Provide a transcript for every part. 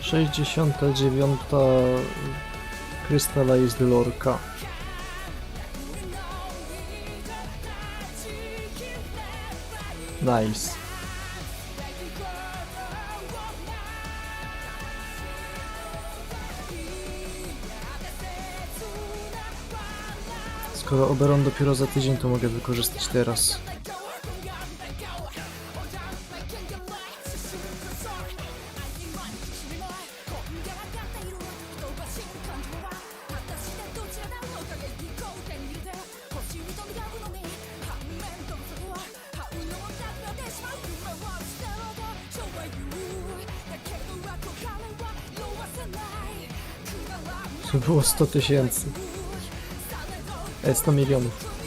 69. Crystallized Lorca. Nice. Skoro Oberon dopiero za tydzień, to mogę wykorzystać teraz. To było 100 000. 100 milionów.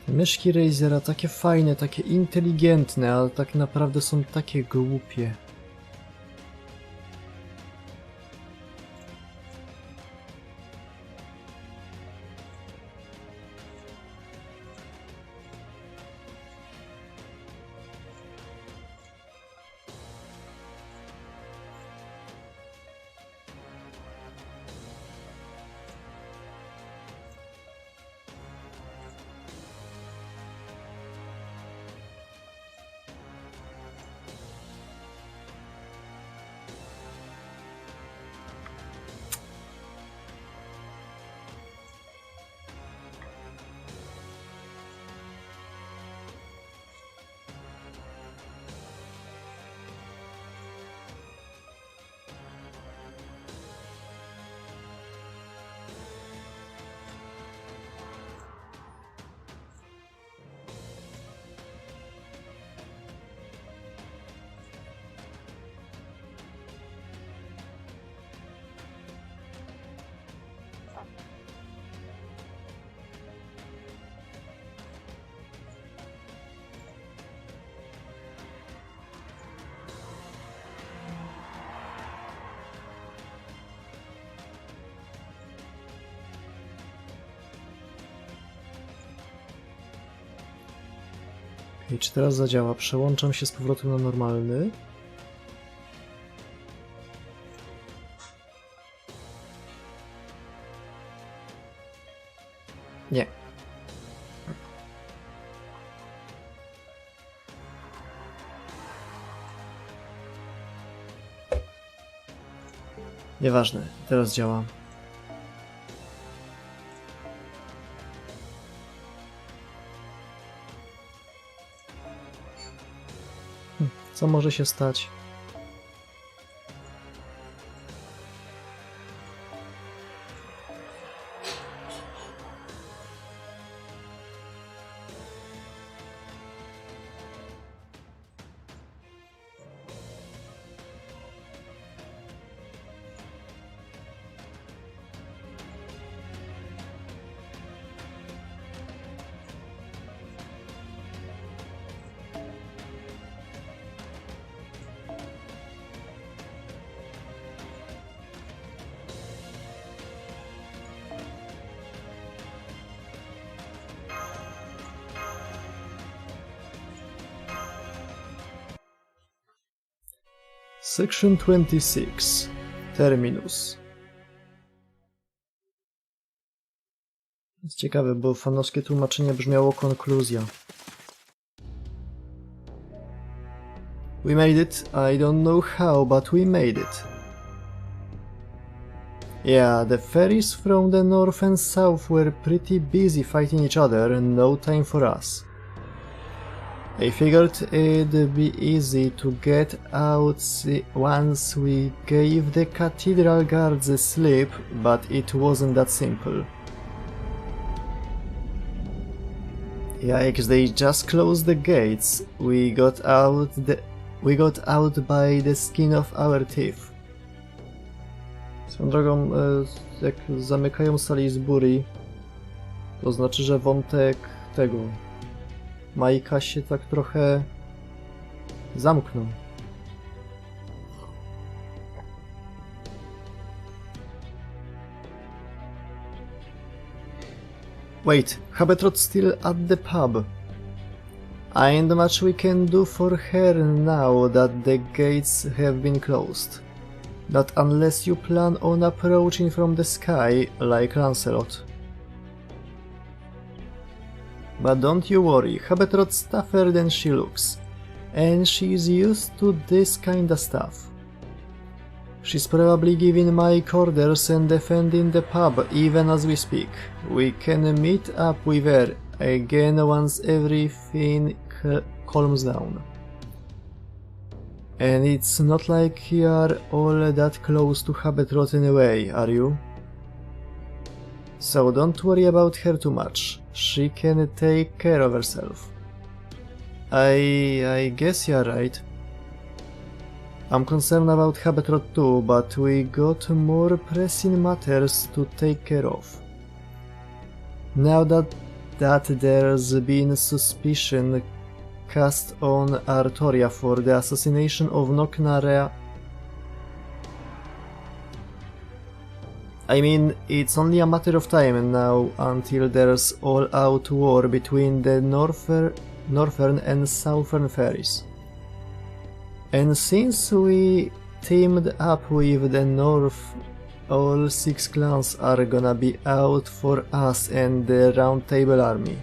Myszki Razera takie fajne, takie inteligentne, ale tak naprawdę są takie głupie. I czy teraz zadziała? Przełączam się z powrotem na normalny. Nie. Nieważne, teraz działa. Co może się stać? Section 26. Terminus. Jest ciekawe, bo fanowskie tłumaczenie brzmiało konkluzja. We made it. I don't know how, but we made it. Yeah, the fairies from the north and south were pretty busy fighting each other and no time for us. I figured it'd be easy to get out once we gave the cathedral guards the slip, but it wasn't that simple. Yikes, they just closed the gates. We got out by the skin of our teeth. Swoją drogą, jak zamykają Salisbury, to znaczy, że wątek tego Majka się tak trochę zamknął. Wait, Habetrot's still at the pub. Ain't much we can do for her now that the gates have been closed. Not unless you plan on approaching from the sky, like Lancelot. But don't you worry, Habetrot's tougher than she looks, and she's used to this kinda stuff. She's probably giving Mike orders and defending the pub even as we speak. We can meet up with her again once everything calms down. And it's not like you're all that close to Habetrot anyway, are you? So don't worry about her too much. She can take care of herself. I guess you're right. I'm concerned about Habetrot too, but we got more pressing matters to take care of. Now that there's been suspicion cast on Artoria for the assassination of Noknarea. I mean, it's only a matter of time now until there's all-out war between the northern and southern fairies. And since we teamed up with the north, all 6 clans are gonna be out for us and the Round Table Army.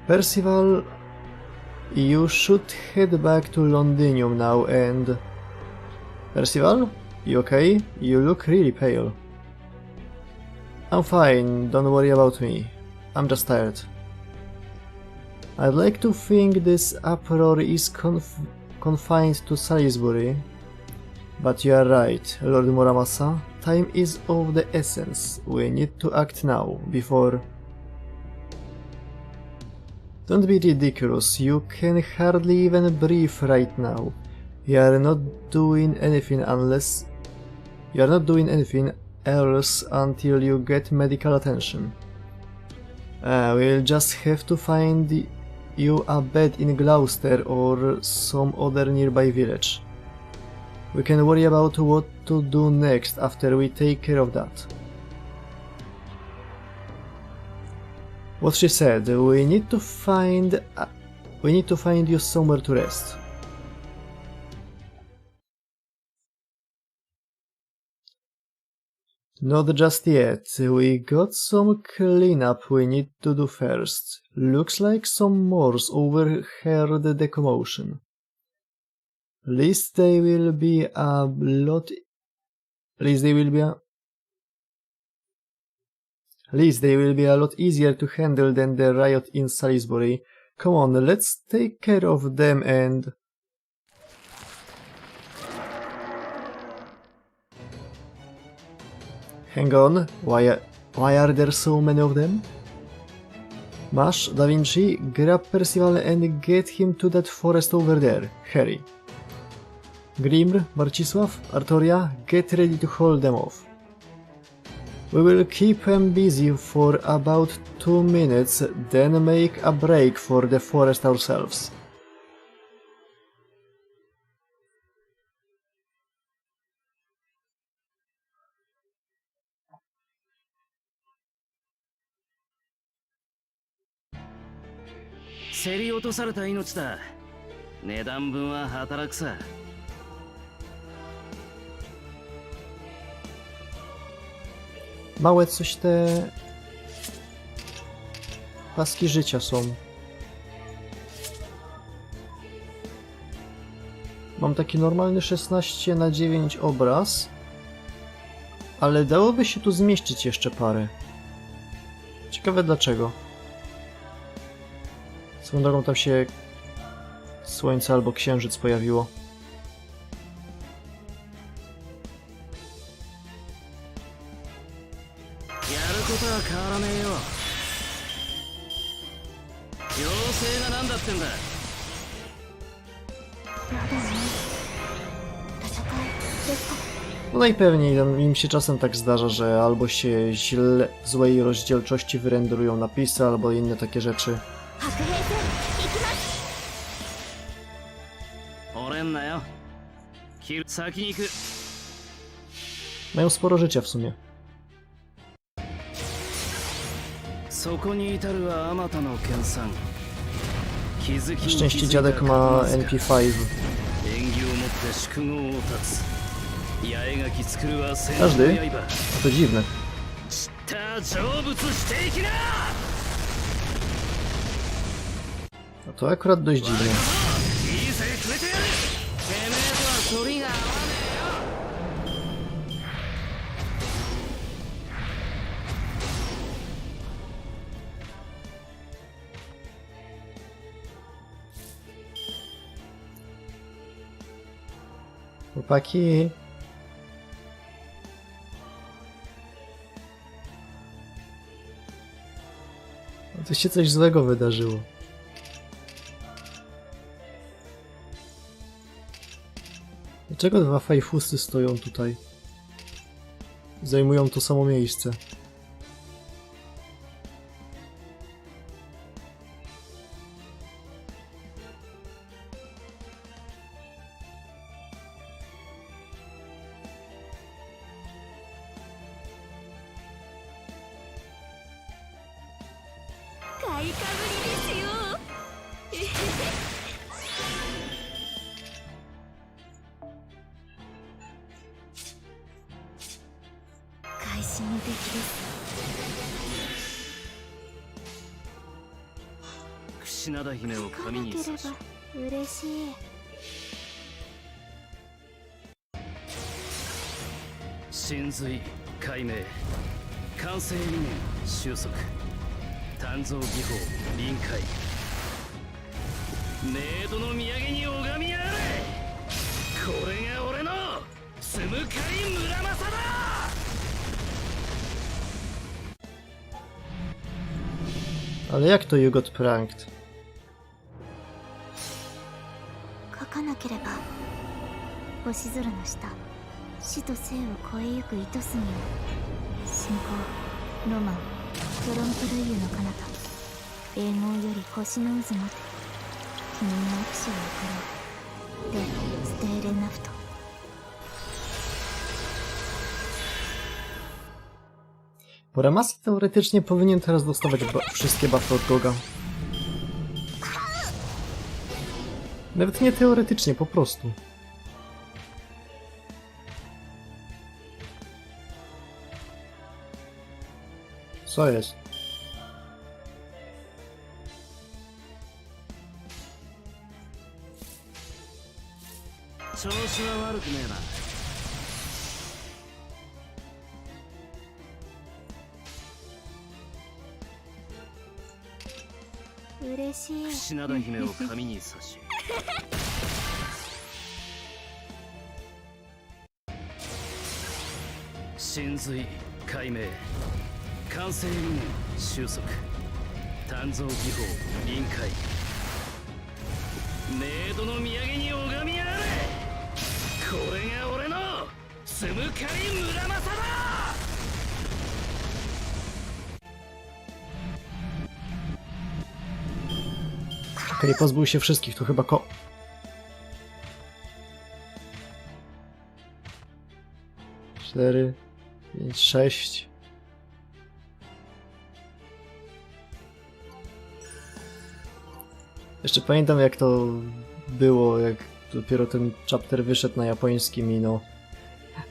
Percival, you should head back to Londinium now and... Percival? You okay? You look really pale. I'm fine, don't worry about me. I'm just tired. I'd like to think this uproar is confined to Salisbury, but you are right, Lord Muramasa. Time is of the essence. We need to act now, before... Don't be ridiculous, you can hardly even breathe right now. You are not doing anything else until you get medical attention. We'll just have to find you a bed in Gloucester or some other nearby village. We can worry about what to do next after we take care of that. What she said, we need to find you somewhere to rest. Not just yet, we got some cleanup we need to do first. Looks like some Moors overheard the commotion. Least they will be a lot easier to handle than the riot in Salisbury. Come on, let's take care of them and... Hang on, why are there so many of them? Mash, Da Vinci, grab Percival and get him to that forest over there. Hurry. Grimr, Marcisław, Artoria, get ready to hold them off. We will keep them busy for about 2 minutes, then make a break for the forest ourselves. Małe coś te paski życia są. Mam taki normalny 16:9 obraz, ale dałoby się tu zmieścić jeszcze parę. Ciekawe dlaczego. Swoją drogą tam się słońce albo księżyc pojawiło. No najpewniej im się czasem tak zdarza, że albo się źle w złej rozdzielczości wyrenderują napisy, albo inne takie rzeczy. Mają sporo życia w sumie. Na szczęście dziadek ma NP5. Każdy? To dziwne. A to akurat dość dziwne. Chłopaki. To się coś złego wydarzyło. Dlaczego dwa fajfusy stoją tutaj? Zajmują to samo miejsce. Ale jak to you got pranked? 書かなければ星空の下死と生を超えゆく糸杉を信仰ロマントロンプルイユの彼方永劫より星の渦待て君に握手を送ろうでステーレナフト Brama teoretycznie powinien teraz dostawać wszystkie buffy od Goga. Nawet nie teoretycznie, po prostu. Co jest? Nie pozbył się wszystkich, to chyba 4, 5, 6. Jeszcze pamiętam jak to było, jak dopiero ten chapter wyszedł na japońskim i no...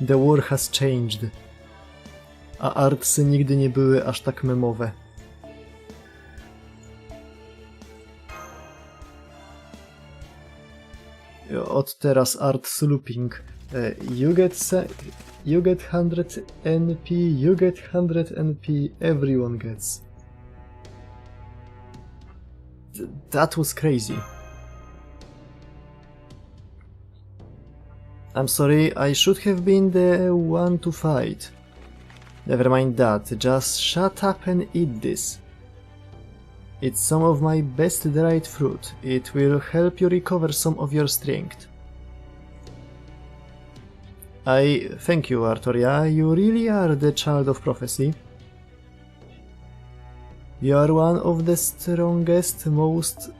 The war has changed. A artsy nigdy nie były aż tak memowe. Od teraz art looping. You get 100 NP, you get 100 NP, everyone gets. That was crazy. I'm sorry, I should have been the one to fight. Never mind that, just shut up and eat this. It's some of my best dried fruit. It will help you recover some of your strength. I thank you, Artoria. You really are the child of prophecy. You are one of the strongest, most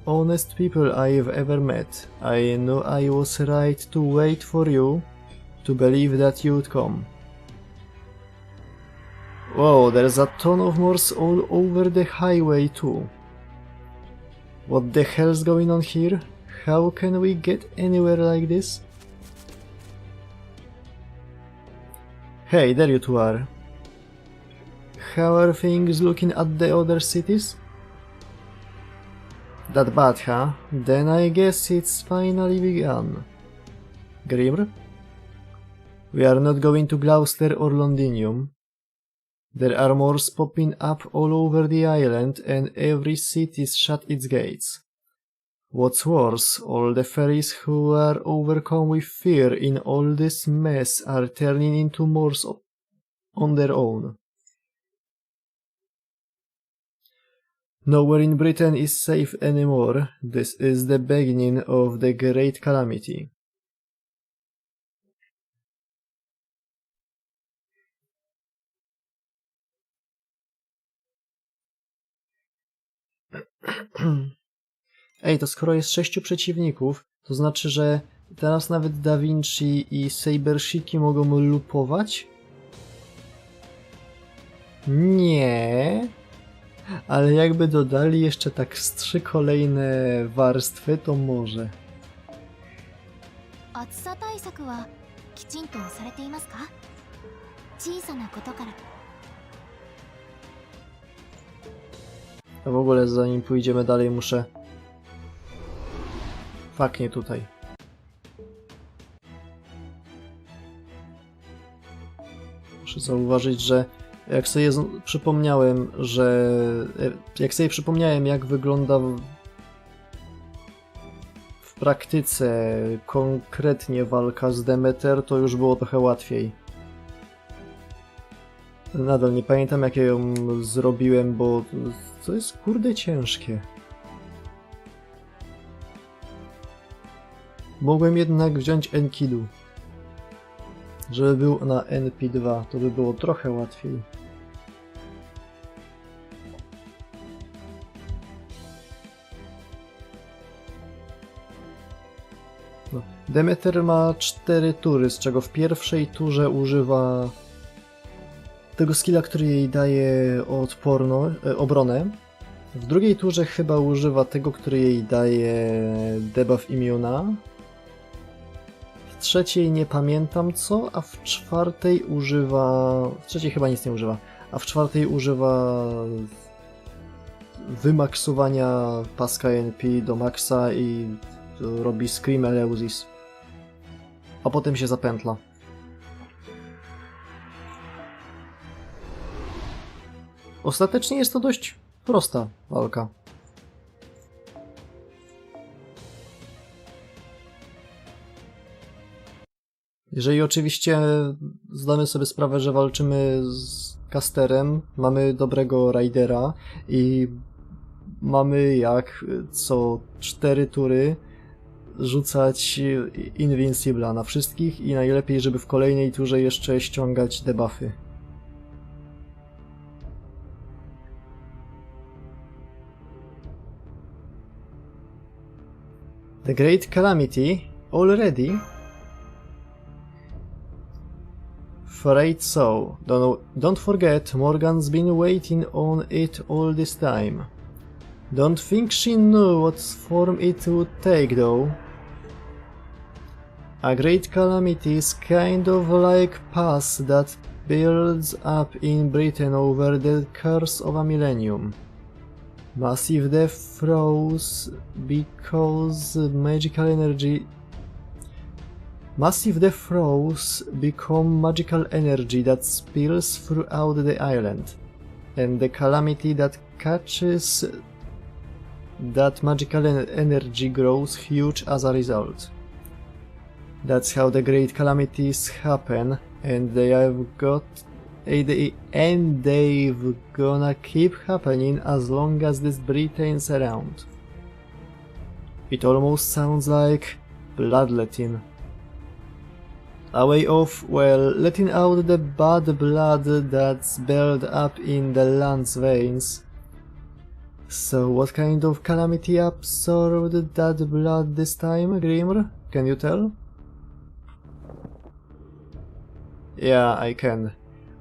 honest people I've ever met. I know I was right to wait for you, to believe that you'd come. Whoa, there's a ton of Morse all over the highway too. What the hell's going on here? How can we get anywhere like this? Hey, there you two are. How are things looking at the other cities? That bad, huh? Then I guess it's finally begun. Grimr? We are not going to Gloucester or Londinium. There are Moors popping up all over the island and every city's shut its gates. What's worse, all the fairies who are overcome with fear in all this mess are turning into Moors on their own. Nowhere in Britain is safe anymore. This is the beginning of the Great Calamity. Ej, to skoro jest 6 przeciwników, to znaczy, że teraz nawet Da Vinci i Sabershiki mogą lupować? Nie. Ale jakby dodali jeszcze tak z 3 kolejne warstwy, to może. A w ogóle zanim pójdziemy dalej, muszę... Fak, nie tutaj. Muszę zauważyć, że jak sobie przypomniałem, jak wygląda w praktyce konkretnie walka z Demeter, to już było trochę łatwiej. Nadal nie pamiętam, jak ja ją zrobiłem, bo to jest kurde ciężkie. Mogłem jednak wziąć Enkidu. Żeby był na NP2, to by było trochę łatwiej. No. Demeter ma 4 tury, z czego w pierwszej turze używa tego skilla, który jej daje obronę. W drugiej turze chyba używa tego, który jej daje debuff immuna. W trzeciej nie pamiętam co, a w czwartej używa... W trzeciej chyba nic nie używa, a w czwartej używa wymaksowania paska NP do maksa i robi Scream Eleusis. A potem się zapętla. Ostatecznie jest to dość prosta walka. Jeżeli oczywiście zdamy sobie sprawę, że walczymy z casterem, mamy dobrego raidera i mamy jak co 4 tury rzucać Invincible'a na wszystkich i najlepiej, żeby w kolejnej turze jeszcze ściągać debuffy. The Great Calamity already? Afraid so. Don't forget, Morgan's been waiting on it all this time. Don't think she knew what form it would take, though. A Great Calamity is kind of like pus that builds up in Britain over the course of a millennium. Massive death throes because magical energy... Massive death throes become magical energy that spills throughout the island, and the calamity that catches that magical energy grows huge as a result. That's how the great calamities happen, and they have got and they've gonna keep happening as long as this Britain's around. It almost sounds like bloodletting. A way of, well, letting out the bad blood that's built up in the land's veins. So what kind of calamity absorbed that blood this time, Grimr? Can you tell? Yeah, I can.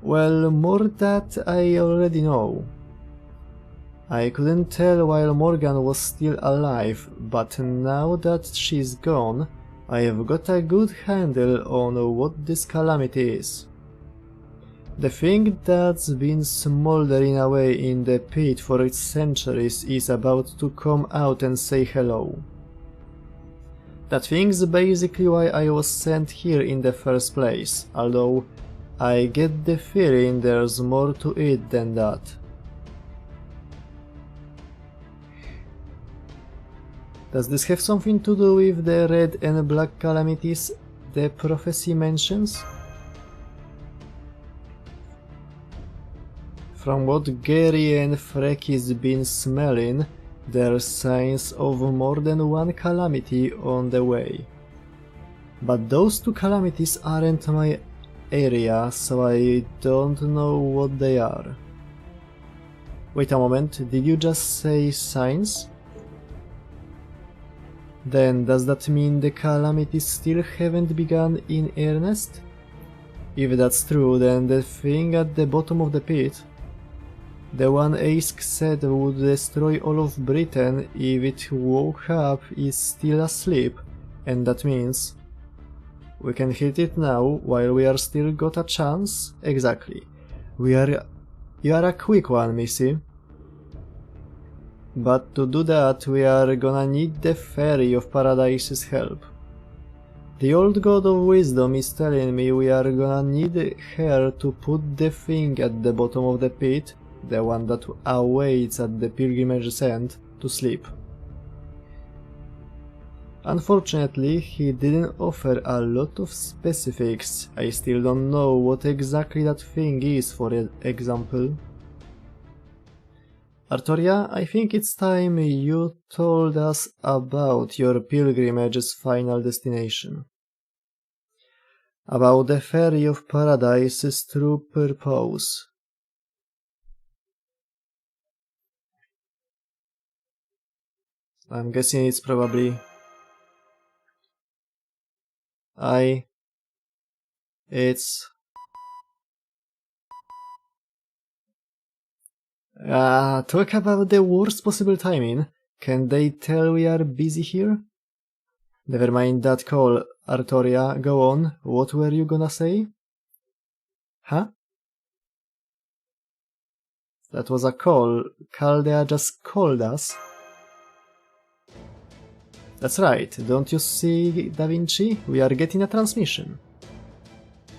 Well, more that I already know. I couldn't tell while Morgan was still alive, but now that she's gone, I have got a good handle on what this calamity is. The thing that's been smoldering away in the pit for centuries is about to come out and say hello. That thing's basically why I was sent here in the first place, although I get the feeling there's more to it than that. Does this have something to do with the red and black calamities the prophecy mentions? From what Gary and Frecky's been smelling, there's signs of more than one calamity on the way. But those two calamities aren't my area, so I don't know what they are. Wait a moment, did you just say signs? Then does that mean the calamities still haven't begun in earnest? If that's true, then the thing at the bottom of the pit, the one Aisk said would destroy all of Britain if it woke up, is still asleep, and that means we can hit it now while we are still got a chance? Exactly. You are a quick one, Missy. But to do that we are gonna need the Fairy of Paradise's help. The old god of wisdom is telling me we are gonna need her to put the thing at the bottom of the pit, the one that awaits at the pilgrimage's end, to sleep. Unfortunately, he didn't offer a lot of specifics. I still don't know what exactly that thing is, for example. Artoria, I think it's time you told us about your pilgrimage's final destination. About the Fairy of Paradise's true purpose. I'm guessing it's probably... It's... talk about the worst possible timing. Can they tell we are busy here? Never mind that call, Artoria, go on. What were you gonna say? Huh? That was a call. Chaldea just called us. That's right, don't you see, Da Vinci? We are getting a transmission.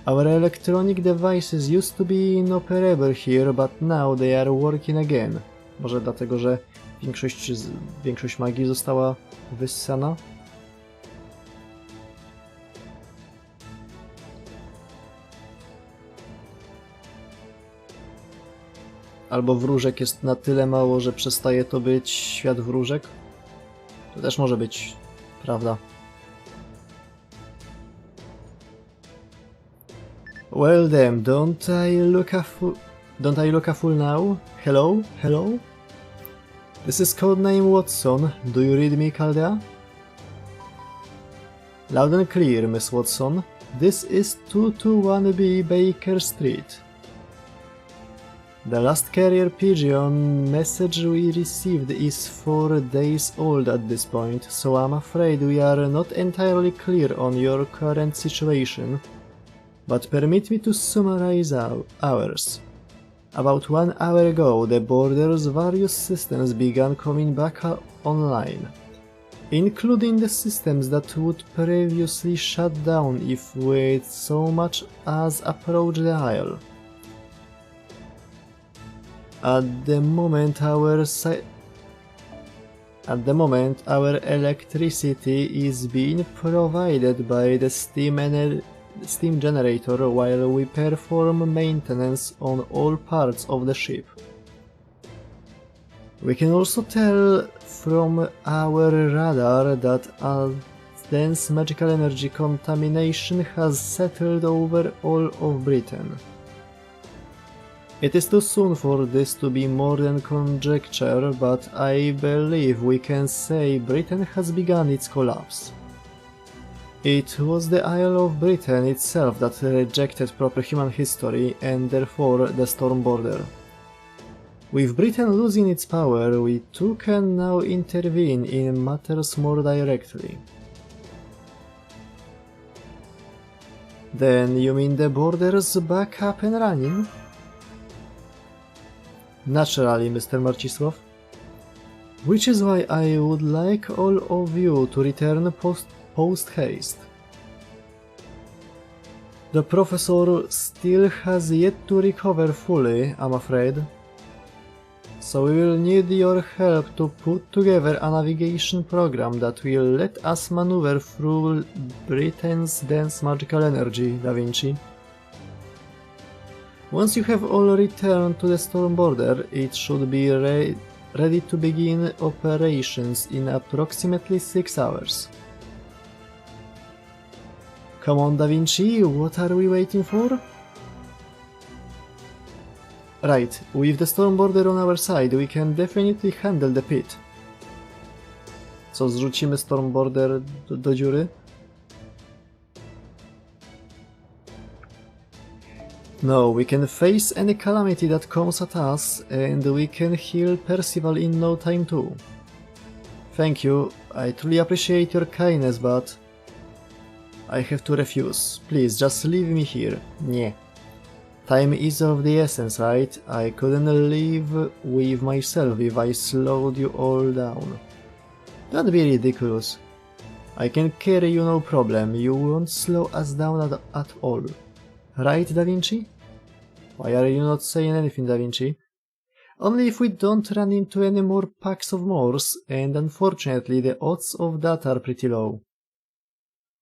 Our electronic devices used to be inoperable here, but now they are working again. Może dlatego, że większość magii została wyssana? Albo wróżek jest na tyle mało, że przestaje to być świat wróżek? To też może być prawda. Well then, don't I look a fool now? Hello? Hello? This is codename Watson. Do you read me, Chaldea? Loud and clear, Miss Watson. This is 221B Baker Street. The last carrier pigeon message we received is 4 days old at this point, so I'm afraid we are not entirely clear on your current situation. But permit me to summarize ours. About 1 hour ago, the border's various systems began coming back online, including the systems that would previously shut down if we so much as approached the Isle. At the moment, our electricity is being provided by the steam steam generator while we perform maintenance on all parts of the ship. We can also tell from our radar that a dense magical energy contamination has settled over all of Britain. It is too soon for this to be more than conjecture, but I believe we can say Britain has begun its collapse. It was the Isle of Britain itself that rejected proper human history and therefore the storm border. With Britain losing its power, we too can now intervene in matters more directly. Then you mean the border's back up and running? Naturally, Mr. Marcisław. Which is why I would like all of you to return post-haste. The professor still has yet to recover fully, I'm afraid. So we will need your help to put together a navigation program that will let us maneuver through Britain's dense magical energy, Da Vinci. Once you have all returned to the storm border, it should be ready to begin operations in approximately 6 hours. Come on, Da Vinci, what are we waiting for? Right, with the storm border on our side, we can definitely handle the pit. Co, zrzucimy storm border do dziury? No, we can face any calamity that comes at us, and we can heal Percival in no time too. Thank you, I truly appreciate your kindness, but I have to refuse. Please, just leave me here. Nie. Time is of the essence, right? I couldn't live with myself if I slowed you all down. Don't be ridiculous. I can carry you no problem, you won't slow us down at all. Right, Da Vinci? Why are you not saying anything, Da Vinci? Only if we don't run into any more packs of Moors, and unfortunately the odds of that are pretty low.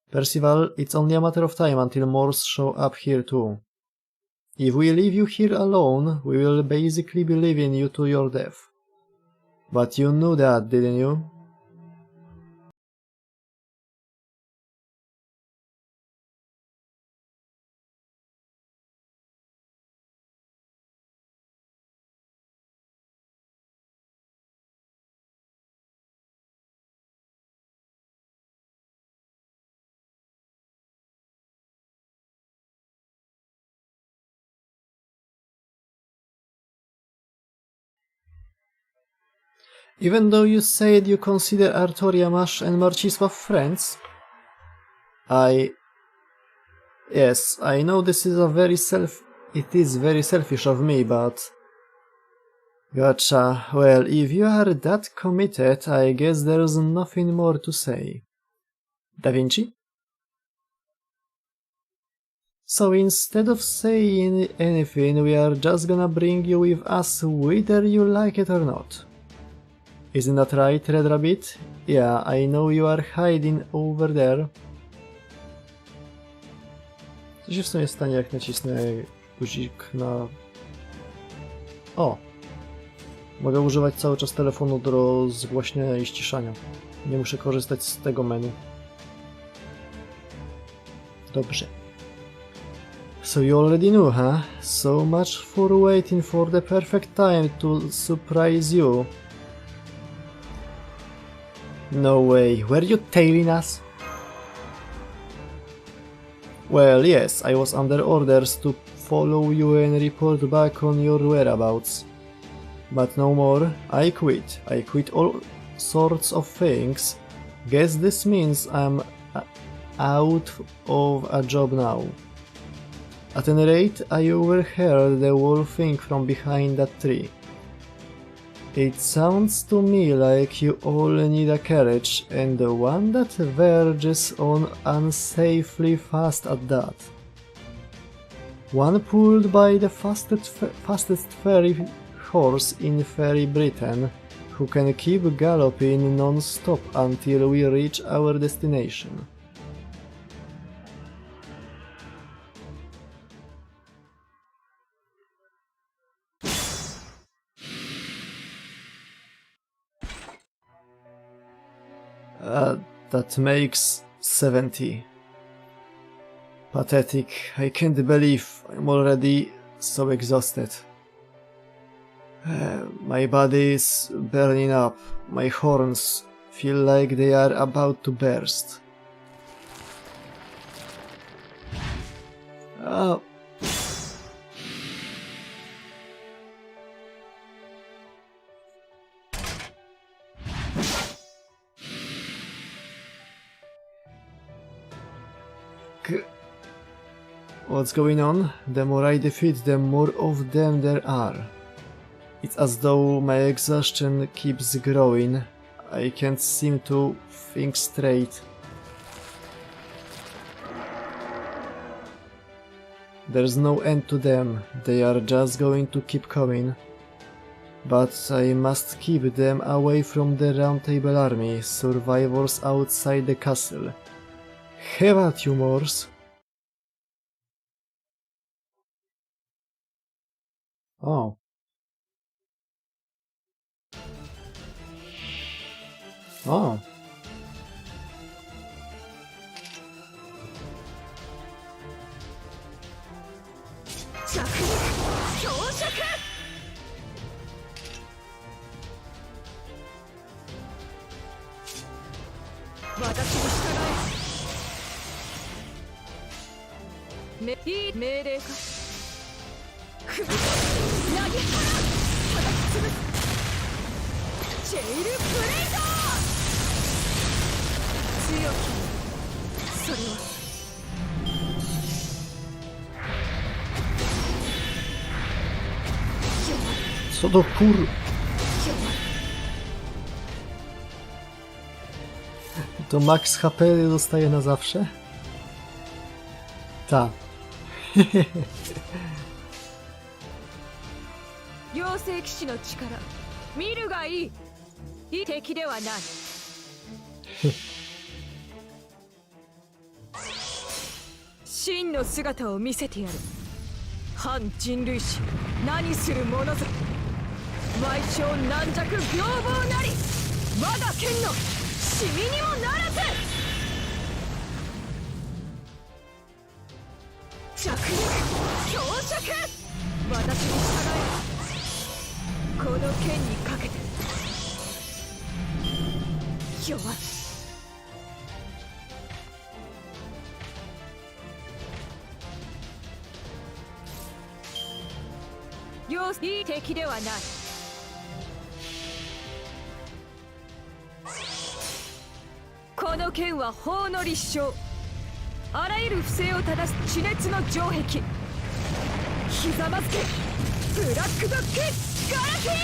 Percival, it's only a matter of time until Moors show up here too. If we leave you here alone, we will basically be leaving you to your death. But you knew that, didn't you? Even though you said you consider Artoria, Mash and Marcisław friends? Yes, I know this is it is very selfish of me, but... Gotcha. Well, if you are that committed, I guess there's nothing more to say. Da Vinci? So instead of saying anything, we are just gonna bring you with us whether you like it or not. Isn't that right, Red Rabbit? Yeah, I know you are hiding over there. Co się w sumie stanie, jak nacisnę guzik na... O! Mogę używać cały czas telefonu do rozgłaśniania i ściszania. Nie muszę korzystać z tego menu. Dobrze. So you already knew, huh? So much for waiting for the perfect time to surprise you. No way, were you tailing us? Well, yes, I was under orders to follow you and report back on your whereabouts. But no more, I quit. I quit all sorts of things. Guess this means I'm out of a job now. At any rate, I overheard the whole thing from behind that tree. It sounds to me like you all need a carriage, and one that verges on unsafely fast at that. One pulled by the fastest fairy horse in Fairy Britain, who can keep galloping non-stop until we reach our destination. That makes 70. Pathetic. I can't believe I'm already so exhausted. My body is burning up. My horns feel like they are about to burst. What's going on? The more I defeat, the more of them there are. It's as though my exhaustion keeps growing. I can't seem to think straight. There's no end to them. They are just going to keep coming. But I must keep them away from the Round Table army, survivors outside the castle. Have at you, Morse. Oh. Oh. Co do kur... To max HP dostaje na zawsze? Ta. 妖精騎士の力見るがいい。いい敵ではない。真の姿を見せてやる。反人類史何する者ぞ。毎朝軟弱凶暴なり我が剣のシミにもならず。着陸強弱私に従え。この剣にかけて弱い。いい敵ではない。この剣は法の立証。あらゆる不正を正す地熱の城壁。ひざまずけブラックドッグガラキーン。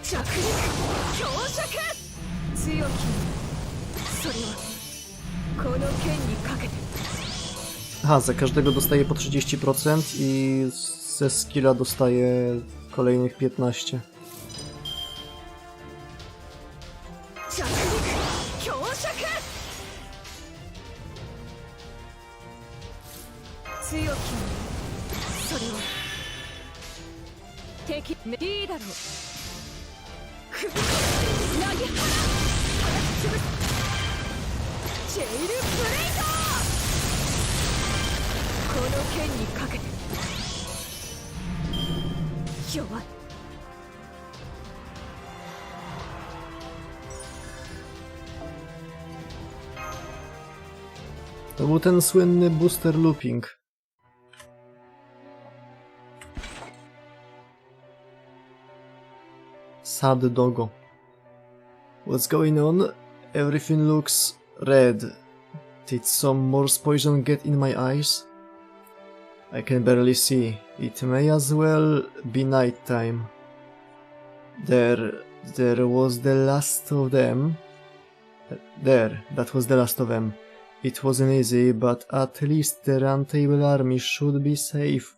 着陸強弱強きそれはこの剣にかけて。Aha, za każdego dostaje po 30% i ze skilla dostaje kolejnych 15%. To był ten słynny booster looping. Sad Dogo. What's going on? Everything looks red. Did some Morse poison get in my eyes? I can barely see. It may as well be night time. There was the last of them. That was the last of them. It wasn't easy, but at least the Round Table army should be safe.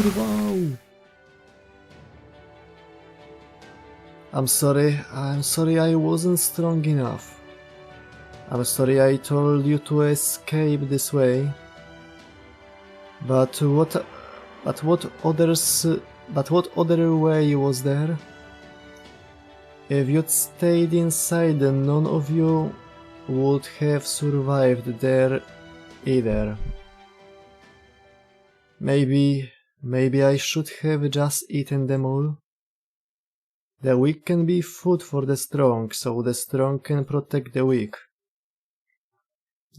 Urwał! I'm sorry I wasn't strong enough. I'm sorry I told you to escape this way. But what other way was there? If you'd stayed inside, then none of you would have survived there either. Maybe I should have just eaten them all. The weak can be food for the strong, so the strong can protect the weak.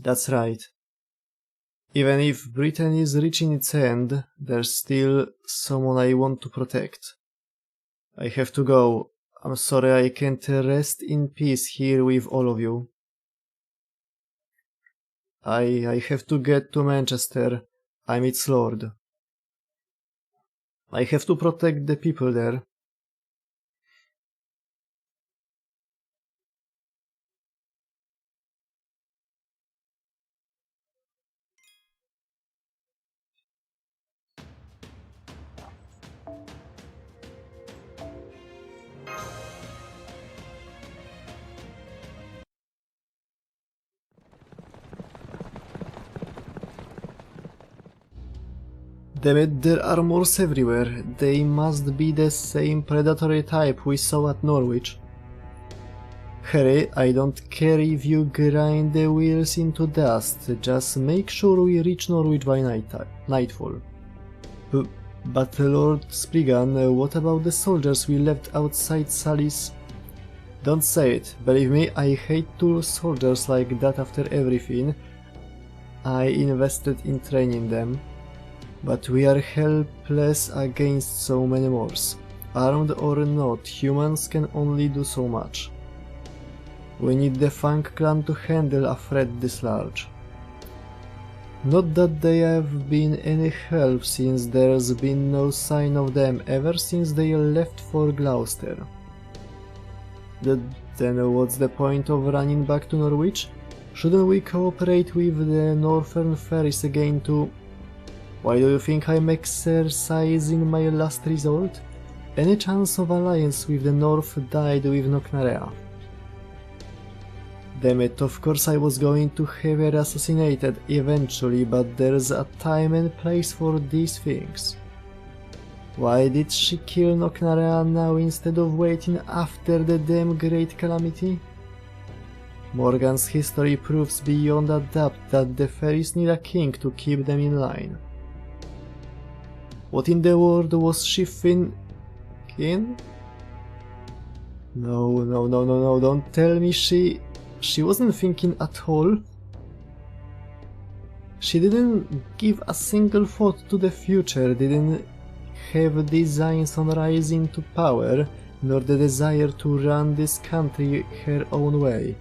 That's right. Even if Britain is reaching its end, there's still someone I want to protect. I have to go. I'm sorry I can't rest in peace here with all of you. I have to get to Manchester. I'm its lord. I have to protect the people there. Damn it, there are moors everywhere. They must be the same predatory type we saw at Norwich. Harry, I don't care if you grind the wheels into dust, just make sure we reach Norwich by nightfall. But Lord Spriggan, what about the soldiers we left outside Sally's? Don't say it. Believe me, I hate to lose soldiers like that after everything I invested in training them. But we are helpless against so many Moors. Armed or not, humans can only do so much. We need the Fang clan to handle a threat this large. Not that they have been any help, since there's been no sign of them ever since they left for Gloucester. Then what's the point of running back to Norwich? Shouldn't we cooperate with the Northern Ferries again to... Why do you think I'm exercising my last resort? Any chance of alliance with the North died with Knocknarea. Damn it, of course I was going to have her assassinated eventually, but there's a time and place for these things. Why did she kill Knocknarea now instead of waiting after the damn great calamity? Morgan's history proves beyond a doubt that the fairies need a king to keep them in line. What in the world was she thinking? No, don't tell me she wasn't thinking at all. She didn't give a single thought to the future, didn't have designs on rising to power, nor the desire to run this country her own way.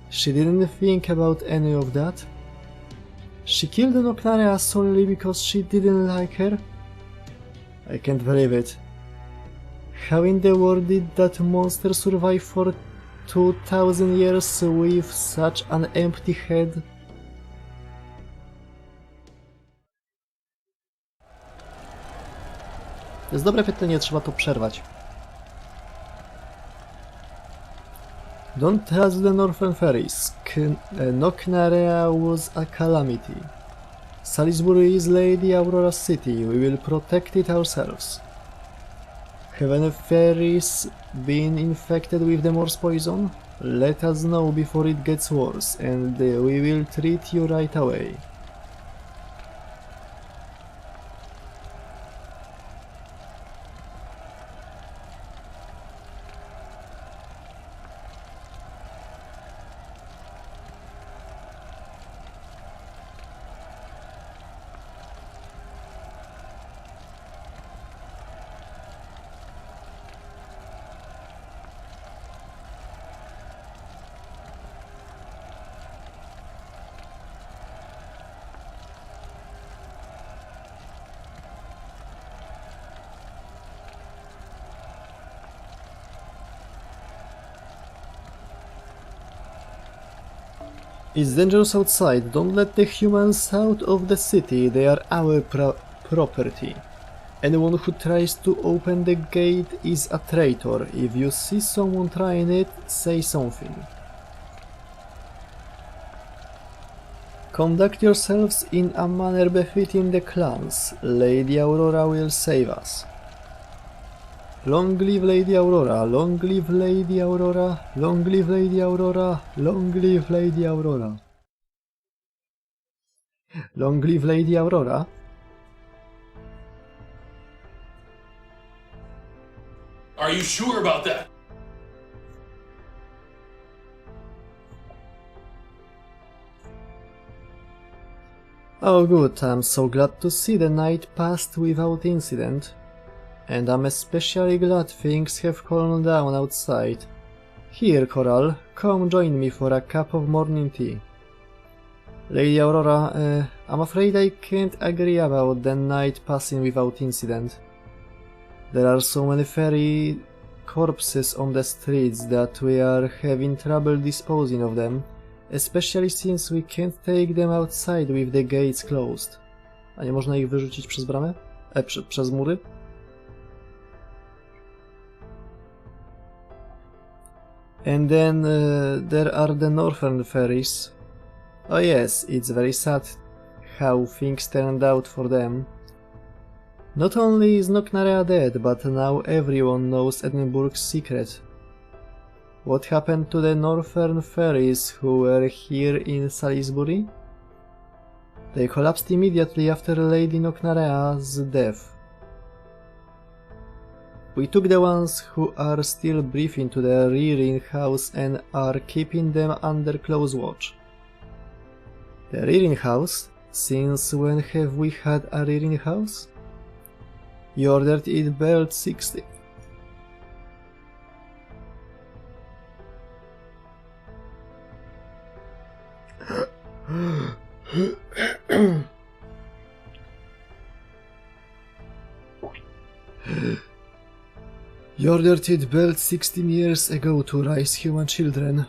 She didn't think about any of that. She killed Knocknarea solely because she didn't like her? I can't believe it. How in the world did that monster survive for 2000 years with such an empty head? To jest dobre pytanie, trzeba to przerwać. Don't trust the Northern Ferries. Knocknarea was a calamity. Salisbury is Lady Aurora's city. We will protect it ourselves. Have any fairies been infected with the Morse poison? Let us know before it gets worse, and we will treat you right away. It's dangerous outside. Don't let the humans out of the city. They are our property. Anyone who tries to open the gate is a traitor. If you see someone trying it, say something. Conduct yourselves in a manner befitting the clans. Lady Aurora will save us. Long live Lady Aurora, long live Lady Aurora, long live Lady Aurora, long live Lady Aurora. Long live Lady Aurora? Are you sure about that? Oh good, I'm so glad to see the night passed without incident. And I'm especially glad things have calmed down outside. Here, Coral, come join me for a cup of morning tea. Lady Aurora, I'm afraid I can't agree about the night passing without incident. There are so many fairy corpses on the streets that we are having trouble disposing of them, especially since we can't take them outside with the gates closed. A nie można ich wyrzucić przez bramę? Przez mury? And then there are the northern fairies. Oh yes, it's very sad how things turned out for them. Not only is Nocnarea dead, but now everyone knows Edinburgh's secret. What happened to the northern fairies who were here in Salisbury? They collapsed immediately after Lady Nocnarea's death. We took the ones who are still breathing to the rearing house and are keeping them under close watch. The rearing house? Since when have we had a rearing house? You ordered it built 60. You ordered it built 16 years ago to raise human children.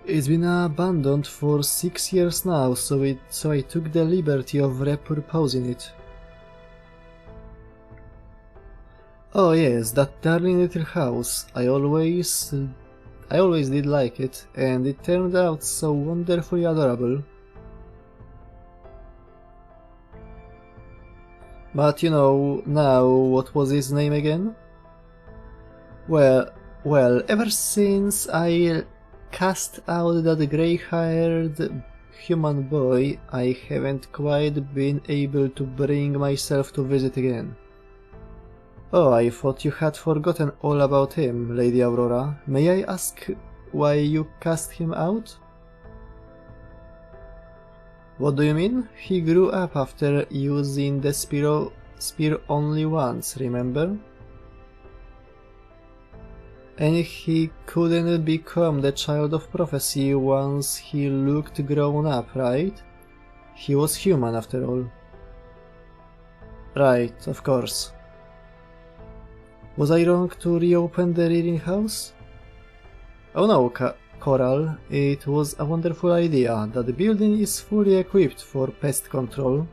It's been abandoned for 6 years now, so I took the liberty of repurposing it. Oh yes, that darling little house. I always did like it, and it turned out so wonderfully adorable. But you know, now, what was his name again? Well, ever since I cast out that grey-haired human boy, I haven't quite been able to bring myself to visit again. Oh, I thought you had forgotten all about him, Lady Aurora. May I ask why you cast him out? What do you mean? He grew up after using the spear only once, remember? And he couldn't become the child of prophecy once he looked grown up, right? He was human after all. Right, of course. Was I wrong to reopen the reading house? Oh no, Coral, it was a wonderful idea. That building is fully equipped for pest control.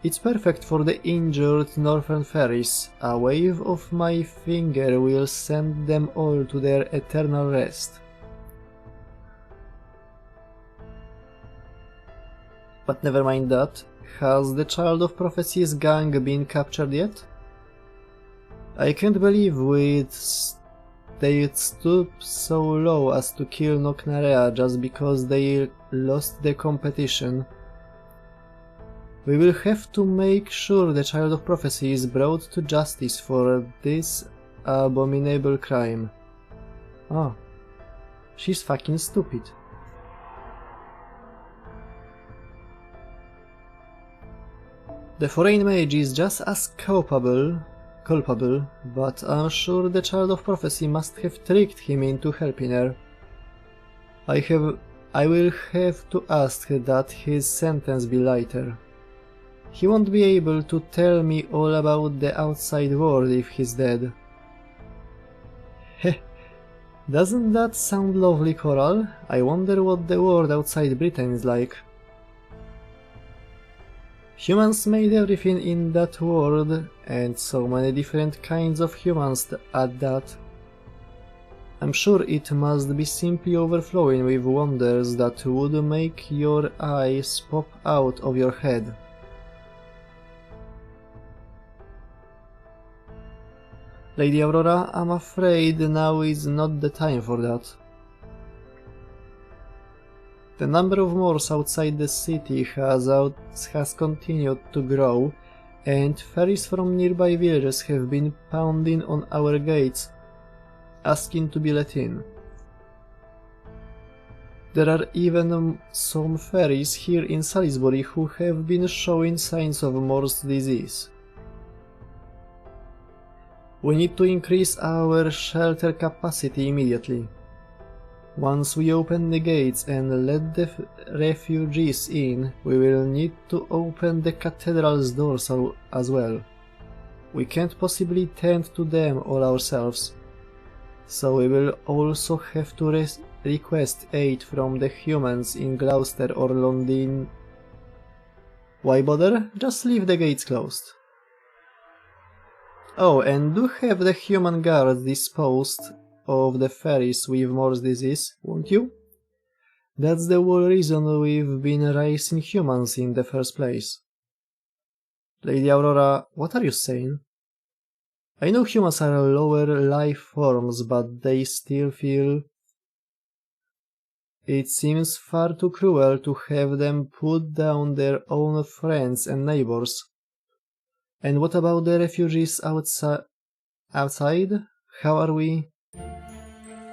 It's perfect for the injured northern fairies. A wave of my finger will send them all to their eternal rest. But never mind that. Has the Child of Prophecy's gang been captured yet? I can't believe they'd stoop so low as to kill Nocnarea just because they lost the competition. We will have to make sure the Child of Prophecy is brought to justice for this abominable crime. Oh, she's fucking stupid. The foreign mage is just as culpable, but I'm sure the Child of Prophecy must have tricked him into helping her. I will have to ask that his sentence be lighter. He won't be able to tell me all about the outside world if he's dead. Heh, doesn't that sound lovely, Coral? I wonder what the world outside Britain is like. Humans made everything in that world, and so many different kinds of humans at that. I'm sure it must be simply overflowing with wonders that would make your eyes pop out of your head. Lady Aurora, I'm afraid now is not the time for that. The number of Moors outside the city has continued to grow, and ferries from nearby villages have been pounding on our gates, asking to be let in. There are even some ferries here in Salisbury who have been showing signs of Morse disease. We need to increase our shelter capacity immediately. Once we open the gates and let the refugees in, we will need to open the cathedral's doors as well. We can't possibly tend to them all ourselves, so we will also have to request aid from the humans in Gloucester or London. Why bother? Just leave the gates closed. Oh, and do have the human guards disposed of the ferries with Morse disease, won't you? That's the whole reason we've been raising humans in the first place. Lady Aurora, what are you saying? I know humans are lower life forms, but they still feel... It seems far too cruel to have them put down their own friends and neighbors. And what about the refugees outside? How are we?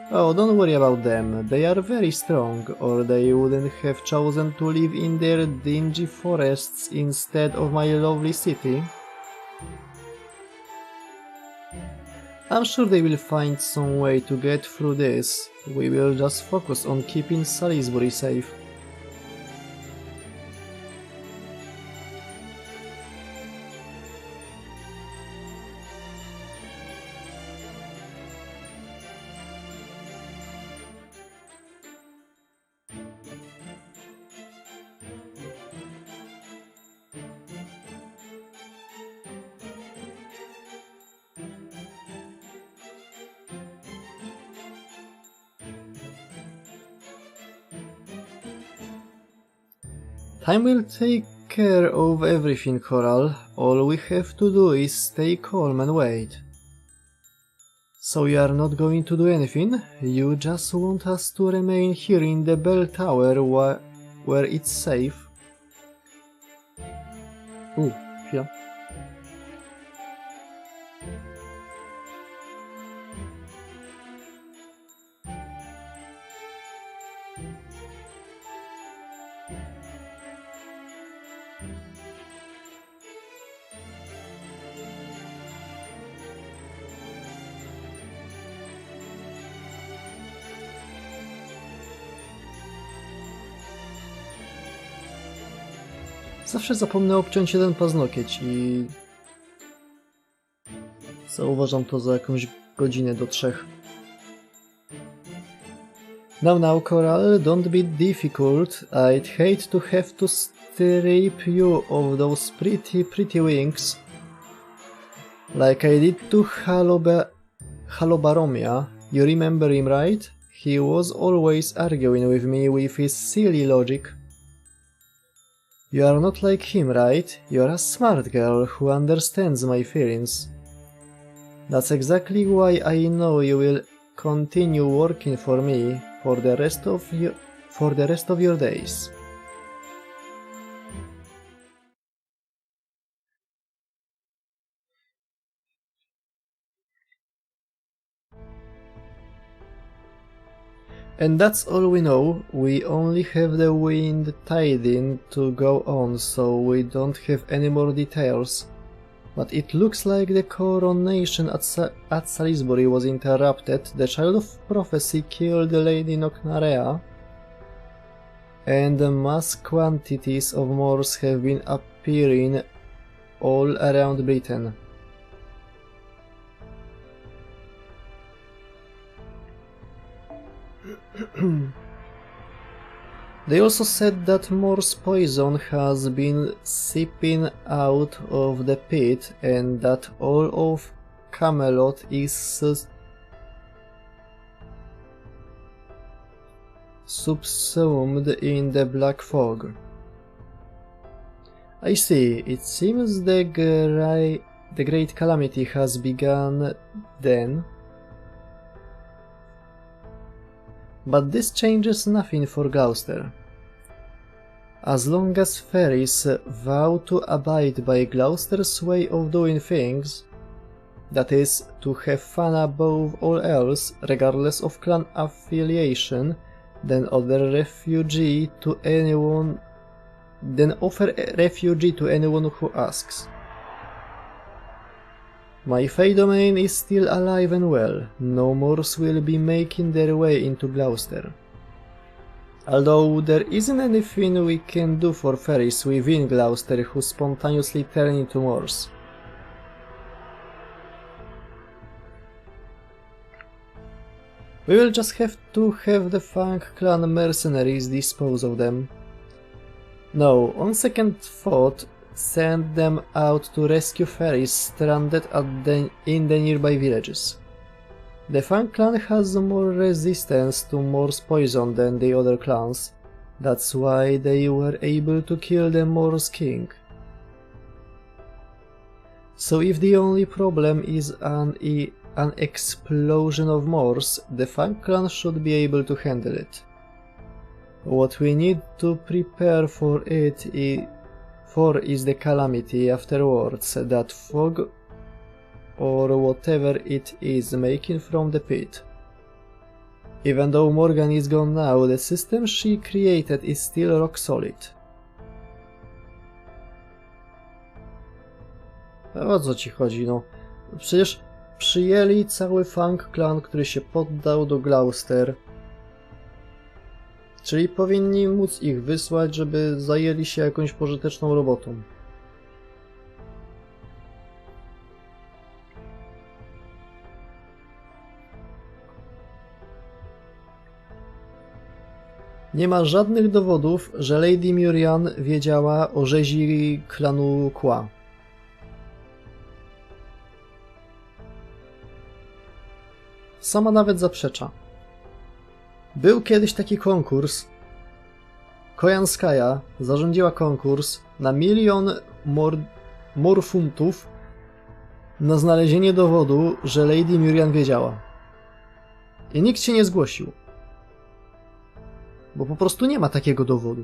Oh, don't worry about them. They are very strong, or they wouldn't have chosen to live in their dingy forests instead of my lovely city. I'm sure they will find some way to get through this. We will just focus on keeping Salisbury safe. Time will take care of everything, Coral. All we have to do is stay calm and wait. So you are not going to do anything? You just want us to remain here in the bell tower where it's safe? Chwila. Zawsze zapomnę obciąć jeden paznokieć i... zauważam to za jakąś godzinę do 3. Now, Coral, don't be difficult. I'd hate to have to strip you of those pretty wings. Like I did to Halobaromia. You remember him, right? He was always arguing with me with his silly logic. You are not like him, right? You're a smart girl who understands my feelings. That's exactly why I know you will continue working for me for the rest of your days. And that's all we know. We only have the wind tiding to go on, so we don't have any more details. But it looks like the coronation at Salisbury was interrupted, the child of prophecy killed Lady Knocknarea, and mass quantities of Moors have been appearing all around Britain. They also said that Mor's poison has been seeping out of the pit and that all of Camelot is subsumed in the black fog. I see. It seems the great calamity has begun then. But this changes nothing for Gloucester. As long as fairies vow to abide by Gloucester's way of doing things, that is, to have fun above all else, regardless of clan affiliation, then offer refugee to anyone who asks. My Fey domain is still alive and well. No Moors will be making their way into Gloucester. Although there isn't anything we can do for fairies within Gloucester who spontaneously turn into Moors. We will just have to have the Fang clan mercenaries dispose of them. No, on second thought, send them out to rescue fairies stranded in the nearby villages. The Fang clan has more resistance to Mor's poison than the other clans. That's why they were able to kill the Mor's king. So if the only problem is an explosion of Moors, the Fang clan should be able to handle it. What we need to prepare for is the calamity afterwards, that fog or whatever it is making from the pit. Even though Morgan is gone now, the system she created is still rock solid. O co ci chodzi, no? Przecież przyjęli cały Fang clan, który się poddał do Gloucester. Czyli powinni móc ich wysłać, żeby zajęli się jakąś pożyteczną robotą. Nie ma żadnych dowodów, że Lady Murian wiedziała o rzezi klanu Kła. Sama nawet zaprzecza. Był kiedyś taki konkurs. Kojanskaja zarządziła konkurs na 1 000 000 morfuntów na znalezienie dowodu, że Lady Murian wiedziała. I nikt się nie zgłosił. Bo po prostu nie ma takiego dowodu.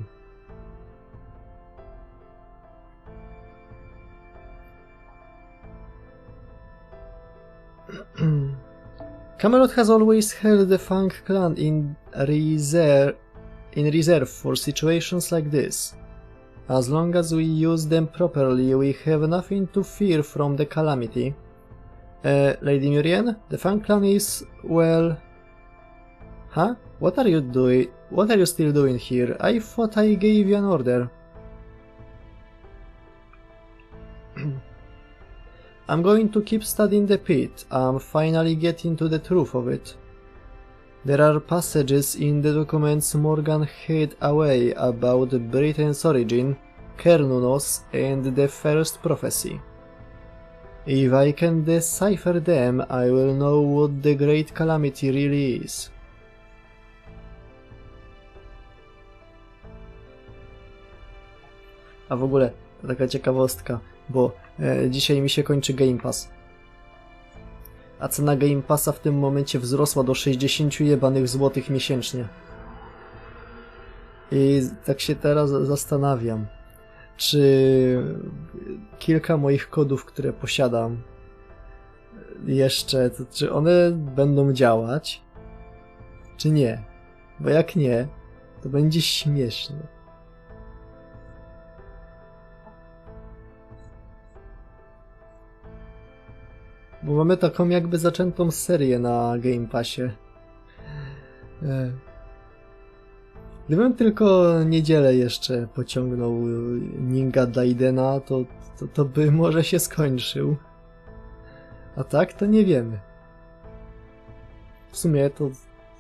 Camelot has always held the Fang clan in reserve for situations like this. As long as we use them properly, we have nothing to fear from the calamity. Lady Murian, the Fang clan is, well... Huh? What are you doing? What are you still doing here? I thought I gave you an order. I'm going to keep studying the pit. I'm finally getting to the truth of it. There are passages in the documents Morgan hid away about Britain's origin, Cernunnos, and the first prophecy. If I can decipher them, I will know what the great calamity really is. A w ogóle, taka ciekawostka, bo dzisiaj mi się kończy Game Pass. A cena Game Passa w tym momencie wzrosła do 60 jebanych złotych miesięcznie. I tak się teraz zastanawiam, czy kilka moich kodów, które posiadam jeszcze, to czy one będą działać, czy nie? Bo jak nie, to będzie śmieszne. Bo mamy taką jakby zaczętą serię na Game Passie. Gdybym tylko niedzielę jeszcze pociągnął Ninga Daidena, to by może się skończył. A tak to nie wiemy. W sumie to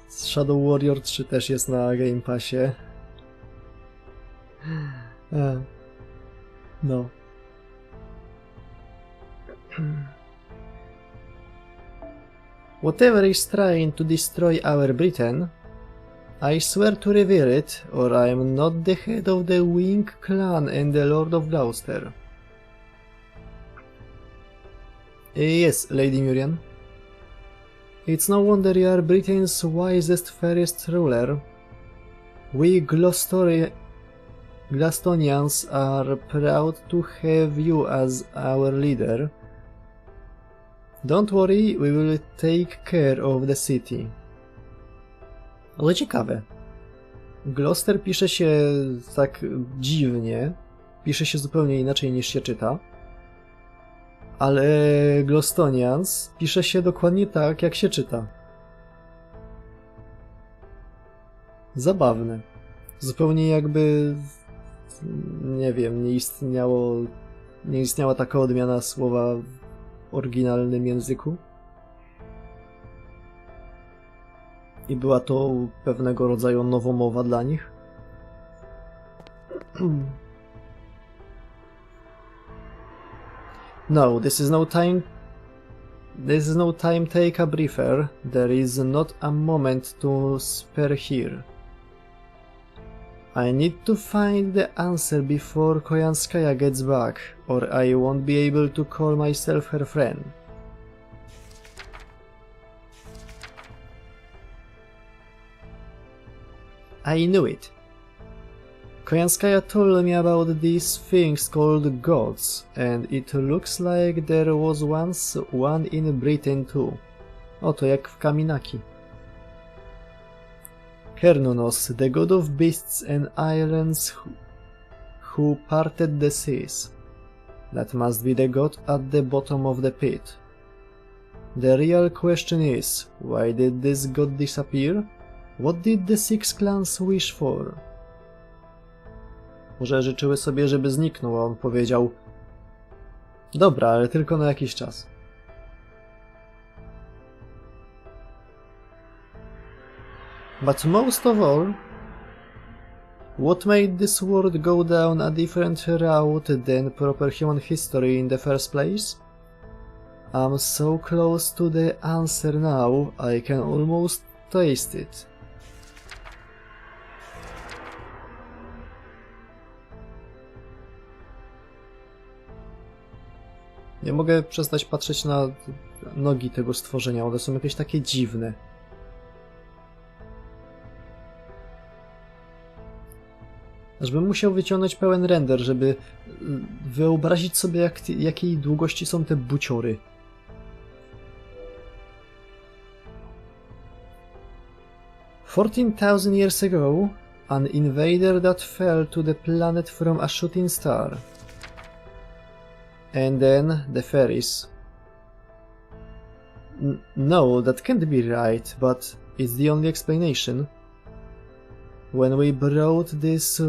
Shadow Warrior 3 też jest na Game Passie. No. Whatever is trying to destroy our Britain, I swear to reveal it, or I am not the head of the Wing clan and the Lord of Gloucester. Yes, Lady Murian. It's no wonder you are Britain's wisest, fairest ruler. We Glastonians are proud to have you as our leader. Don't worry, we will take care of the city. Ale ciekawe. Gloucester pisze się tak dziwnie, pisze się zupełnie inaczej niż się czyta, ale Glastonians pisze się dokładnie tak, jak się czyta. Zabawne. Zupełnie jakby, nie wiem, nie istniała taka odmiana słowa w oryginalnym języku. I była to pewnego rodzaju nowomowa dla nich. No, this is no time. Take a breather. There is not a moment to spare here. I need to find the answer before Koyanskaya gets back, or I won't be able to call myself her friend. I knew it. Koyanskaya told me about these things called gods, and it looks like there was once one in Britain too. Oto jak w Kaminaki. Hernunos, the god of beasts and islands who parted the seas. That must be the god at the bottom of the pit. The real question is, why did this god disappear? What did the six clans wish for? Może życzyły sobie, żeby zniknął, a on powiedział: dobra, ale tylko na jakiś czas. But most of all, what made this world go down a different route than proper human history in the first place? I'm so close to the answer now, I can almost taste it. Nie mogę przestać patrzeć na nogi tego stworzenia, one są jakieś takie dziwne. Ażbym musiał wyciągnąć pełen render, żeby wyobrazić sobie, jakiej długości są te buciory. "14,000 years ago, an invader that fell to the planet from a shooting star. And then the fairies. No, that can't be right, but it's the only explanation. When we brought this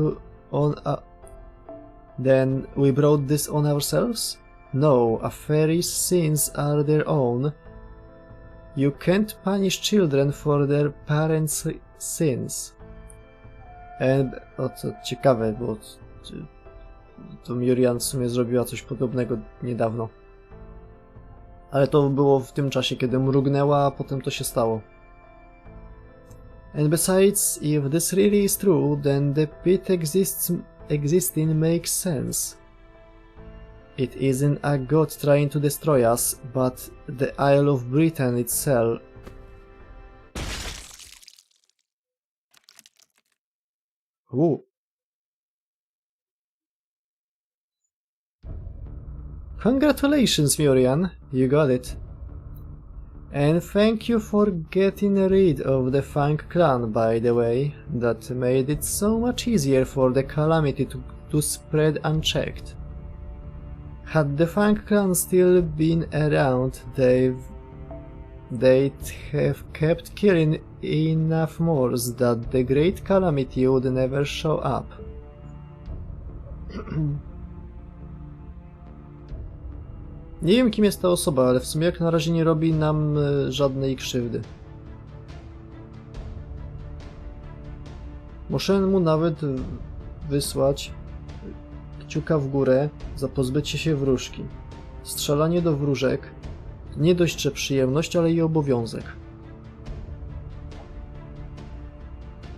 then we brought this on ourselves? No, a fairy's sins are their own. You can't punish children for their parents' sins." O, co ciekawe, bo to Murian w sumie zrobiła coś podobnego niedawno. Ale to było w tym czasie, kiedy mrugnęła, a potem to się stało. "And besides, if this really is true, then the pit existing makes sense. It isn't a god trying to destroy us, but the Isle of Britain itself." Congratulations, Murian, you got it. And thank you for getting rid of the Fang clan, by the way. That made it so much easier for the calamity to spread unchecked. Had the Fang clan still been around, they'd have kept killing enough Moors that the great calamity would never show up. Nie wiem, kim jest ta osoba, ale w sumie jak na razie nie robi nam żadnej krzywdy. Muszę mu nawet wysłać kciuka w górę za pozbycie się wróżki. Strzelanie do wróżek nie dość, że przyjemność, ale i obowiązek.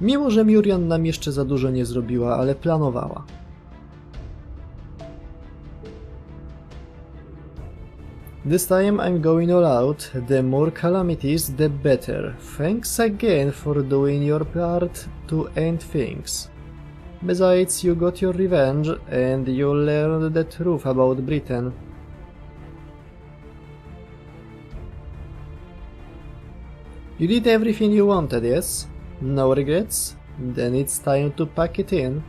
Mimo, że Miriam nam jeszcze za dużo nie zrobiła, ale planowała. This time I'm going all out. The more calamities, the better. Thanks again for doing your part to end things. Besides, you got your revenge, and you learned the truth about Britain. You did everything you wanted, yes? No regrets? Then it's time to pack it in.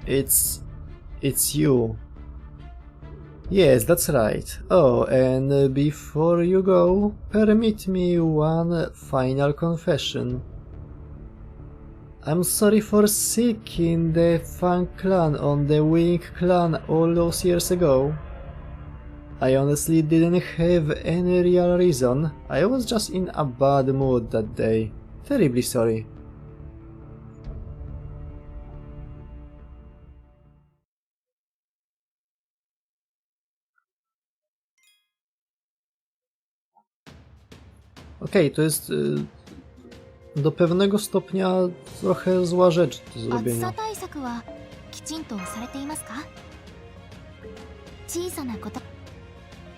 It's you. Yes, that's right. Oh, and before you go, permit me one final confession. I'm sorry for seeking the Fan clan on the Wing clan all those years ago. I honestly didn't have any real reason. I was just in a bad mood that day. Terribly sorry. Okej, to jest do pewnego stopnia trochę zła rzecz do zrobienia.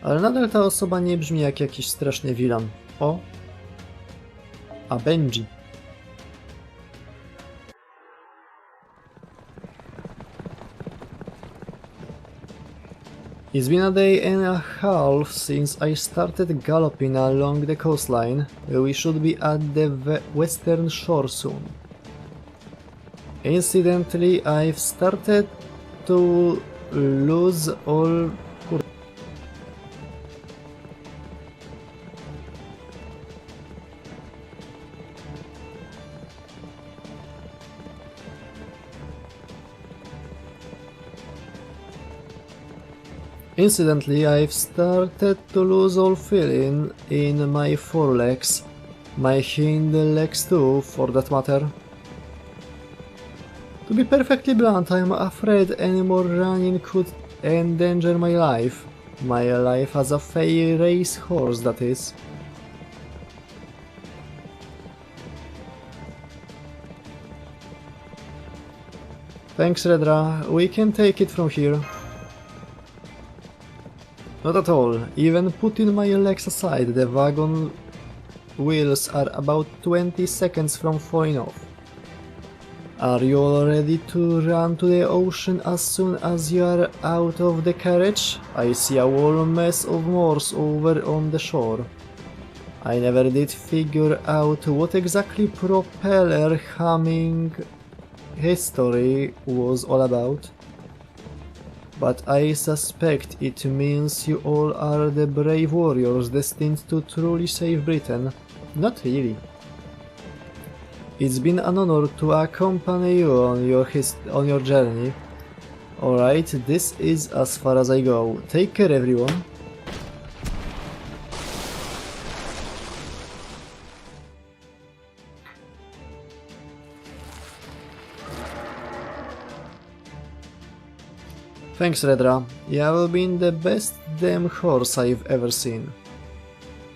Ale nadal ta osoba nie brzmi jak jakiś straszny wilan. O! A Benji. It's been a day and a half since I started galloping along the coastline. We should be at the western shore soon. Incidentally, I've started to lose all... Incidentally, I've started to lose all feeling in my forelegs, my hind legs too, for that matter. To be perfectly blunt, I'm afraid any more running could endanger my life. My life as a fey racehorse, that is. Thanks, Redra. We can take it from here. Not at all. Even putting my legs aside, the wagon wheels are about 20 seconds from falling off. Are you all ready to run to the ocean as soon as you are out of the carriage? I see a whole mess of Morse over on the shore. I never did figure out what exactly propeller humming history was all about. But I suspect it means you all are the brave warriors destined to truly save Britain. Not really. It's been an honor to accompany you on your journey. Alright, this is as far as I go. Take care, everyone. Thanks, Redra. You've been the best damn horse I've ever seen.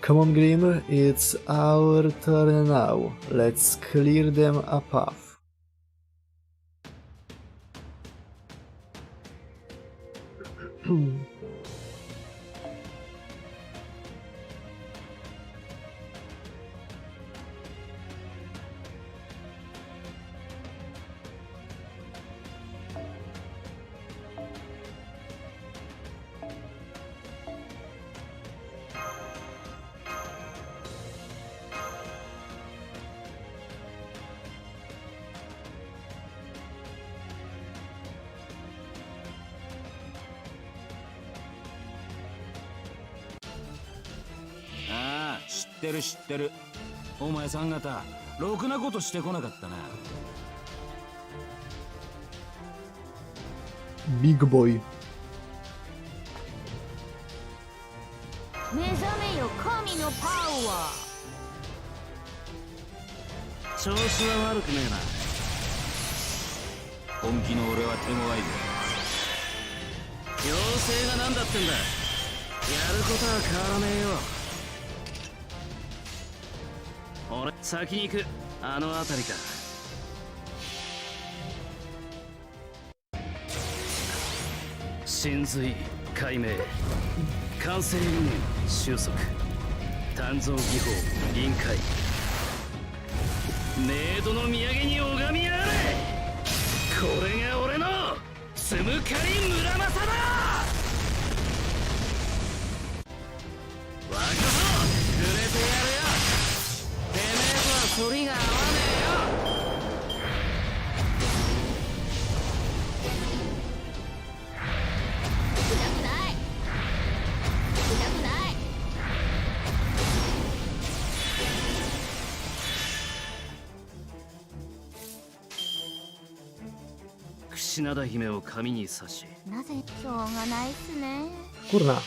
Come on, Grim, it's our turn now. Let's clear them a path. Ah, 知ってる。お前さん方、ろくなことしてこなかったな。Big boy. 目覚めよ神のパワ調子は悪くねえな。本気の俺は手強いぜ。妖精が何だってんだ。やることは変わらねえよ。俺先に行く。あの辺りか。神髄解明、完成因縁収束、鍛造技法臨界、メイドの土産に拝みやがれ。これが俺のつむかり村正だ。若造くれてやるよ。てめえとは反りが合わねえよ。痛くない痛くない櫛灘姫を髪に刺し、なぜしょうがないっすね。 Kurna.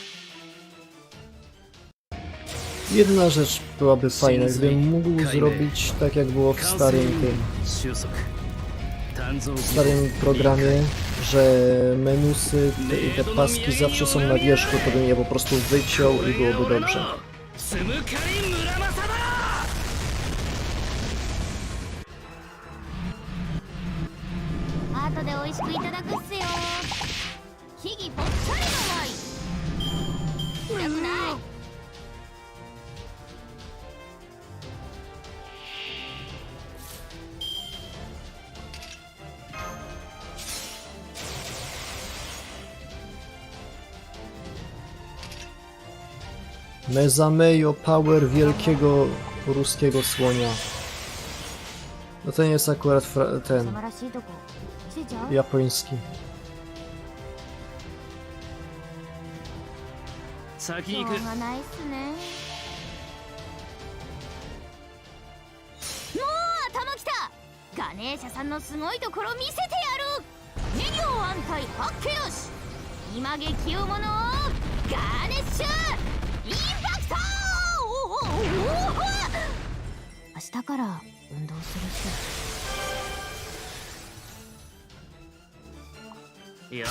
Jedna rzecz byłaby fajna, gdybym mógł zrobić tak jak było w starym programie, że menusy i te paski zawsze są na wierzchu, to bym je po prostu wyciął i byłoby dobrze. 後で美味しくいただくっすよ。木々ぽっさりのワイ痛くないMezamejo Power wielkiego ruskiego słonia. No to nie jest akurat ten 様らしいとこ見せちゃう japoński. 先に行く。しょうがないっすね。もう頭きた。ガネーシャさんのすごいところ見せてやる。事業安泰発見よし。今激うものをガーネッシュインパクト。明日から運動するし。やべえな、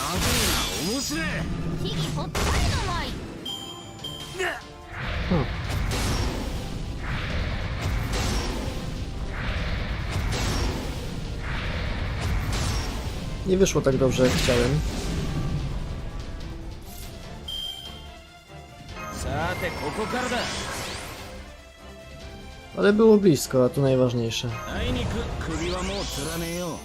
面白い。木々ぽっさりのワイ Nie wyszło tak dobrze, jak chciałem. さてここからだ。 Ale było blisko, a to najważniejsze. あいにく首はもうつらねえよ。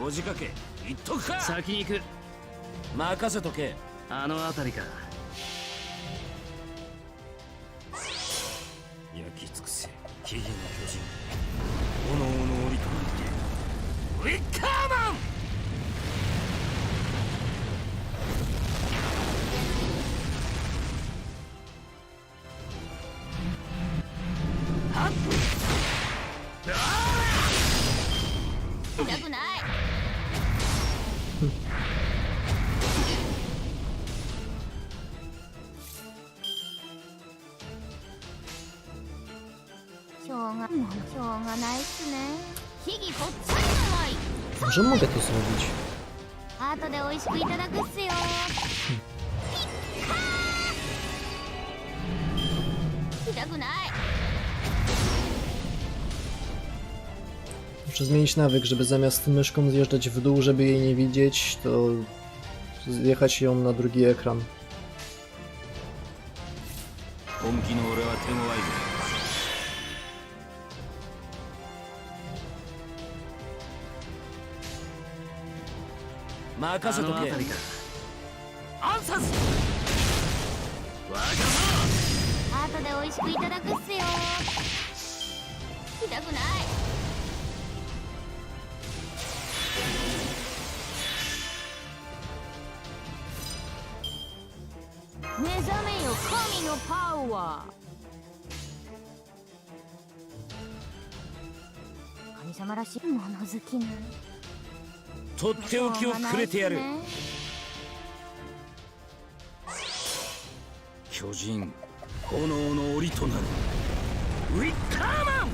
おじかけ言っとくか。先に行く。任せとけ。あの辺りか。焼き尽くせ木々の巨人、炎の檻となってウィッカーマン。 痛くないしょうがないっすね。木々ぽっさりのワイ Może mogę to zrobić. 後で美味しくいただくっすよ。痛くない Muszę zmienić nawyk, żeby zamiast myszką zjeżdżać w dół, żeby jej nie widzieć, to zjechać ją na drugi ekran. 本気の俺は手強いぜ。任せとけ。アンサス。若者。後で美味しくいただくっすよ。痛くない目覚めよ神のパワー。神様らしいもの好きなとっておきをくれてやる。巨人炎の檻となるウウィッターマン。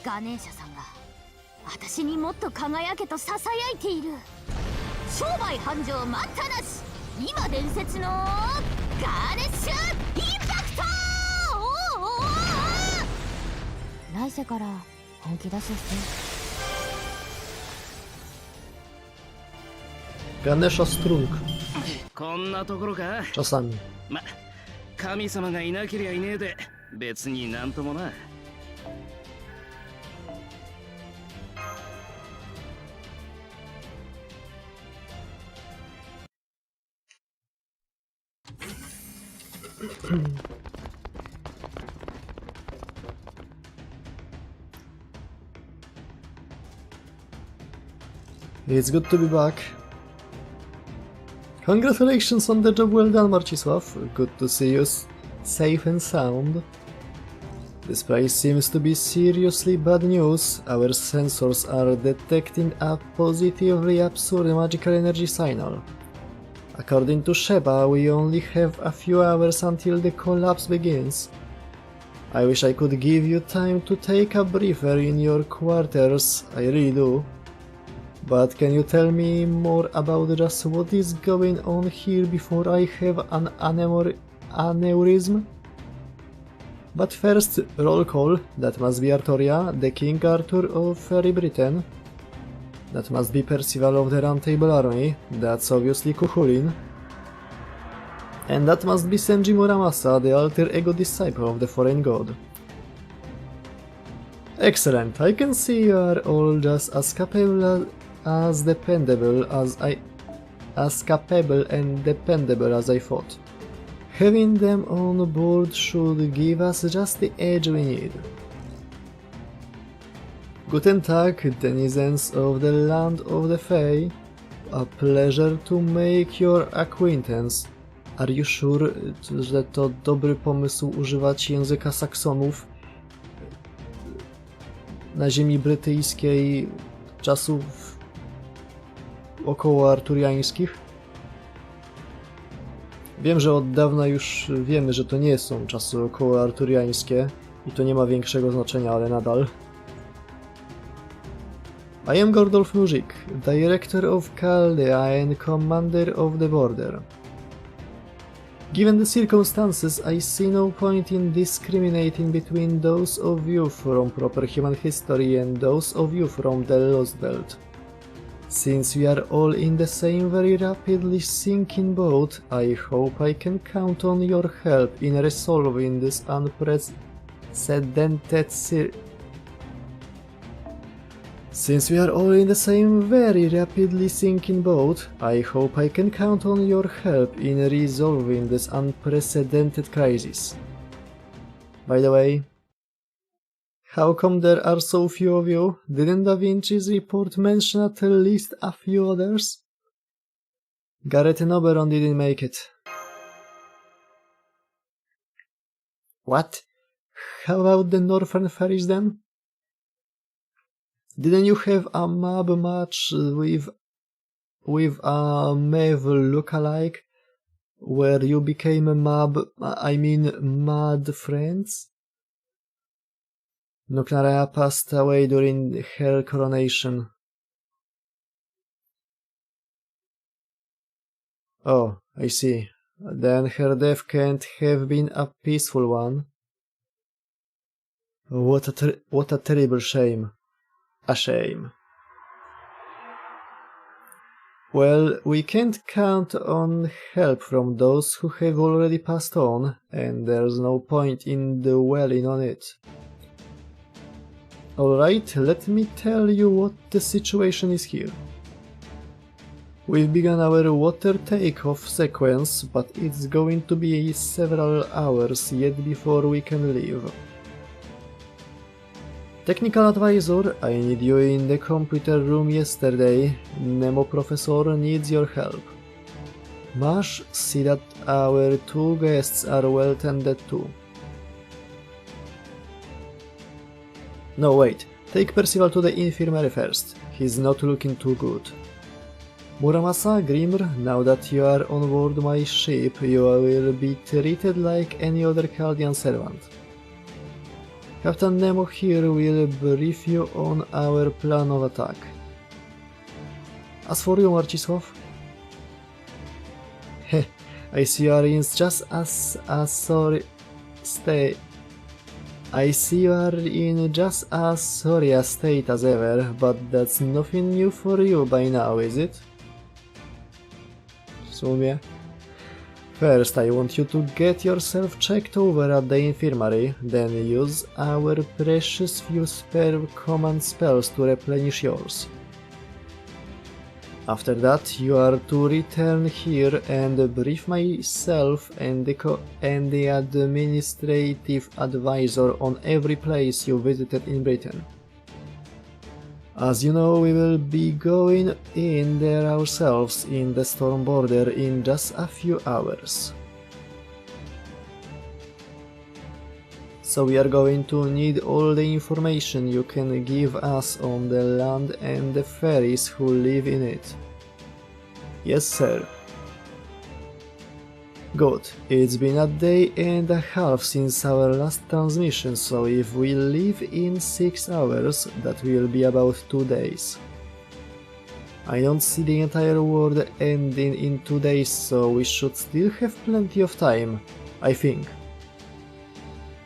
ガネーシャさんが私にもっと輝けとささやいている。商売繁盛待ったなし、今伝説のガーネッシュインパクト。来世から本気出すっす。Ganesha Strung. こんなところか。 Czasami. ま、神様がいなけりゃいねえで別になんともな。It's good to be back. Congratulations on the job well done, Marcisław. Good to see you safe and sound. This place seems to be seriously bad news. Our sensors are detecting a positively absurd magical energy signal. According to Sheba, we only have a few hours until the collapse begins. I wish I could give you time to take a breather in your quarters, I really do. But can you tell me more about just what is going on here before I have an aneurysm? But first, roll call. That must be Artoria, the King Arthur of Fairy Britain. That must be Percival of the Round Table Army. That's obviously Cuchulainn. And that must be Senji Muramasa, the alter ego disciple of the foreign god. Excellent. I can see you are all just as capable and dependable as I thought. Having them on board should give us just the edge we need. Guten Tag, denizens of the land of the Fae. A pleasure to make your acquaintance. Are you sure, że to dobry pomysł używać języka Saksonów na ziemi brytyjskiej czasów około arturiańskich? Wiem, że od dawna już wiemy, że to nie są czasy około arturiańskie i to nie ma większego znaczenia, ale nadal. I am Gordolf Muzik, Director of Chaldea and Commander of the Border. Given the circumstances, I see no point in discriminating between those of you from proper human history and those of you from the Lostbelt. Since we are all in the same very rapidly sinking boat, I hope I can count on your help in resolving this unprecedented Since we are all in the same very rapidly sinking boat, I hope I can count on your help in resolving this unprecedented crisis. By the way, how come there are so few of you? Didn't Da Vinci's report mention at least a few others? Gareth and Oberon didn't make it. What? How about the Northern Fairies then? Didn't you have a mob match with a Mav lookalike where you became mad friends? Nuknarea passed away during her coronation. Oh, I see. Then her death can't have been a peaceful one. What a terrible shame. A shame. Well, we can't count on help from those who have already passed on, and there's no point in dwelling on it. Alright, let me tell you what the situation is here. We've begun our water takeoff sequence, but it's going to be several hours yet before we can leave. Technical advisor, I need you in the computer room yesterday. Nemo professor needs your help. Mash, see that our two guests are well tended to. No, wait. Take Percival to the infirmary first. He's not looking too good. Muramasa, Grimr, now that you are on board my ship, you will be treated like any other Chaldean servant. Captain Nemo here will brief you on our plan of attack. As for you, Marcisław, I see you are in just as sorry state. I see you are in just as sorry a state as ever, but that's nothing new for you by now, is it? W sumie. First, I want you to get yourself checked over at the infirmary, then use our precious few spare command spells to replenish yours. After that, you are to return here and brief myself and the administrative advisor on every place you visited in Britain. As you know, we will be going in there ourselves in the storm border in just a few hours. So we are going to need all the information you can give us on the land and the fairies who live in it. Yes, sir. Good. It's been a day and a half since our last transmission, so if we leave in 6 hours, that will be about 2 days. I don't see the entire world ending in 2 days, so we should still have plenty of time, I think.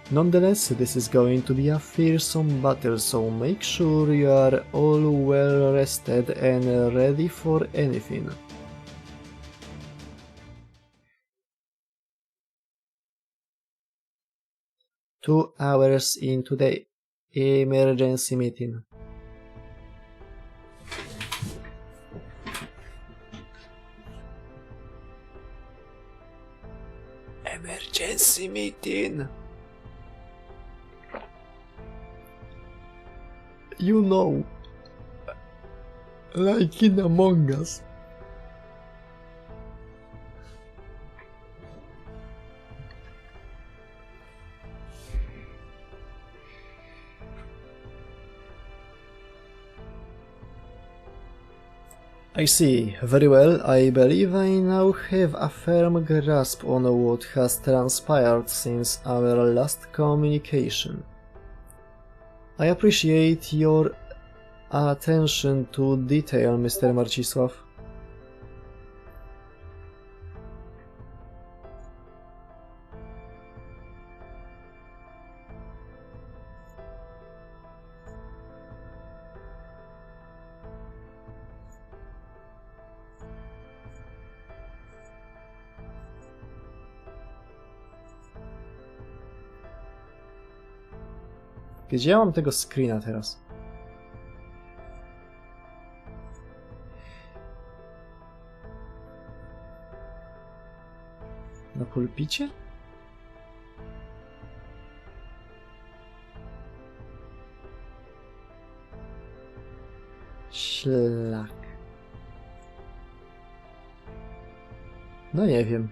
Nonetheless, this is going to be a fearsome battle, so make sure you are all well rested and ready for anything. Two hours into the emergency meeting. Emergency meeting. You know, like in Among Us. I see. Very well. I believe I now have a firm grasp on what has transpired since our last communication. I appreciate your attention to detail, Mr. Marcisław. Gdzie ja mam tego screena teraz? Na pulpicie? Szlak. No nie wiem.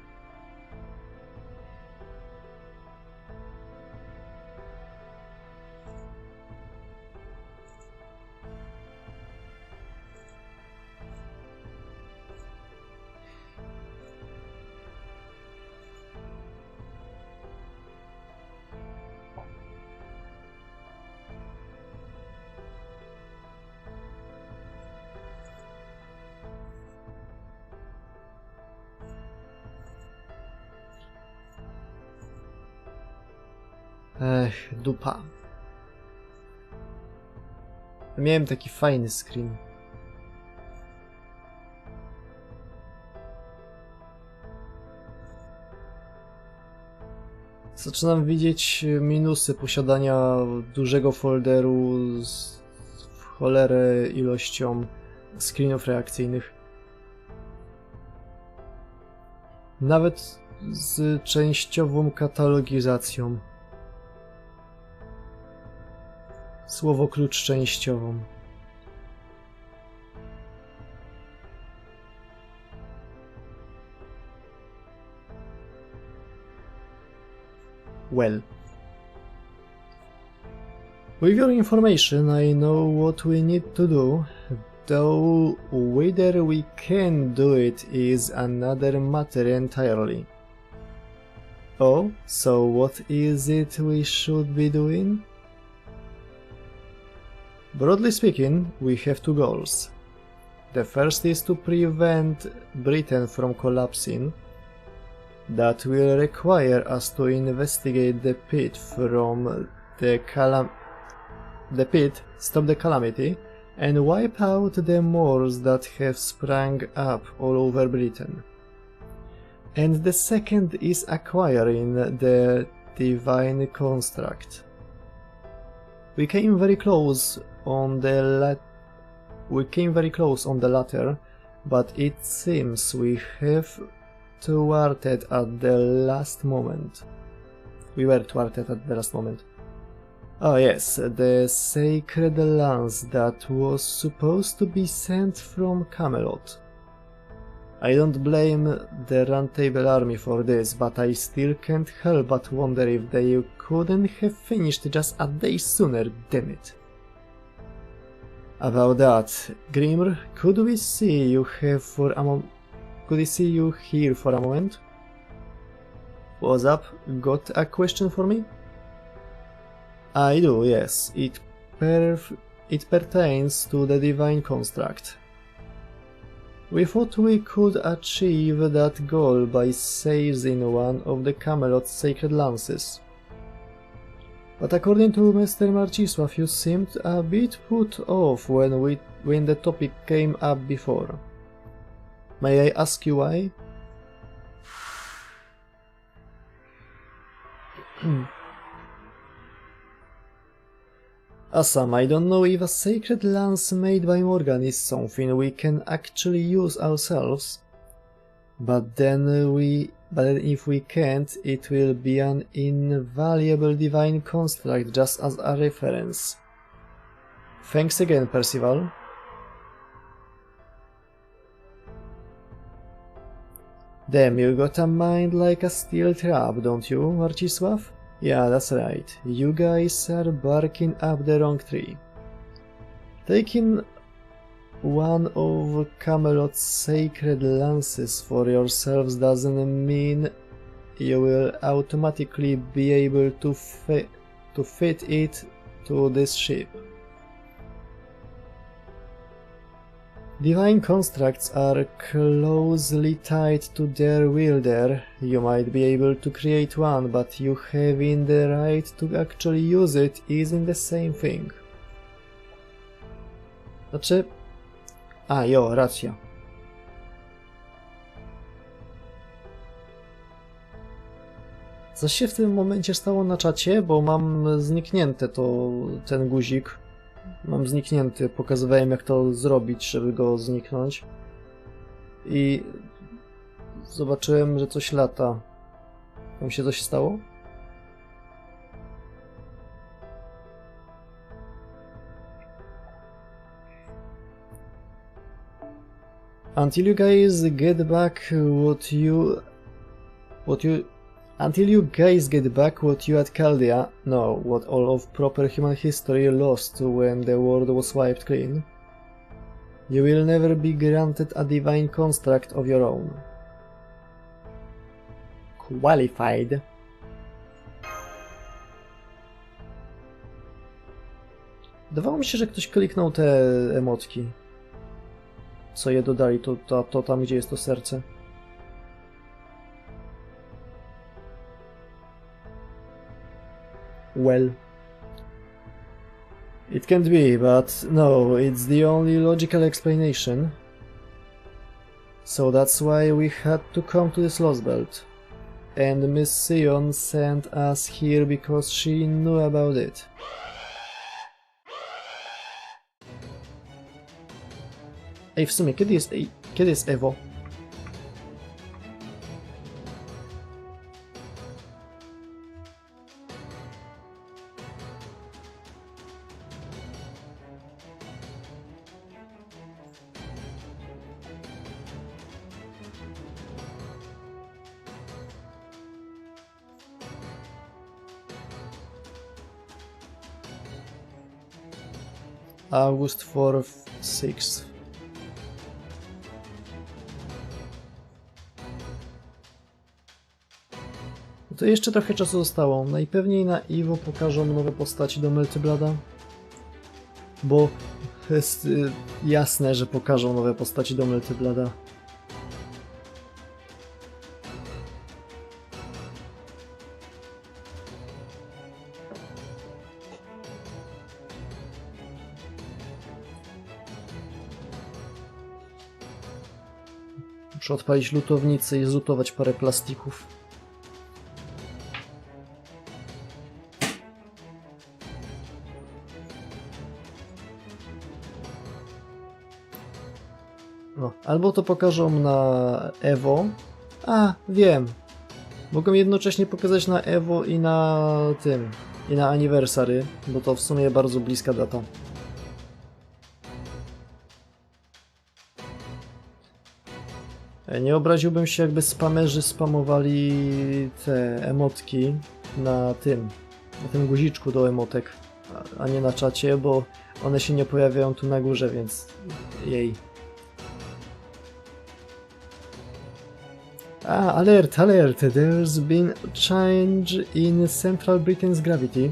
Ech, dupa. Miałem taki fajny screen. Zaczynam widzieć minusy posiadania dużego folderu z w cholerę ilością screenów reakcyjnych. Nawet z częściową katalogizacją. Słowo klucz częściową. Well. With your information, I know what we need to do, though whether we can do it is another matter entirely. Oh, so what is it we should be doing? Broadly speaking, we have two goals. The first is to prevent Britain from collapsing. That will require us to investigate the pit stop the calamity, and wipe out the Moors that have sprung up all over Britain. And the second is acquiring the divine construct. We came very close on the latter, but it seems we have thwarted at the last moment. We were thwarted at the last moment. Oh yes, the sacred lance that was supposed to be sent from Camelot. I don't blame the Roundtable army for this, but I still can't help but wonder if they couldn't have finished just a day sooner, damn it. About that, Grimr, could we see you here for a moment? What's up? Got a question for me? I do, yes. It pertains to the divine construct. We thought we could achieve that goal by seizing one of the Camelot's sacred lances. But according to Mr. Marcisław, you seemed a bit put off when the topic came up before. May I ask you why? Assam, I don't know if a sacred lance made by Morgan is something we can actually use ourselves, but then if we can't, it will be an invaluable divine construct just as a reference. Thanks again, Percival. Damn, you got a mind like a steel trap, don't you, Marcisław? Yeah, that's right. You guys are barking up the wrong tree. Taking one of Camelot's sacred lances for yourselves doesn't mean you will automatically be able to fit it to this ship. Divine constructs are closely tied to their wielder. You might be able to create one, but you having the right to actually use it isn't the same thing. Znaczy... racja. Co się w tym momencie stało na czacie, bo mam zniknięte ten guzik. Mam zniknięty, pokazywałem jak to zrobić, żeby go zniknąć. I zobaczyłem, że coś lata. Tam się coś stało? Until you guys get back what you at Chaldea know, what all of proper human history lost when the world was wiped clean, you will never be granted a divine construct of your own. Qualified. Wydawało mi się, że ktoś kliknął te emotki. Co je dodali, to tam, gdzie jest to serce. Well, it can't be, but no, it's the only logical explanation. So that's why we had to come to this Lostbelt. And Miss Sion sent us here because she knew about it. Ej, w sumie, kiedy jest Evo? August 4th, 6th. No to jeszcze trochę czasu zostało. Najpewniej na Evo pokażą nowe postaci do Meltyblada. Bo jest jasne, że pokażą nowe postaci do Meltyblada. Muszę odpalić lutownicę i zlutować parę plastików. No, albo to pokażą na Evo. A, wiem. Mogą jednocześnie pokazać na Evo i na tym. I na Anniversary, bo to w sumie bardzo bliska data. Nie obraziłbym się, jakby spamerzy spamowali te emotki na tym guziczku do emotek, a nie na czacie, bo one się nie pojawiają tu na górze, więc jej. Alert, alert! There's been a change in Central Britain's gravity.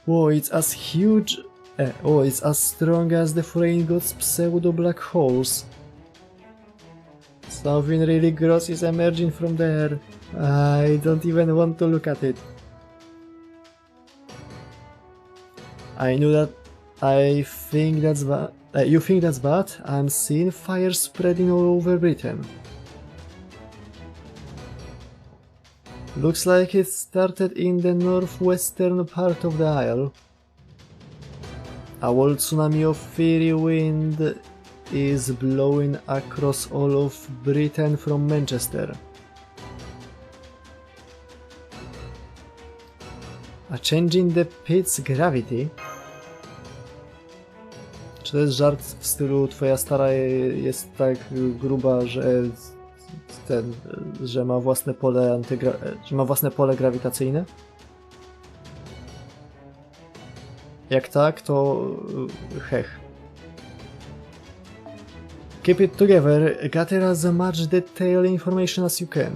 Whoa, it's as huge... it's as strong as the foreign god's pseudo-black holes. Something really gross is emerging from there. I don't even want to look at it. I knew that... I think that's bad. You think that's bad? I'm seeing fire spreading all over Britain. Looks like it started in the northwestern part of the Isle. A wild tsunami of fiery wind is blowing across all of Britain from Manchester. A change in the pit's gravity? Czy to jest żart w stylu twoja stara jest tak gruba, że ma własne pole grawitacyjne? Jak tak, to hech. Keep it together, gather as much detailed information as you can.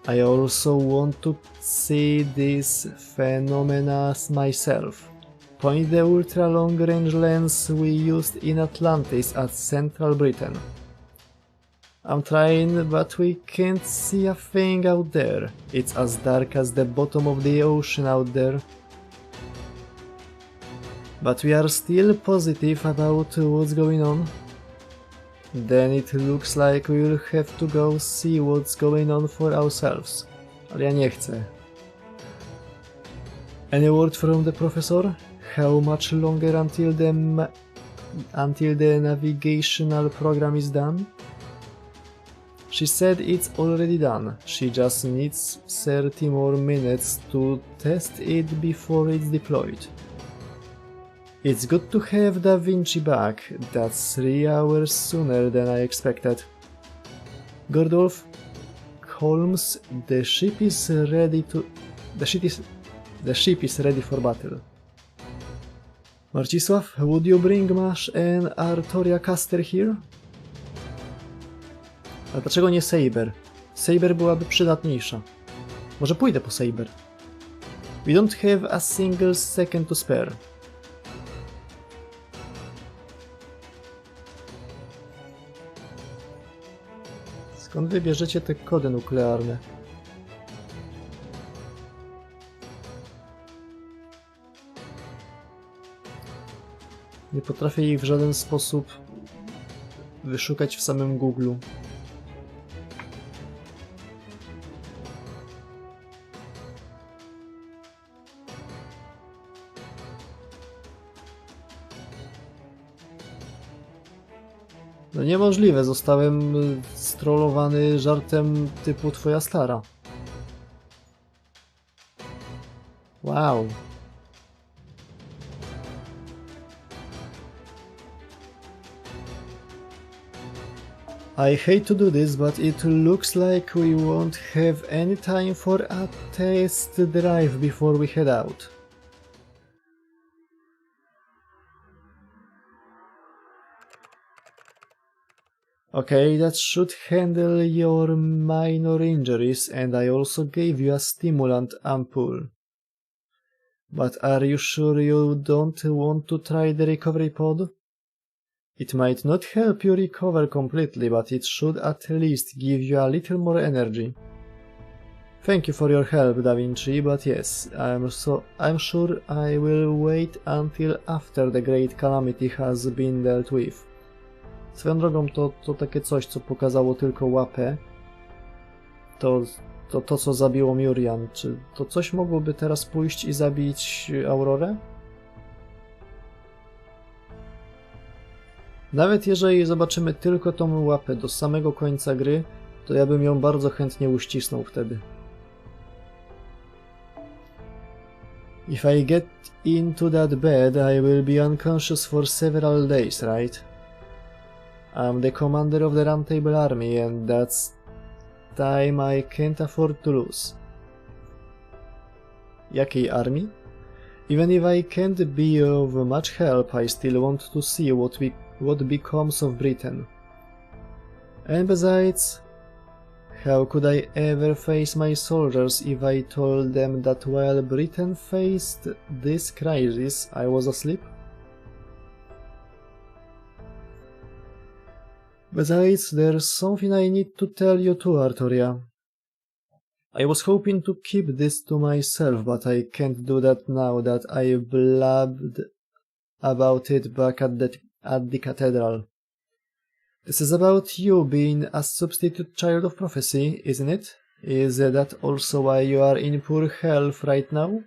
I also want to see this phenomena myself. Point the ultra-long-range lens we used in Atlantis at Central Britain. I'm trying, but we can't see a thing out there. It's as dark as the bottom of the ocean out there. But we are still positive about what's going on. Then it looks like we'll have to go see what's going on for ourselves. Ale ja nie chcę. Any word from the professor? How much longer until the navigational program is done? She said it's already done. She just needs 30 more minutes to test it before it's deployed. It's good to have Da Vinci back. That's 3 hours sooner than I expected. Gordolf, Holmes, the ship is ready for battle. Marcisław, would you bring Mash and Artoria Caster here? A dlaczego nie Saber? Saber byłaby przydatniejsza. Może pójdę po Saber. We don't have a single second to spare. Skąd wybierzecie te kody nuklearne? Nie potrafię ich w żaden sposób wyszukać w samym Google'u. No niemożliwe, zostałem strollowany żartem typu twoja stara. Wow. I hate to do this, but it looks like we won't have any time for a test drive before we head out. Okay, that should handle your minor injuries, and I also gave you a stimulant ampoule. But are you sure you don't want to try the recovery pod? It might not help you recover completely, but it should at least give you a little more energy. Thank you for your help, Da Vinci, but yes, I'm sure I will wait until after the Great Calamity has been dealt with. Swoją drogą to takie coś, co pokazało tylko łapę. To co zabiło Murian. Czy to coś mogłoby teraz pójść i zabić Aurorę? Nawet jeżeli zobaczymy tylko tą łapę do samego końca gry, to ja bym ją bardzo chętnie uścisnął wtedy. If I get into that bed, I will be unconscious for several days, right? I'm the commander of the Roundtable Army, and that's time I can't afford to lose. Jakiej armii? Even if I can't be of much help, I still want to see what becomes of Britain. And besides, how could I ever face my soldiers if I told them that while Britain faced this crisis, I was asleep? Besides, there's something I need to tell you too, Artoria. I was hoping to keep this to myself, but I can't do that now that I blabbed about it back at the cathedral. This is about you being a substitute child of prophecy, isn't it? Is that also why you are in poor health right now?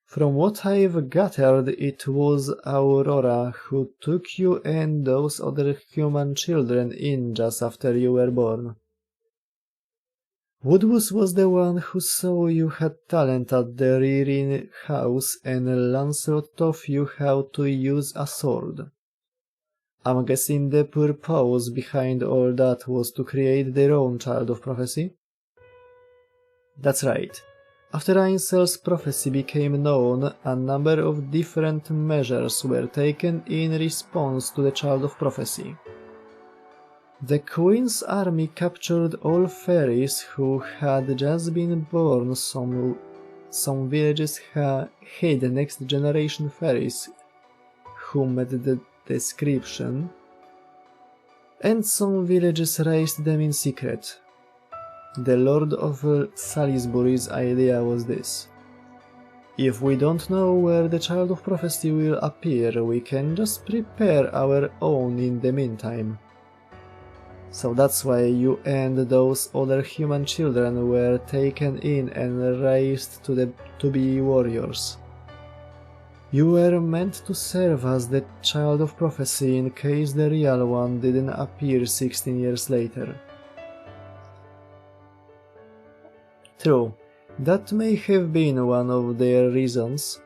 From what I've gathered, it was Aurora who took you and those other human children in just after you were born. Woodwus was the one who saw you had talent at the rearing house, and Lancelot taught you how to use a sword. I'm guessing the purpose behind all that was to create their own child of prophecy? That's right. After Ainsel's prophecy became known, a number of different measures were taken in response to the child of prophecy. The Queen's army captured all fairies who had just been born. Some villages hid next generation fairies who met the description, and some villages raised them in secret. The Lord of Salisbury's idea was this: if we don't know where the child of prophecy will appear, we can just prepare our own in the meantime. So that's why you and those other human children were taken in and raised to be warriors. You were meant to serve as the child of prophecy in case the real one didn't appear 16 years later. True, that may have been one of their reasons.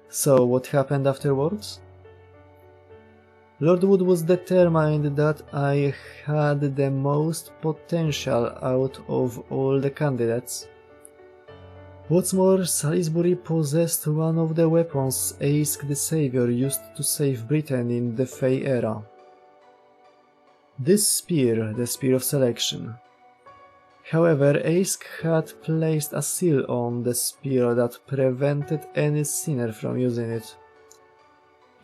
So what happened afterwards? Lord Wood was determined that I had the most potential out of all the candidates. What's more, Salisbury possessed one of the weapons Ask the Savior used to save Britain in the Fey era. This spear, the Spear of Selection. However, Ask had placed a seal on the spear that prevented any sinner from using it.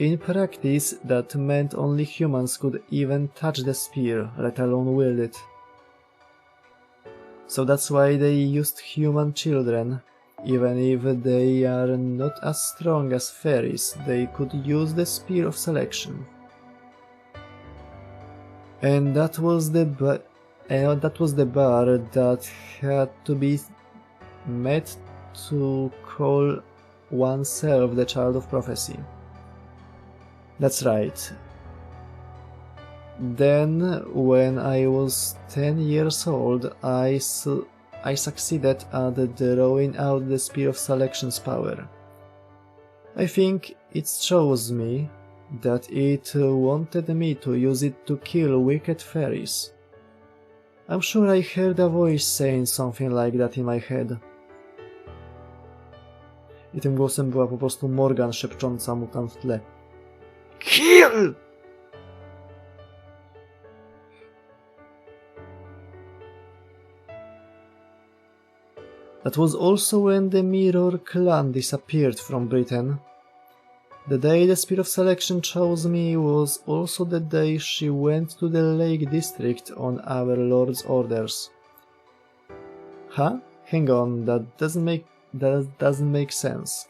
In practice, that meant only humans could even touch the spear, let alone wield it. So that's why they used human children. Even if they are not as strong as fairies, they could use the Spear of Selection. And that was the bar that had to be met to call oneself the child of prophecy. That's right. Then, when I was 10 years old, I succeeded at drawing out the Spear of Selection's power. I think it shows me that it wanted me to use it to kill wicked fairies. I'm sure I heard a voice saying something like that in my head. I tym głosem była po prostu Morgan szepcząca mu tam w tle. Kill! That was also when the Mirror clan disappeared from Britain. The day the Spear of Selection chose me was also the day she went to the Lake District on our Lord's orders. Huh? Hang on, that doesn't make sense.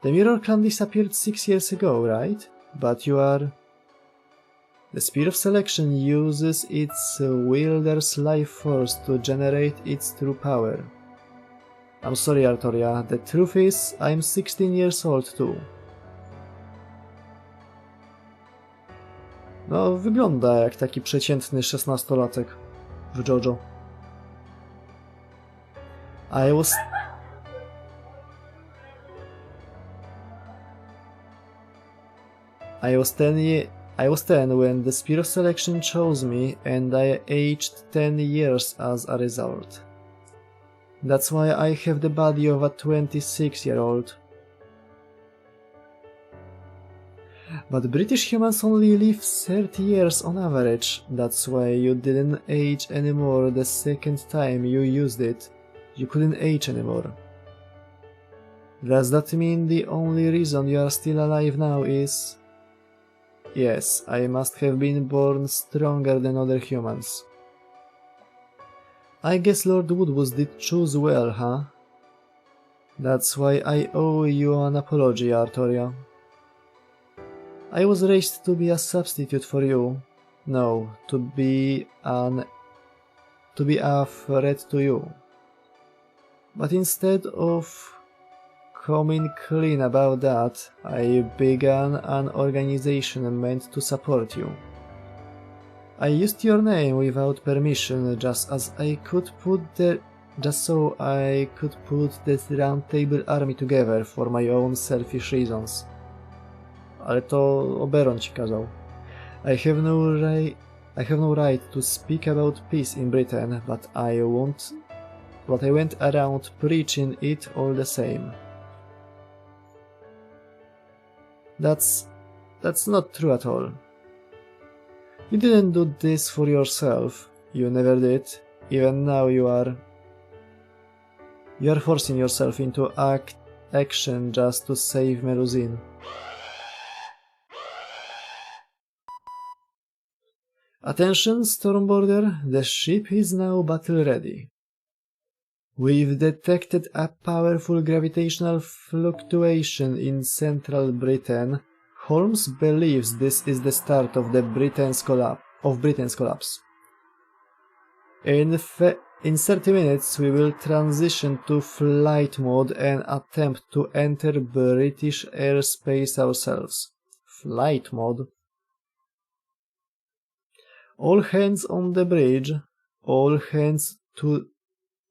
The Mirror clan disappeared 6 years ago, right? But you are... The Spear of Selection uses its wielder's life force to generate its true power. I'm sorry, Artoria, the truth is, I'm 16 years old too. No, wygląda jak taki przeciętny 16-latek w JoJo. I was 10 when the Spear of Selection chose me, and I aged 10 years as a result. That's why I have the body of a 26-year-old. But British humans only live 30 years on average. That's why you didn't age anymore the second time you used it. You couldn't age anymore. Does that mean the only reason you are still alive now is... Yes, I must have been born stronger than other humans. I guess Lord Woodward did choose well, huh? That's why I owe you an apology, Artoria. I was raised to be a substitute for you. No, to be a threat to you. But instead of coming clean about that, I began an organization meant to support you. I used your name without permission just so I could put the Round Table Army together for my own selfish reasons. Ale to Oberon ci kazał. I have no right to speak about peace in Britain, but I went around preaching it all the same. That's not true at all. You didn't do this for yourself. You never did. Even now you are forcing yourself into action just to save Melusine. Attention, Stormborder, the ship is now battle ready. We've detected a powerful gravitational fluctuation in central Britain. Holmes believes this is the start of Britain's collapse. In 30 minutes we will transition to flight mode and attempt to enter British airspace ourselves. Flight mode? All hands on the bridge. All hands to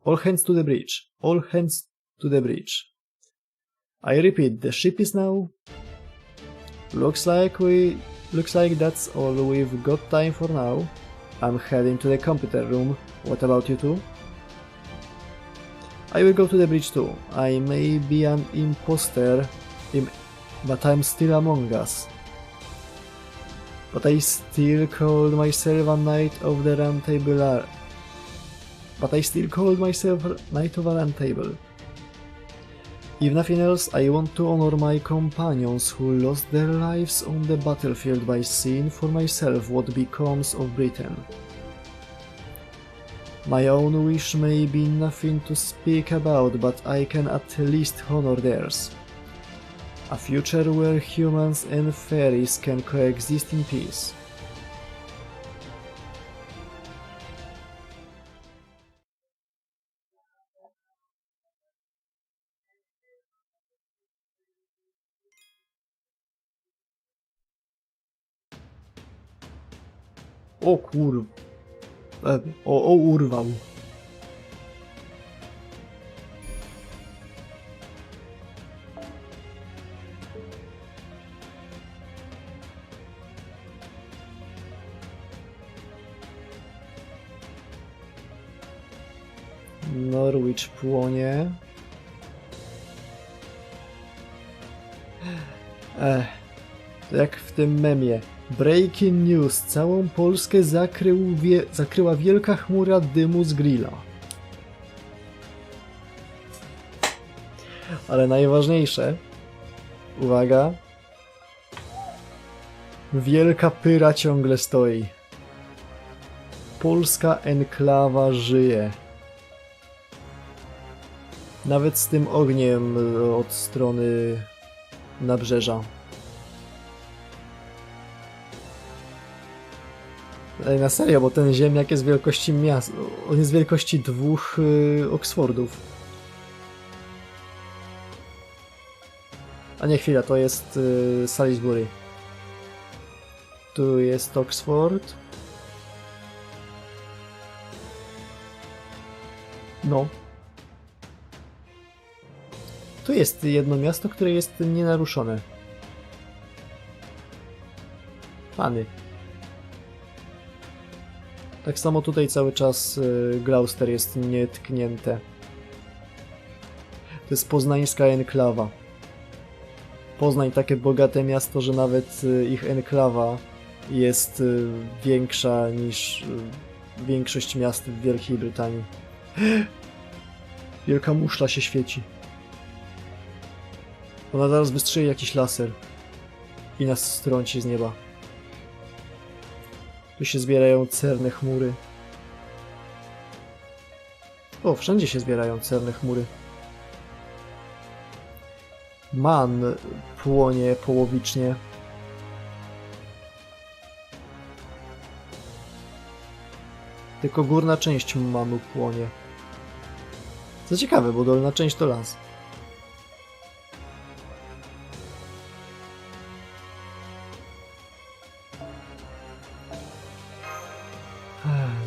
the bridge. All hands to the bridge. I repeat, the ship is now... Looks like that's all we've got time for now. I'm heading to the computer room. What about you two? I will go to the bridge too. I may be an imposter, but I'm still among us. But I still called myself a Knight of the Round Table. If nothing else, I want to honor my companions who lost their lives on the battlefield by seeing for myself what becomes of Britain. My own wish may be nothing to speak about, but I can at least honor theirs. A future where humans and fairies can coexist in peace. O kurwa. Urwał. Norwich płonie. To jak w tym memie. Breaking news. Całą Polskę zakryła wielka chmura dymu z grilla. Ale najważniejsze, uwaga, wielka pyra ciągle stoi. Polska enklawa żyje. Nawet z tym ogniem od strony nabrzeża. Ej, na serio, bo ten ziemniak jest wielkości miasta. On jest wielkości 2 Oxfordów. A nie, chwila, to jest Salisbury. Tu jest Oxford. No. Tu jest jedno miasto, które jest nienaruszone. Fany. Tak samo tutaj cały czas Gloucester jest nietknięte. To jest poznańska enklawa. Poznań takie bogate miasto, że nawet ich enklawa jest większa niż większość miast w Wielkiej Brytanii. Wielka muszla się świeci. Ona zaraz wystrzeli jakiś laser i nas strąci z nieba. Tu się zbierają cerne chmury. O, wszędzie się zbierają cerne chmury. Man płonie połowicznie. Tylko górna część Manu płonie. Co ciekawe, bo dolna część to las.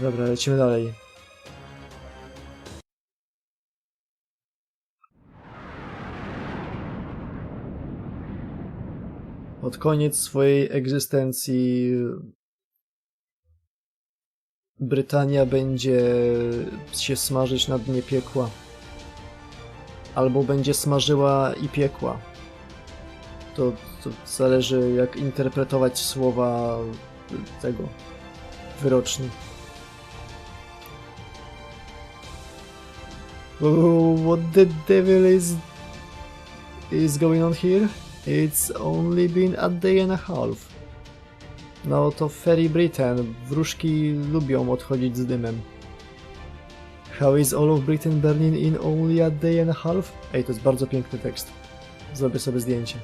Dobra, lecimy dalej. Pod koniec swojej egzystencji Brytania będzie się smażyć na dnie piekła. Albo będzie smażyła i piekła. To zależy, jak interpretować słowa tego wyroczni. What the devil is going on here? It's only been a day and a half. No to Fairy Britain. Wróżki lubią odchodzić z dymem. How is all of Britain burning in only a day and a half? Ej, to jest bardzo piękny tekst. Zrobię sobie zdjęcie.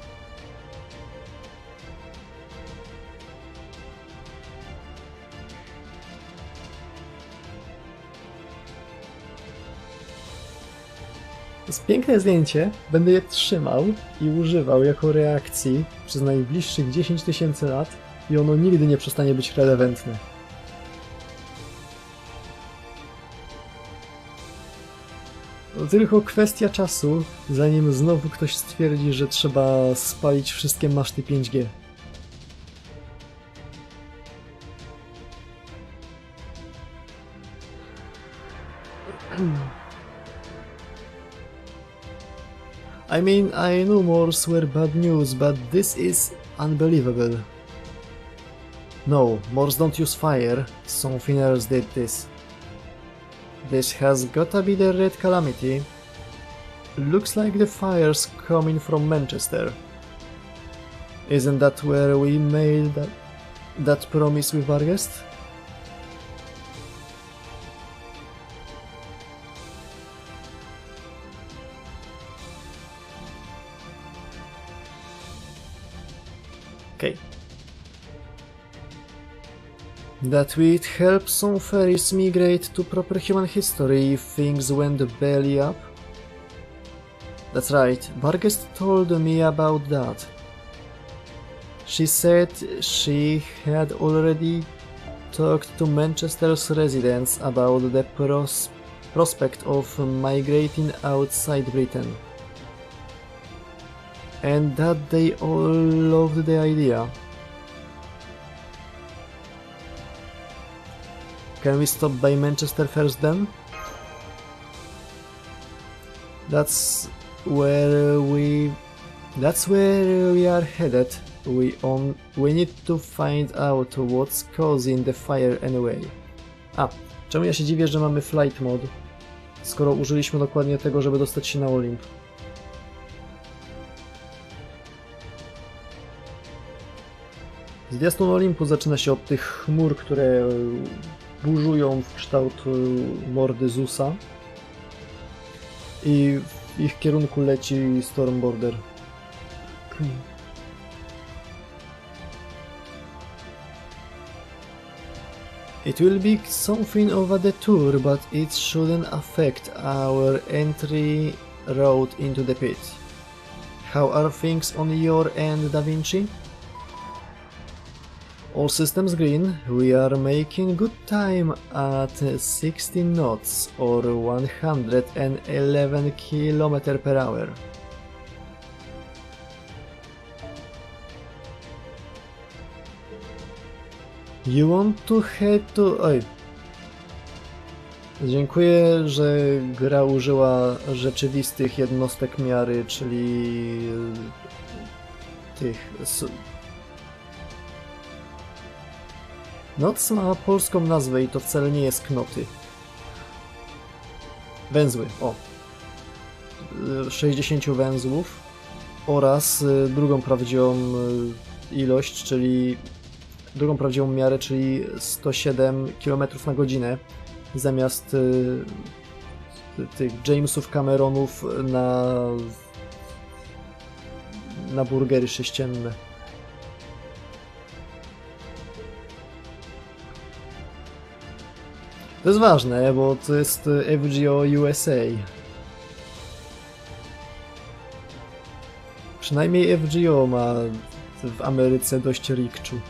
To jest piękne zdjęcie, będę je trzymał i używał jako reakcji przez najbliższych 10 000 lat i ono nigdy nie przestanie być relevantne. To tylko kwestia czasu, zanim znowu ktoś stwierdzi, że trzeba spalić wszystkie maszty 5G. I mean, I know Morse were bad news, but this is unbelievable. No, Morse don't use fire, something else did this. This has gotta be the Red Calamity. Looks like the fire's coming from Manchester. Isn't that where we made that promise with Vargest? Okay. That we'd help some fairies migrate to proper human history if things went belly up? That's right, Vargest told me about that. She said she had already talked to Manchester's residents about the prospect of migrating outside Britain. And that they all loved the idea. Can we stop by Manchester first then? That's where we are headed. we need to find out what's causing the fire anyway. A, czemu ja się dziwię, że mamy flight mode, skoro użyliśmy dokładnie tego, żeby dostać się na Olimp? Zwiastun Olimpu zaczyna się od tych chmur, które burzują w kształt mordy Zeusa i w ich kierunku leci Stormborder. It will be something of a detour, but it shouldn't affect our entry road into the pit. How are things on your end, Da Vinci? All systems green. We are making good time at 60 knots or 111 km per hour. You want to head to... Oj. Dziękuję, że gra użyła rzeczywistych jednostek miary, czyli tych... Knots ma polską nazwę i to wcale nie jest knoty. Węzły, o. 60 węzłów oraz drugą prawdziwą ilość, czyli drugą prawdziwą miarę, czyli 107 km na godzinę zamiast tych Jamesów Cameronów na burgery sześcienne. To jest ważne, bo to jest FGO USA. Przynajmniej FGO ma w Ameryce dość rikczu.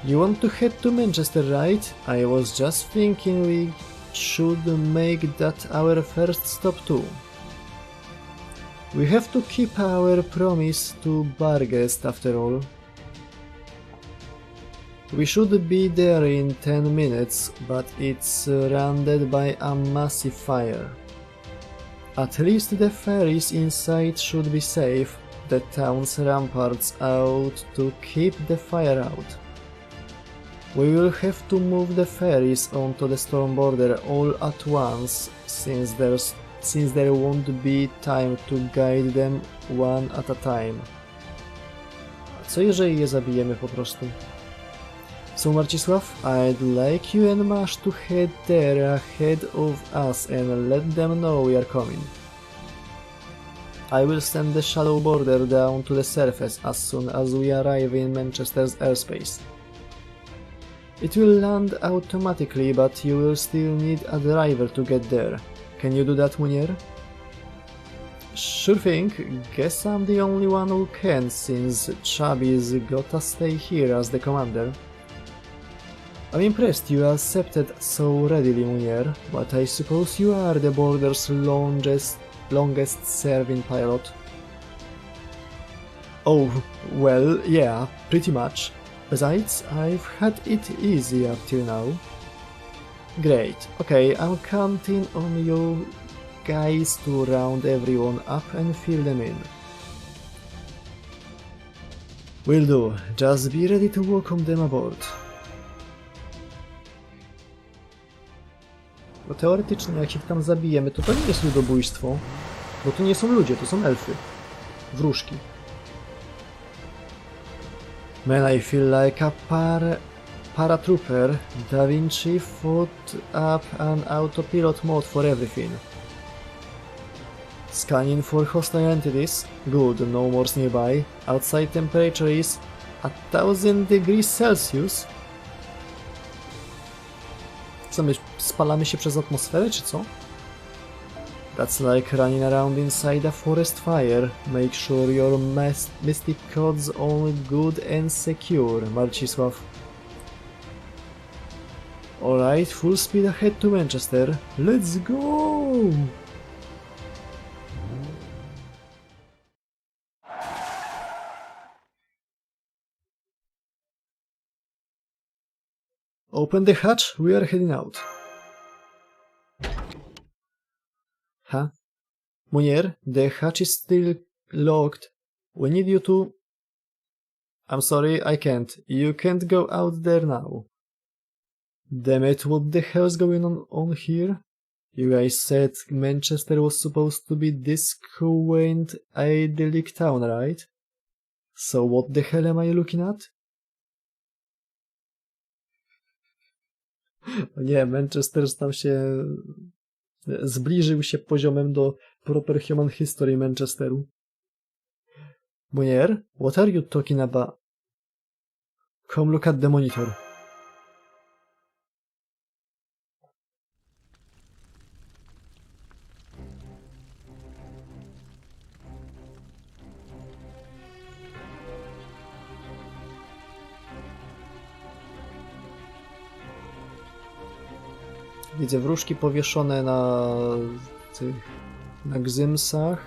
You want to head to Manchester, right? I was just thinking we should make that our first stop too. We have to keep our promise to Barguest after all. We should be there in 10 minutes, but it's surrounded by a massive fire. At least the ferries inside should be safe, the town's ramparts out to keep the fire out. We will have to move the ferries onto the storm border all at once, since there won't be time to guide them one at a time. A co jeżeli je zabijemy po prostu? So Marcisław, I'd like you and Mash to head there ahead of us and let them know we are coming. I will send the shallow border down to the surface as soon as we arrive in Manchester's airspace. It will land automatically, but you will still need a driver to get there. Can you do that, Munier? Sure thing. Guess I'm the only one who can, since Chubby's gotta stay here as the commander. I'm impressed you accepted so readily, Munier, but I suppose you are the border's longest serving pilot. Oh, well, yeah, pretty much. Besides, I've had it easy up till now. Great. Okay, I'm counting on you guys to round everyone up and fill them in. Will do. Just be ready to welcome them aboard. Bo teoretycznie jak ich tam zabijemy, to nie jest ludobójstwo, bo to nie są ludzie, to są elfy. Wróżki. Man, I feel like a paratrooper. Da Vinci thought up an autopilot mode for everything. Scanning for hostile entities. Good, no more nearby. Outside temperature is 1000 degrees Celsius. Co my spalamy się przez atmosferę, czy co? That's like running around inside a forest fire. Make sure your mystic code's all good and secure, Marcisław. Alright, full speed ahead to Manchester. Let's go! Open the hatch, we are heading out. Huh? Munier, the hatch is still locked. We need you to... I'm sorry, I can't. You can't go out there now. Damn it, what the hell's going on here? You guys said Manchester was supposed to be this quaint, idyllic town, right? So what the hell am I looking at? Nie, Manchester stał się... zbliżył się poziomem do proper human history Manchesteru. Bunier, what are you talking about? Come look at the monitor. Widzę wróżki powieszone na gzymsach,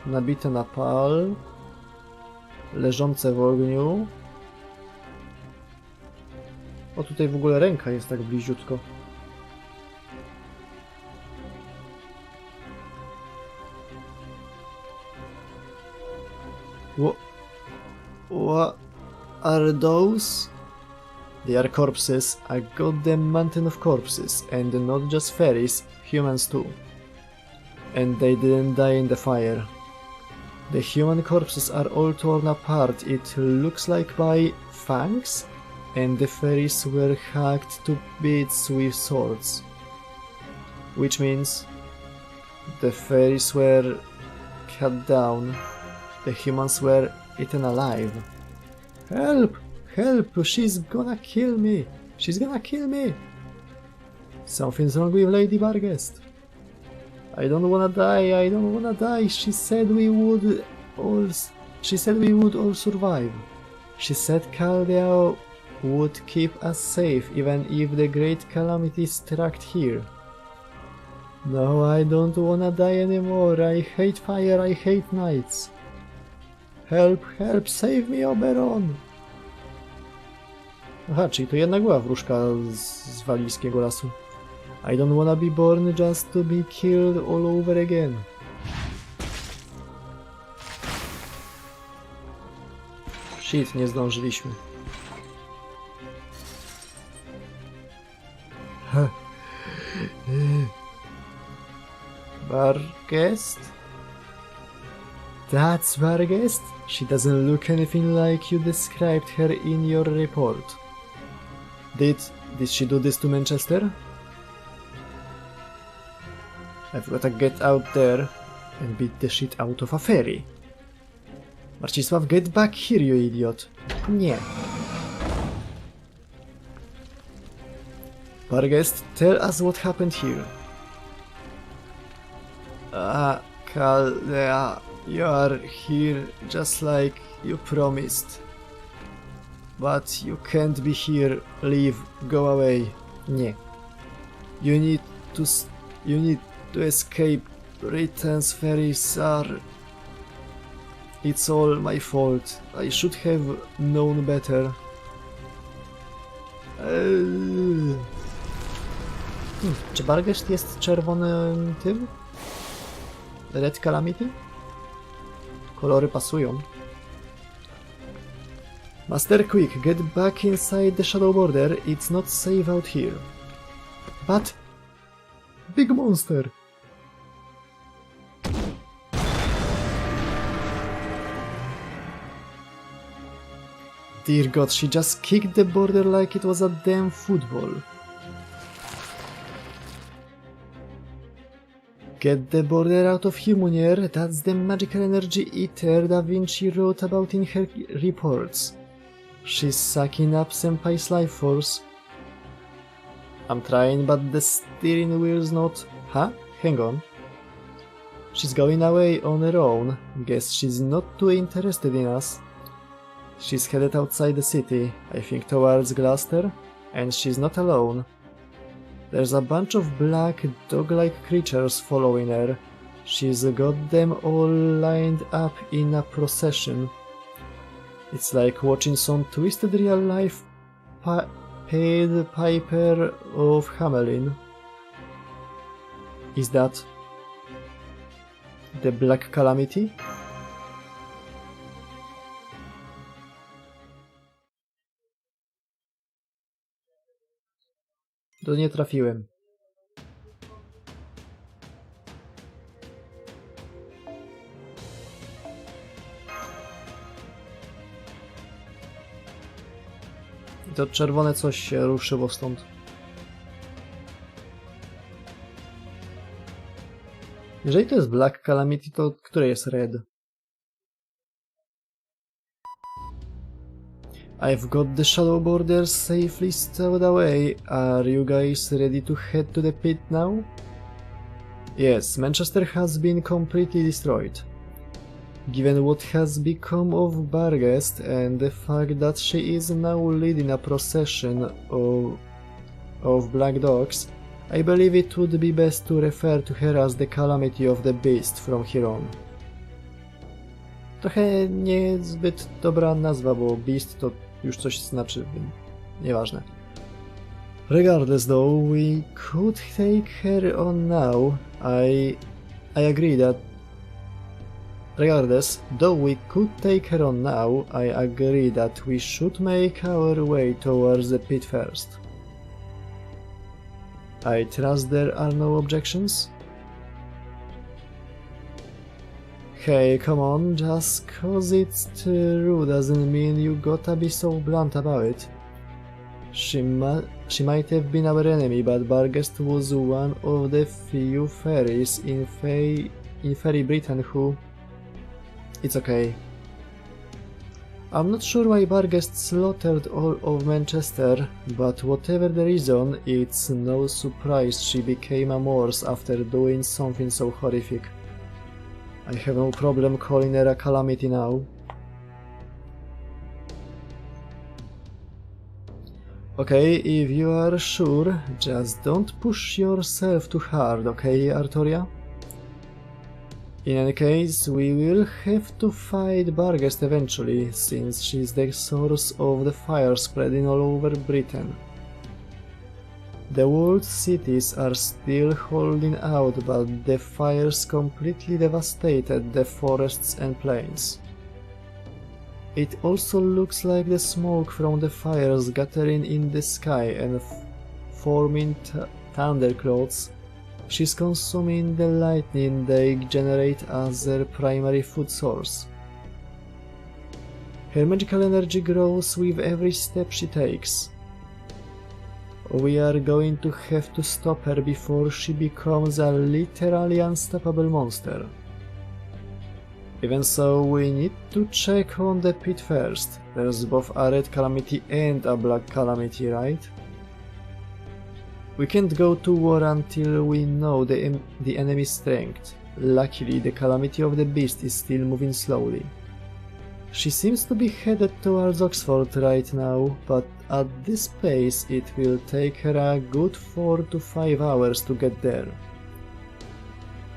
nabite na pal, leżące w ogniu. O, tutaj w ogóle ręka jest tak bliziutko. What are those? They are corpses, a goddamn mountain of corpses, and not just fairies, humans too. And they didn't die in the fire. The human corpses are all torn apart, it looks like by fangs, and the fairies were hacked to bits with swords. Which means the fairies were cut down, the humans were eaten alive. Help! Help! She's gonna kill me! She's gonna kill me! Something's wrong with Lady Barghest. I don't wanna die, I don't wanna die. She said we would all survive. She said Chaldea would keep us safe even if the great calamity struck here. No, I don't wanna die anymore. I hate fire, I hate nights. Help, help, save me, Oberon! Aha, czyli to jednak była wróżka z walijskiego lasu. I don't wanna be born just to be killed all over again. Shit, nie zdążyliśmy. Barghest? That's Barghest? She doesn't look anything like you described her in your report. Did she do this to Manchester? I've gotta get out there and beat the shit out of a fairy. Marcisław, get back here, you idiot. Nie. Barghest, tell us what happened here. Chaldea, you are here just like you promised. But you can't be here. Leave. Go away. Nie. You need to escape. Britain's fairies are... It's all my fault. I should have known better. Czy Barghest jest czerwonym tym? Red Calamity? Kolory pasują. Master, quick, get back inside the shadow border. It's not safe out here. But... Big monster! Dear God, she just kicked the border like it was a damn football. Get the border out of here, Munier. That's the magical energy eater Da Vinci wrote about in her reports. She's sucking up Senpai's life force. I'm trying, but the steering wheel's not... Huh? Hang on. She's going away on her own. Guess she's not too interested in us. She's headed outside the city, I think towards Gloucester, and she's not alone. There's a bunch of black, dog-like creatures following her. She's got them all lined up in a procession. It's like watching some twisted real-life Pied Piper of Hamelin. Is that the Black Calamity? To nie trafiłem. I to czerwone coś się ruszyło stąd. Jeżeli to jest Black Calamity, to które jest Red? I've got the shadow borders safely stowed away. Are you guys ready to head to the pit now? Yes, Manchester has been completely destroyed. Given what has become of Barghest and the fact that she is now leading a procession of black dogs, I believe it would be best to refer to her as the Calamity of the Beast from here on. Trochę niezbyt dobra nazwa, bo Beast to już coś znaczy, nieważne. Regardless though, we could take her on now. I agree that... Regardless, though we could take her on now, I agree that we should make our way towards the pit first. I trust there are no objections? Hey, come on, just cause it's true doesn't mean you gotta be so blunt about it. She might have been our enemy, but Barghest was one of the few fairies in Fairy Britain who... It's okay. I'm not sure why Barghest slaughtered all of Manchester, but whatever the reason, it's no surprise she became a Morse after doing something so horrific. I have no problem calling her a calamity now. Okay, if you are sure, just don't push yourself too hard, okay, Artoria? In any case, we will have to fight Barghest eventually, since she's the source of the fire spreading all over Britain. The walled cities are still holding out, but the fires completely devastated the forests and plains. It also looks like the smoke from the fires gathering in the sky and forming thunderclouds. She's consuming the lightning they generate as their primary food source. Her magical energy grows with every step she takes. We are going to have to stop her before she becomes a literally unstoppable monster. Even so, we need to check on the pit first. There's both a red calamity and a black calamity, right? We can't go to war until we know the enemy's strength. Luckily, the calamity of the beast is still moving slowly. She seems to be headed towards Oxford right now, but at this pace it will take her a good 4 to 5 hours to get there.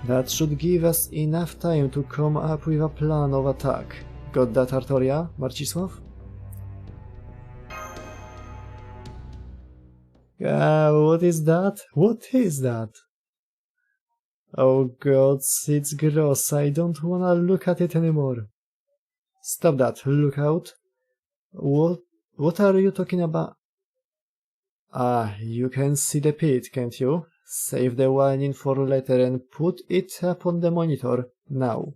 That should give us enough time to come up with a plan of attack. Got that, Artoria, Marcisław? What is that? What is that? Oh god, it's gross, I don't wanna look at it anymore. Stop that, look out. What are you talking about? Ah, you can see the pit, can't you? Save the whining for later and put it up on the monitor, now.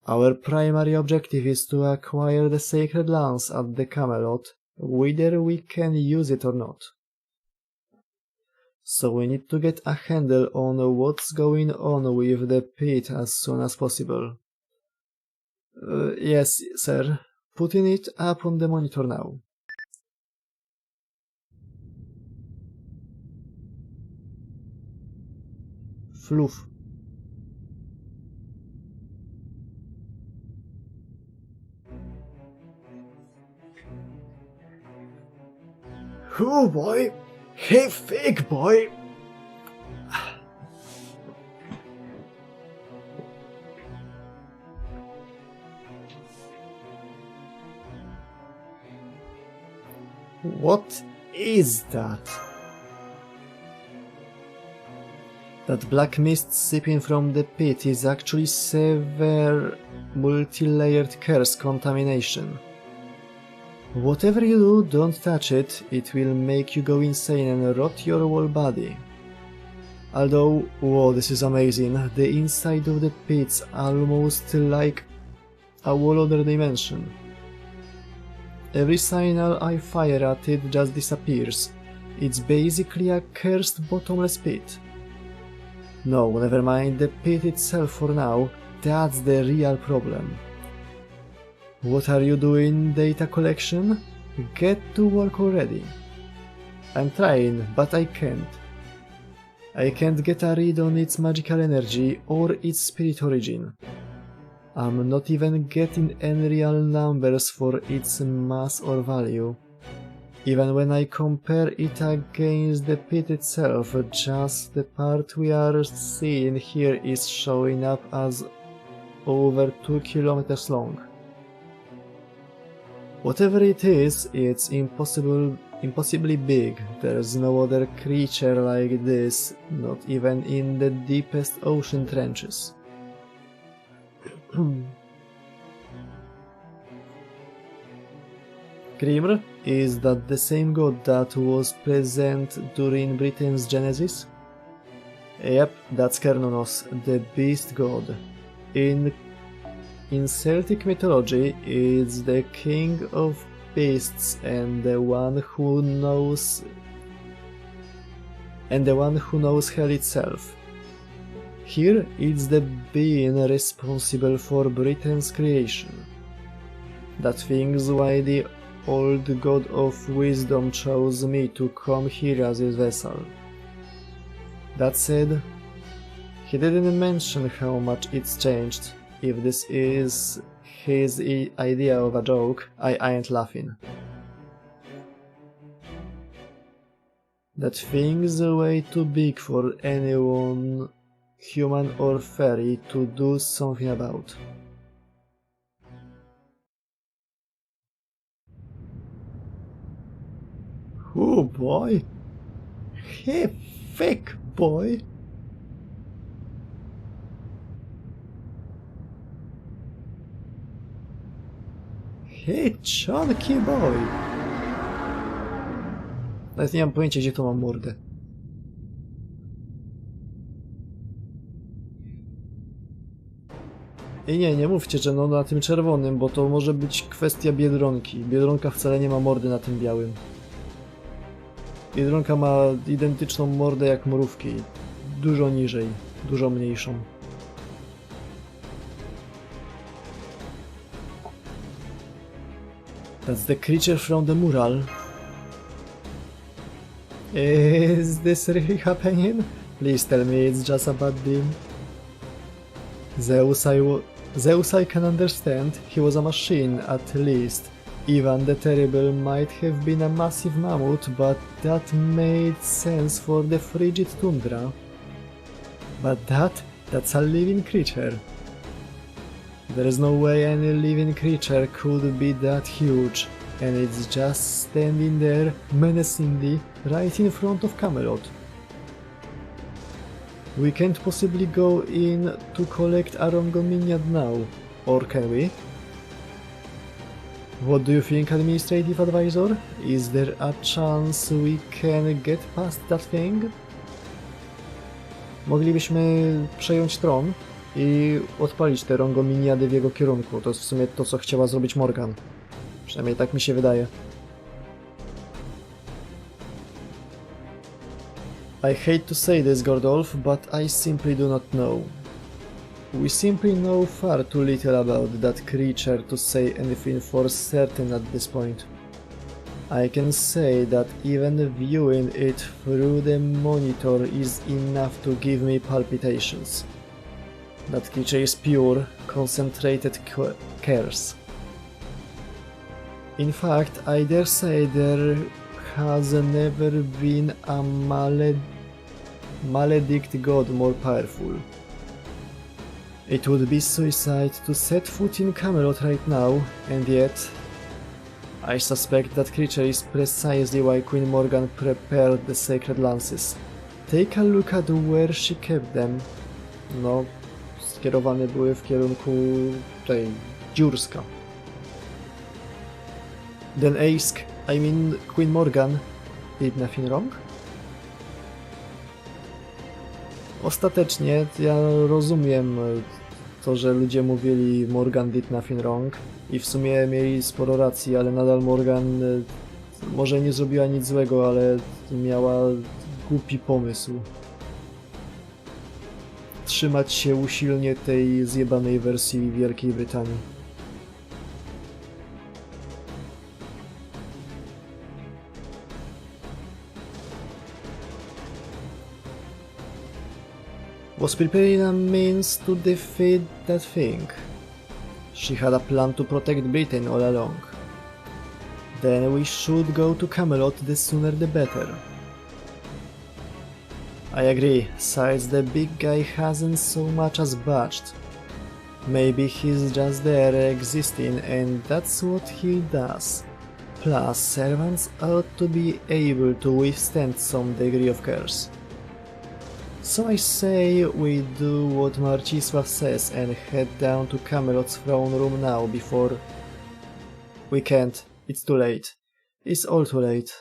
Our primary objective is to acquire the sacred lance at the Camelot, whether we can use it or not. So we need to get a handle on what's going on with the pit as soon as possible. Yes, sir. Putting it up on the monitor now. Fluff. Oh boy! Hey, fake boy! What is that? That black mist sipping from the pit is actually severe multi-layered curse contamination. Whatever you do, don't touch it, it will make you go insane and rot your whole body. Although, whoa, this is amazing, the inside of the pit's almost like a whole other dimension. Every signal I fire at it just disappears. It's basically a cursed bottomless pit. No, never mind the pit itself for now, that's the real problem. What are you doing, data collection? Get to work already. I'm trying, but I can't. I can't get a read on its magical energy or its spirit origin. I'm not even getting any real numbers for its mass or value. Even when I compare it against the pit itself, just the part we are seeing here is showing up as over 2 kilometers long. Whatever it is, it's impossibly big. There's no other creature like this, not even in the deepest ocean trenches. Grimr, is that the same god that was present during Britain's Genesis? Yep, that's Kernonos, the beast god. In Celtic mythology, it's the king of beasts and the one who knows hell itself. Here, it's the being responsible for Britain's creation. That thing's why the old god of wisdom chose me to come here as his vessel. That said, he didn't mention how much it's changed. If this is his idea of a joke, I ain't laughing. That thing's way too big for anyone, human or fairy, to do something about. Oh boy! Hey, thick boy! Hey, chunky boy! Nawet nie mam pojęcia, gdzie to mam mordę. I nie mówcie, że no na tym czerwonym, bo to może być kwestia Biedronki. Biedronka wcale nie ma mordy na tym białym. Biedronka ma identyczną mordę jak mrówki. Dużo niżej, dużo mniejszą. That's the creature from the mural. Is this really happening? Please tell me it's just a bad dream. Zeus I can understand, he was a machine at least. Ivan the Terrible might have been a massive mammoth, but that made sense for the frigid tundra. But that's a living creature. There is no way any living creature could be that huge, and it's just standing there menacingly right in front of Camelot. We can't possibly go in to collect a Rongominiad now, or can we? What do you think, Administrative Advisor? Is there a chance we can get past that thing? Moglibyśmy przejąć tron i odpalić te Rongominiady w jego kierunku. To jest w sumie to, co chciała zrobić Morgan. Przynajmniej tak mi się wydaje. I hate to say this, Gordolf, but I simply do not know. We simply know far too little about that creature to say anything for certain at this point. I can say that even viewing it through the monitor is enough to give me palpitations. That creature is pure, concentrated curse. In fact, I dare say there has never been a maledict god more powerful. It would be suicide to set foot in Camelot right now, and yet I suspect that creature is precisely why Queen Morgan prepared the sacred lances. Take a look at where she kept them. No, skierowane były w kierunku tej Dziurska. Then Queen Morgan did nothing wrong? Ostatecznie ja rozumiem to, że ludzie mówili Morgan did nothing wrong i w sumie mieli sporo racji, ale nadal Morgan może nie zrobiła nic złego, ale miała głupi pomysł. Trzymać się usilnie tej zjebanej wersji Wielkiej Brytanii. Was preparing a means to defeat that thing. She had a plan to protect Britain all along. Then we should go to Camelot, the sooner the better. I agree, besides the big guy hasn't so much as budged. Maybe he's just there existing and that's what he does. Plus, servants ought to be able to withstand some degree of curse. So I say we do what Marcisław says and head down to Camelot's throne room now before... We can't. It's too late. It's all too late.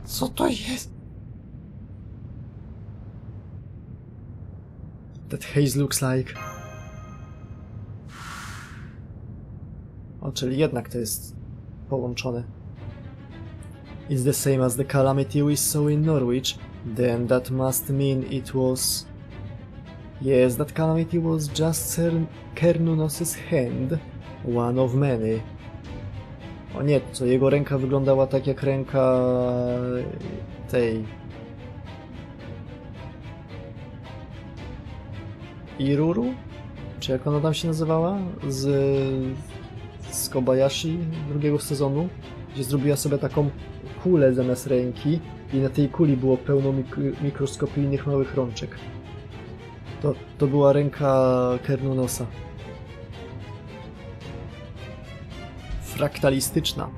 Co to jest? That haze looks like... O, czyli jednak to jest połączone. It's the same as the calamity we saw in Norwich, then that must mean it was... Yes, that calamity was just Cernunos's hand, one of many. O nie, co jego ręka wyglądała tak jak ręka... tej... Iruru? Czy jak ona tam się nazywała? Z Kobayashi drugiego sezonu, gdzie zrobiła sobie taką kulę zamiast ręki i na tej kuli było pełno mikroskopijnych małych rączek. To była ręka Cernunosa. Fraktalistyczna.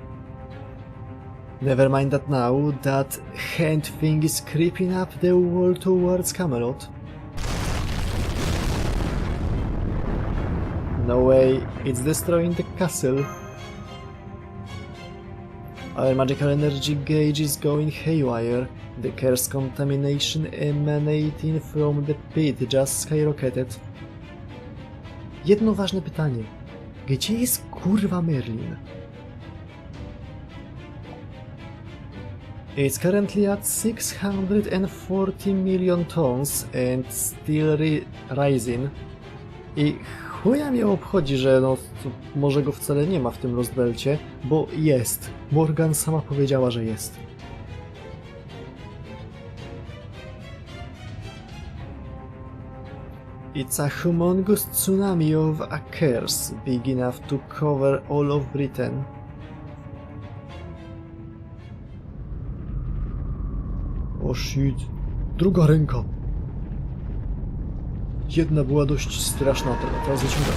Never mind that now, that hand thing is creeping up the wall towards Camelot. No way, it's destroying the castle. Our magical energy gauge is going haywire. The curse contamination emanating from the pit just skyrocketed. Jedno ważne pytanie. Gdzie jest kurwa Merlin? It's currently at 640 million tons and still rising. I chuja mnie obchodzi, że może go wcale nie ma w tym Lostbelcie, bo jest. Morgan sama powiedziała, że jest. It's a humongous tsunami of a curse, big enough to cover all of Britain. O shit. Druga ręka. Jedna była dość straszna, teraz zaciąga.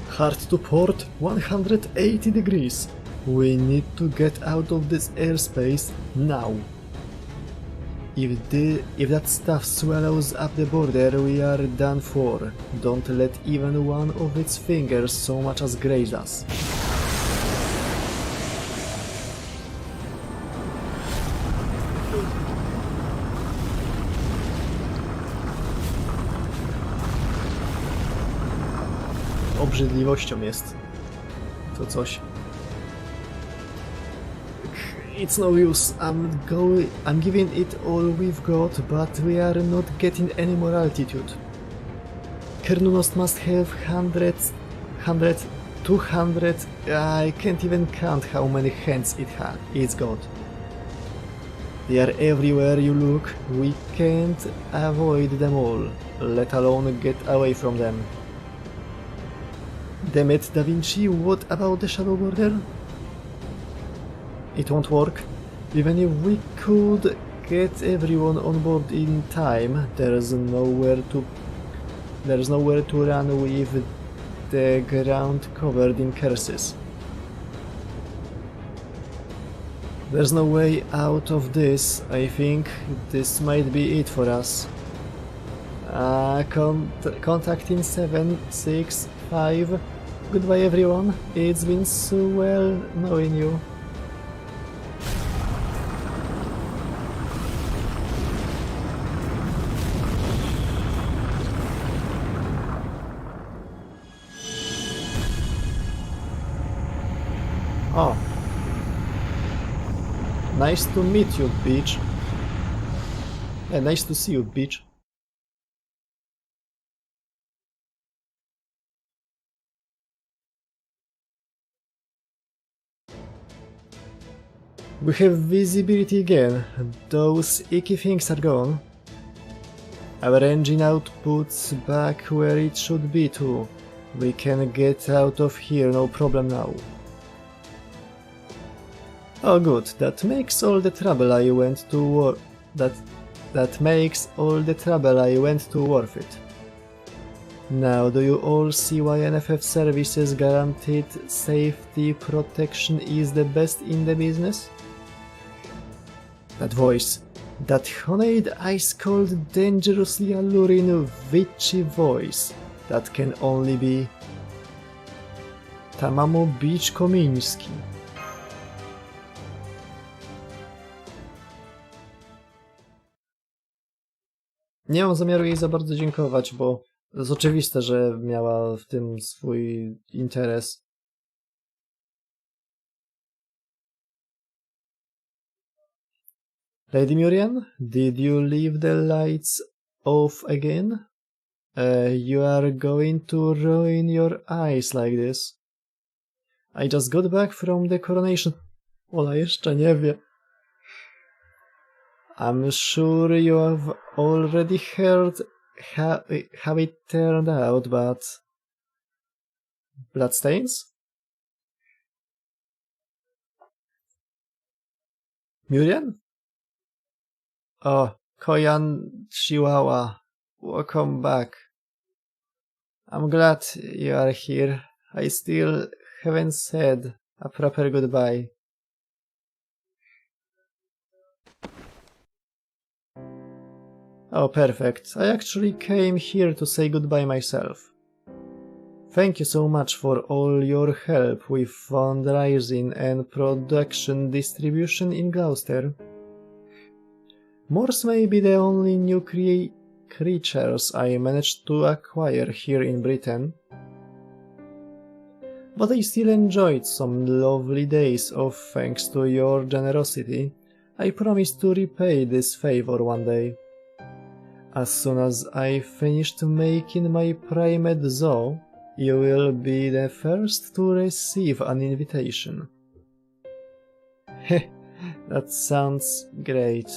Hard to port, 180 degrees. We need to get out of this airspace now. If that stuff swallows up the border, we are done for. Don't let even one of its fingers so much as graze us. Obrzydliwością jest to coś. It's no use. I'm giving it all we've got, but we are not getting any more altitude. Cernunos must have hundreds, 200. I can't even count how many hands it's got. They are everywhere you look. We can't avoid them all, let alone get away from them. Damn it, Da Vinci, what about the shadow border? It won't work. Even if we could get everyone on board in time, there's There's nowhere to run with the ground covered in curses. There's no way out of this. I think this might be it for us. Contact in 765. Goodbye everyone. It's been so well knowing you. Oh. Nice to meet you, bitch. Yeah, nice to see you, bitch. We have visibility again. Those icky things are gone. Our engine output's back where it should be too. We can get out of here, no problem now. Oh good, that makes all the trouble I went to that makes all the trouble I went to worth it. Now do you all see why NFF Services guaranteed safety protection is the best in the business? That voice, that honeyed, ice-cold, dangerously alluring, witchy voice, that can only be Tamamo Beach Komiński. Nie mam zamiaru jej za bardzo dziękować, bo to jest oczywiste, że miała w tym swój interes. Lady Murian, did you leave the lights off again? You are going to ruin your eyes like this. I just got back from the coronation. Ola jeszcze nie wie. I'm sure you have already heard how it turned out, but... Bloodstains? Murian? Oh, Koyan Chihuahua, welcome back. I'm glad you are here. I still haven't said a proper goodbye. Oh, perfect. I actually came here to say goodbye myself. Thank you so much for all your help with fundraising and production distribution in Gloucester. Morse may be the only new creatures I managed to acquire here in Britain, but I still enjoyed some lovely days off thanks to your generosity. I promise to repay this favor one day. As soon as I finished making my primate zoo, you will be the first to receive an invitation. Heh, that sounds great.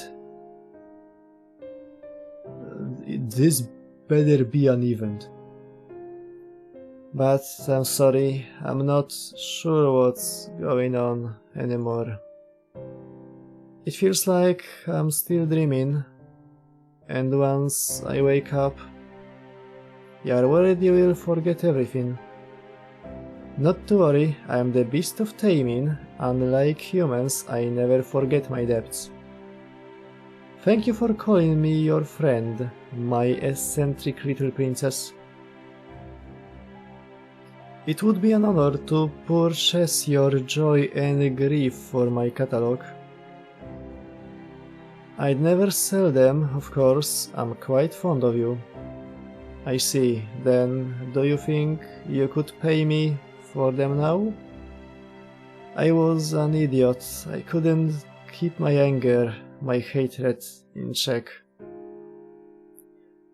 This better be an event. But I'm sorry, I'm not sure what's going on anymore. It feels like I'm still dreaming, and once I wake up, you're worried you will forget everything. Not to worry, I am the beast of taming. Unlike humans, I never forget my debts. Thank you for calling me your friend, my eccentric little princess. It would be an honor to purchase your joy and grief for my catalog. I'd never sell them, of course, I'm quite fond of you. I see, then do you think you could pay me for them now? I was an idiot, I couldn't keep my anger, my hatred in check.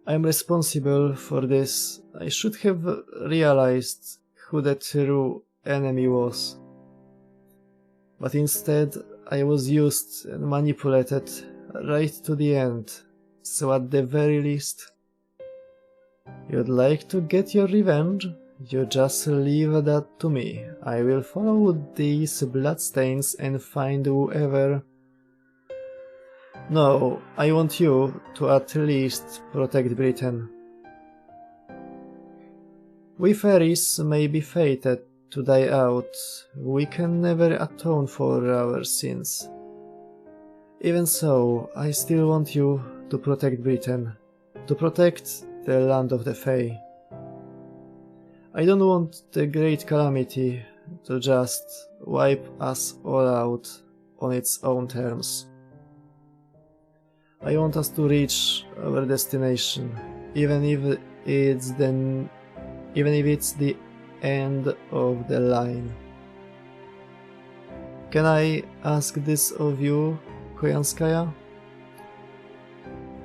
I'm responsible for this. I should have realized who the true enemy was. But instead, I was used and manipulated right to the end, so at the very least... You'd like to get your revenge? You just leave that to me. I will follow these bloodstains and find whoever... No, I want you to at least protect Britain. We fairies may be fated to die out. We can never atone for our sins. Even so, I still want you to protect Britain, to protect the land of the Fae. I don't want the great calamity to just wipe us all out on its own terms. I want us to reach our destination, even if it's the end of the line. Can I ask this of you, Koyanskaya?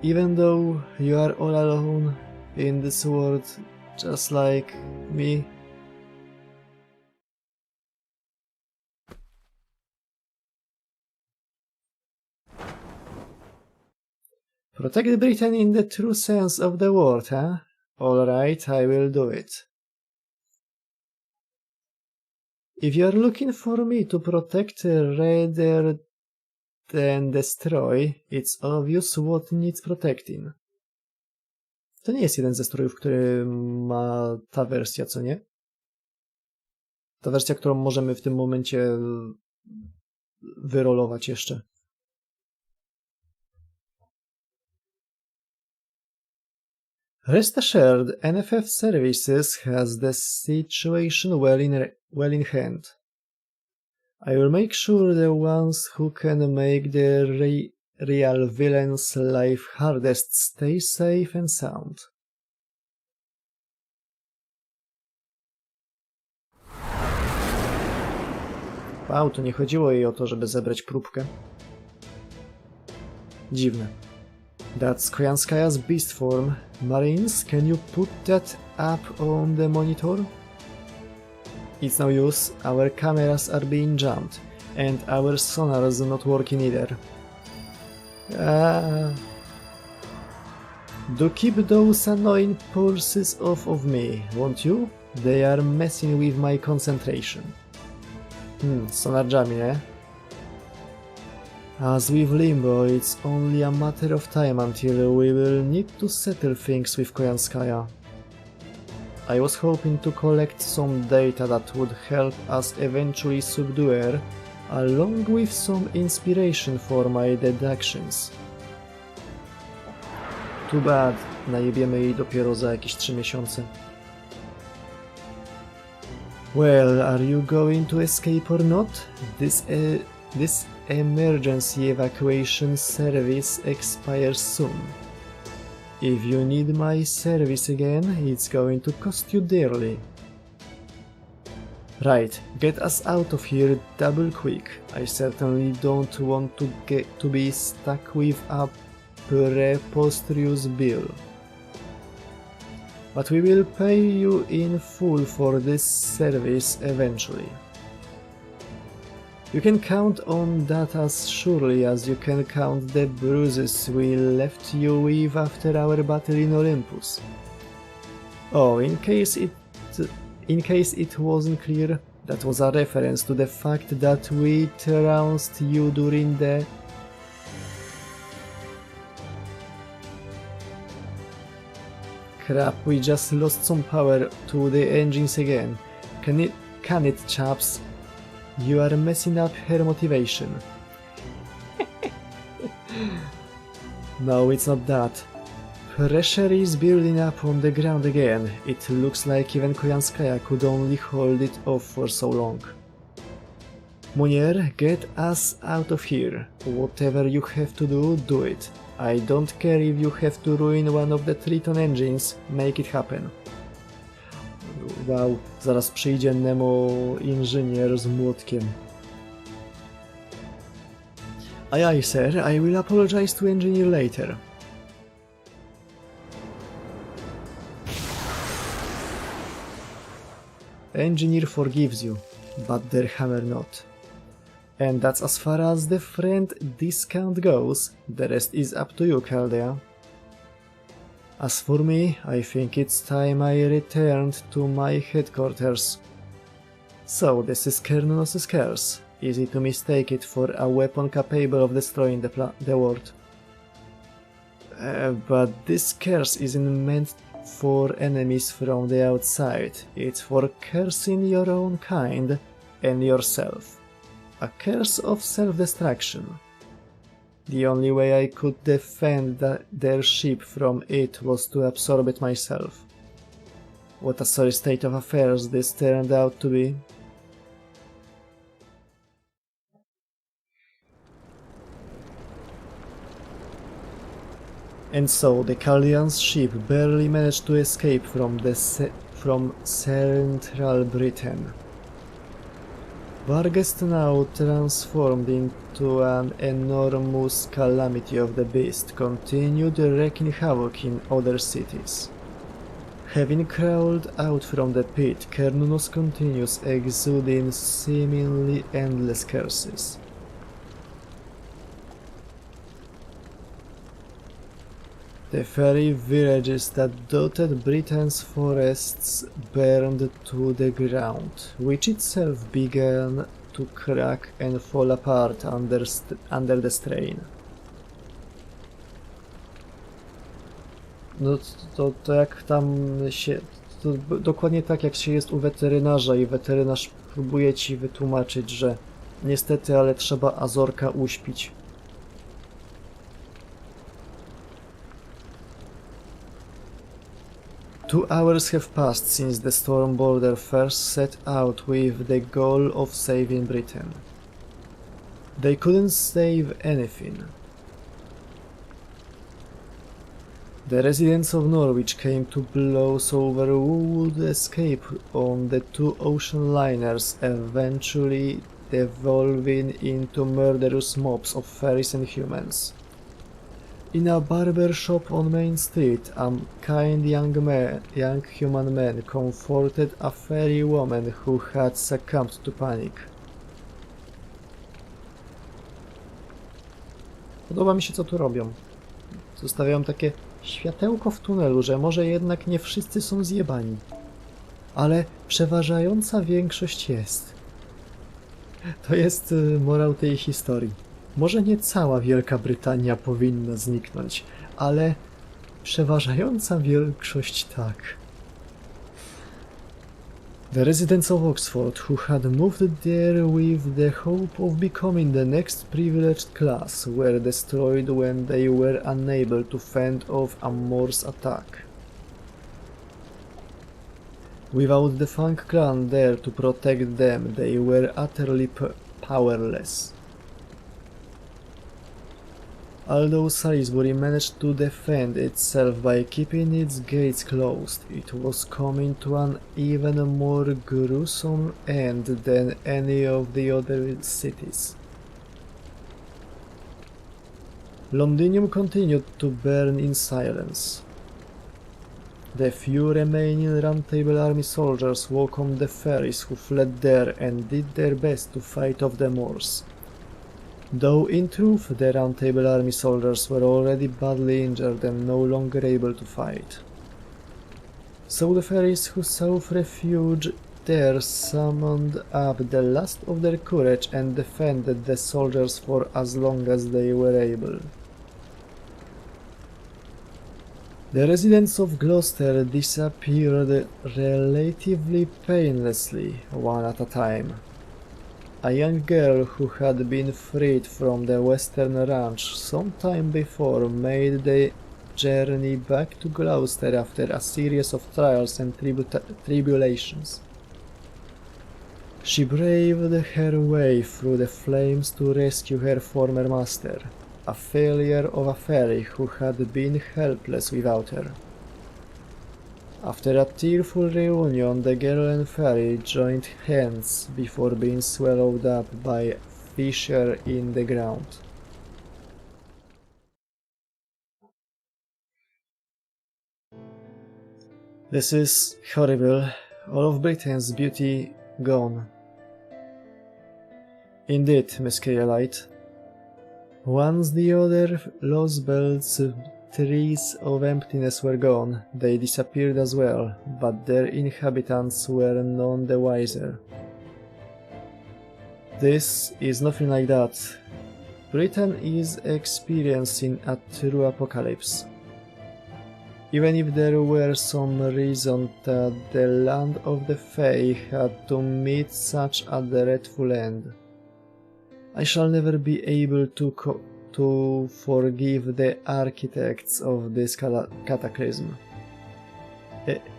Even though you are all alone in this world, just like me. Protect Britain in the true sense of the word, huh? Alright, I will do it. If you are looking for me to protect rather than destroy, it's obvious what needs protecting. To nie jest jeden ze strojów, który ma ta wersja, co nie? Ta wersja, którą możemy w tym momencie wyrolować jeszcze. Rest assured, NFF Services has the situation well in hand. I will make sure the ones who can make the real villain's life hardest stay safe and sound. Wow, tu nie chodziło jej o to, żeby zebrać próbkę. Dziwne. That's Koyanskaya's beast form. Marines, can you put that up on the monitor? It's no use, our cameras are being jammed, and our sonars not working either. Do keep those annoying pulses off of me, won't you? They are messing with my concentration. Sonar jammy, eh? As with Limbo, it's only a matter of time until we will need to settle things with Koyanskaya. I was hoping to collect some data that would help us eventually subdue her, along with some inspiration for my deductions. Too bad, najebiemy jej dopiero za jakieś 3 miesiące. Well, are you going to escape or not? This emergency evacuation service expires soon. If you need my service again, it's going to cost you dearly. Right, get us out of here double quick. I certainly don't want to be stuck with a preposterous bill. But we will pay you in full for this service eventually. You can count on that as surely as you can count the bruises we left you with after our battle in Olympus. Oh, in case it wasn't clear, that was a reference to the fact that we trounced you during the... Crap, we just lost some power to the engines again. Can it, chaps? You are messing up her motivation. No, it's not that. Pressure is building up on the ground again. It looks like even Koyanskaya could only hold it off for so long. Munier, get us out of here. Whatever you have to do, do it. I don't care if you have to ruin one of the Triton engines, make it happen. Wow, zaraz przyjdzie Nemo inżynier z młotkiem. Aye, sir, I will apologize to engineer later. Engineer forgives you, but their hammer not. And that's as far as the friend discount goes, the rest is up to you, Chaldea. As for me, I think it's time I returned to my headquarters. So, this is Kernos' curse. Easy to mistake it for a weapon capable of destroying the world. But this curse isn't meant for enemies from the outside, it's for cursing your own kind and yourself. A curse of self-destruction. The only way I could defend their ship from it was to absorb it myself. What a sorry state of affairs this turned out to be. And so the Caldian's ship barely managed to escape from central Britain. Vargas, now transformed into an enormous calamity of the beast, continued wreaking havoc in other cities. Having crawled out from the pit, Cernunnos continues exuding seemingly endless curses. The very villages that dotted Britain's forests burned to the ground, which itself began to crack and fall apart under the strain. No to jak tam się... To dokładnie tak jak się jest u weterynarza i weterynarz próbuje ci wytłumaczyć, że niestety, ale trzeba Azorka uśpić. Two hours have passed since the Stormborder first set out with the goal of saving Britain. They couldn't save anything. The residents of Norwich came to blows over who would escape on the two ocean liners, eventually devolving into murderous mobs of fairies and humans. In a barber shop on Main Street, a kind young human man comforted a fairy woman who had succumbed to panic. Podoba mi się, co tu robią. Zostawiają takie światełko w tunelu, że może jednak nie wszyscy są zjebani. Ale przeważająca większość jest. To jest morał tej historii. Może nie cała Wielka Brytania powinna zniknąć, ale przeważająca większość tak. The residents of Oxford, who had moved there with the hope of becoming the next privileged class, were destroyed when they were unable to fend off a Morse attack. Without the Funk clan there to protect them, they were utterly powerless. Although Salisbury managed to defend itself by keeping its gates closed, it was coming to an even more gruesome end than any of the other cities. Londinium continued to burn in silence. The few remaining Round Table Army soldiers welcomed the fairies who fled there and did their best to fight off the Moors. Though in truth the Round Table Army soldiers were already badly injured and no longer able to fight. So the fairies who sought refuge there summoned up the last of their courage and defended the soldiers for as long as they were able. The residents of Gloucester disappeared relatively painlessly, one at a time. A young girl who had been freed from the Western Ranch some time before made the journey back to Gloucester after a series of trials and tribulations. She braved her way through the flames to rescue her former master, a failure of a fairy who had been helpless without her. After a tearful reunion, the girl and fairy joined hands before being swallowed up by a fissure in the ground. This is horrible. All of Britain's beauty gone. Indeed, Miss Kaelite. Once the other Lostbelt's trees of emptiness were gone, they disappeared as well, but their inhabitants were none the wiser. This is nothing like that. Britain is experiencing a true apocalypse. even if there were some reason that the land of the Fae had to meet such a dreadful end. I shall never be able to forgive the architects of this cataclysm.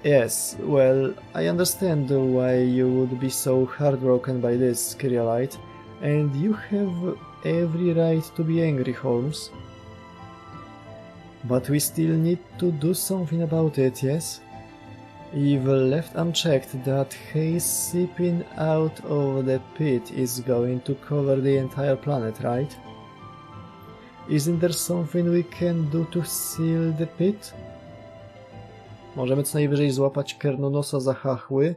Yes, well, I understand why you would be so heartbroken by this, Kyrielite, and you have every right to be angry, Holmes. But we still need to do something about it, yes? If left unchecked, that haze seeping out of the pit is going to cover the entire planet, right? Isn't there something we can do to seal the pit? Możemy co najwyżej złapać Kernonosa za chachły,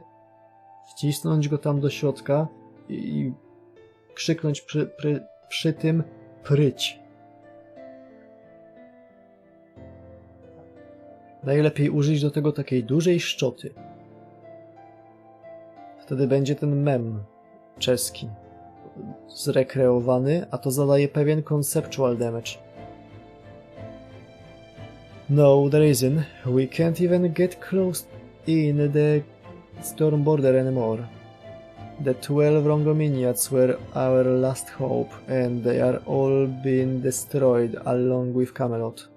wcisnąć go tam do środka i krzyknąć przy tym pryć. Najlepiej użyć do tego takiej dużej szczoty. Wtedy będzie ten mem czeski zrekreowany, a to zadaje pewien conceptual damage. No, there isn't. We can't even get close in the storm border anymore. The 12 Rongominiads were our last hope, and they are all being destroyed along with Camelot.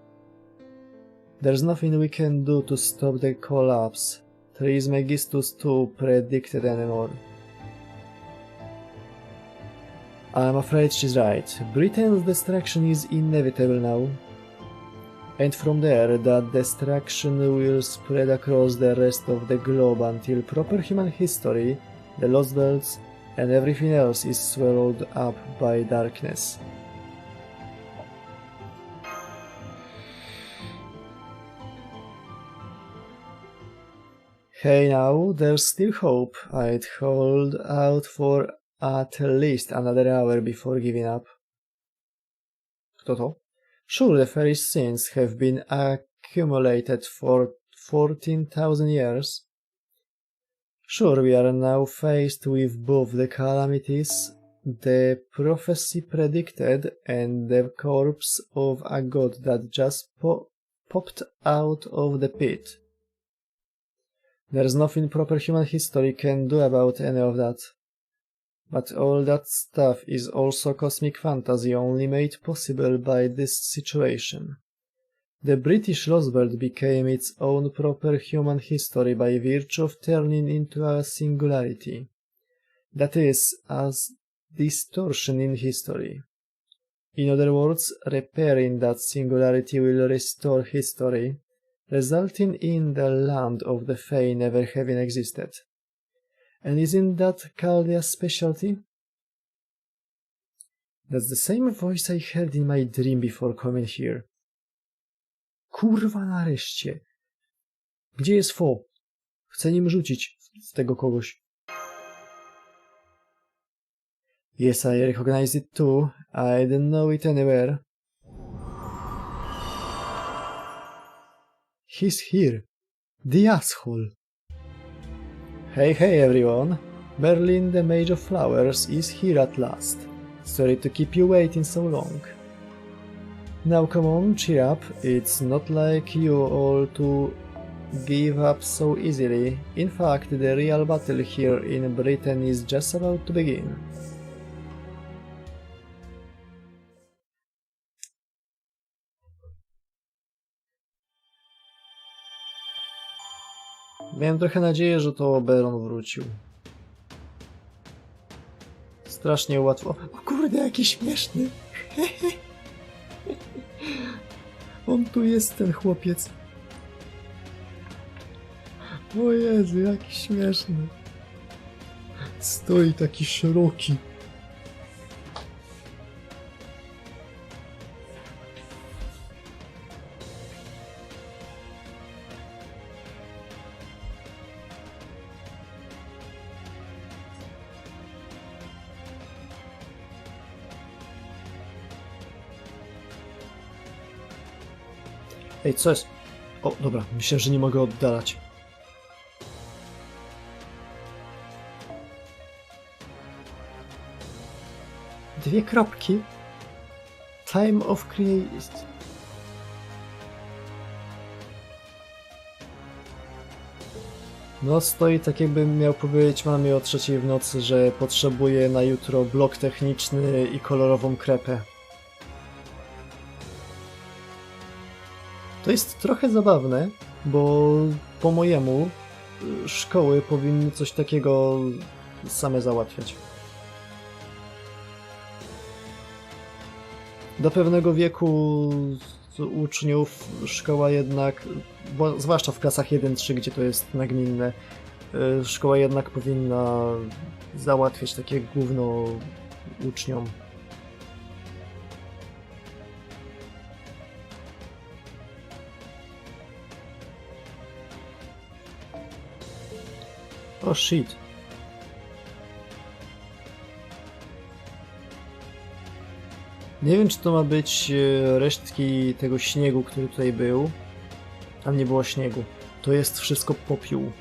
There's nothing we can do to stop the collapse. Trismegistus too predicted anymore. I'm afraid she's right. Britain's destruction is inevitable now. And from there, that destruction will spread across the rest of the globe until proper human history, the Lostbelts, and everything else is swallowed up by darkness. Hey now, there's still hope. I'd hold out for at least another hour before giving up. Kto to? Sure, the fairy's sins have been accumulated for 14,000 years. Sure, we are now faced with both the calamities the prophecy predicted and the corpse of a god that just popped out of the pit. There's nothing proper human history can do about any of that. But all that stuff is also cosmic fantasy only made possible by this situation. The British Lostbelt became its own proper human history by virtue of turning into a singularity. That is, as distortion in history. In other words, repairing that singularity will restore history, resulting in the land of the Fae never having existed. And isn't that Chaldea's specialty? That's the same voice I heard in my dream before coming here. Kurwa nareszcie! Gdzie jest Fo? Chcę nim rzucić w tego kogoś. Yes, I recognize it too. I didn't know it anywhere. He's here. The asshole. Hey everyone. Berlin the Mage of Flowers is here at last. Sorry to keep you waiting so long. Now come on, cheer up. It's not like you all to give up so easily. In fact, the real battle here in Britain is just about to begin. Miałem trochę nadzieję, że to Oberon wrócił. Strasznie łatwo. O kurde, jaki śmieszny! On tu jest, ten chłopiec. O Jezu, jaki śmieszny. Stoi taki szeroki. Ej, co jest? O, dobra, myślę, że nie mogę oddalać. Dwie kropki. Time of creation. No stoi tak jakbym miał powiedzieć mamie o 3 w nocy, że potrzebuje na jutro blok techniczny i kolorową krepę. To jest trochę zabawne, bo po mojemu szkoły powinny coś takiego same załatwiać. Do pewnego wieku uczniów szkoła jednak, bo zwłaszcza w klasach 1-3, gdzie to jest nagminne, szkoła jednak powinna załatwiać takie gówno uczniom. Oh shit. Nie wiem, czy to ma być resztki tego śniegu, który tutaj był. Tam nie było śniegu. To jest wszystko popiół.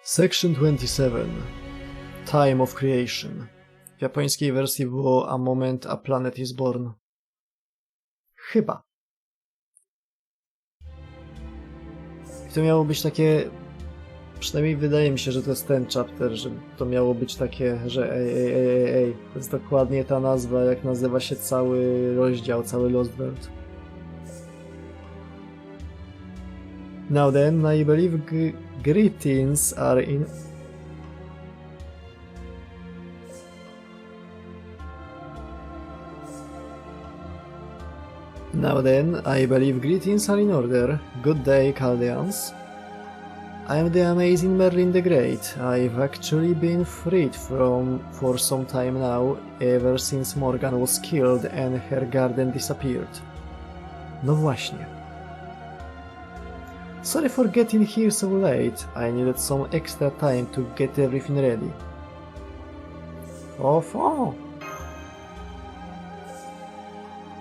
Section 27. Time of Creation. W japońskiej wersji było A Moment a Planet is Born. Chyba. I to miało być takie... Przynajmniej wydaje mi się, że to jest ten chapter, że to miało być takie, że ej. To jest dokładnie ta nazwa, jak nazywa się cały rozdział, cały Lostbelt. Now then, I believe greetings are in... Now then, I believe greetings are in order. Good day, Chaldeans. I am the amazing Merlin the Great. I've actually been freed for some time now, ever since Morgan was killed and her garden disappeared. No właśnie. Sorry for getting here so late. I needed some extra time to get everything ready. Oh.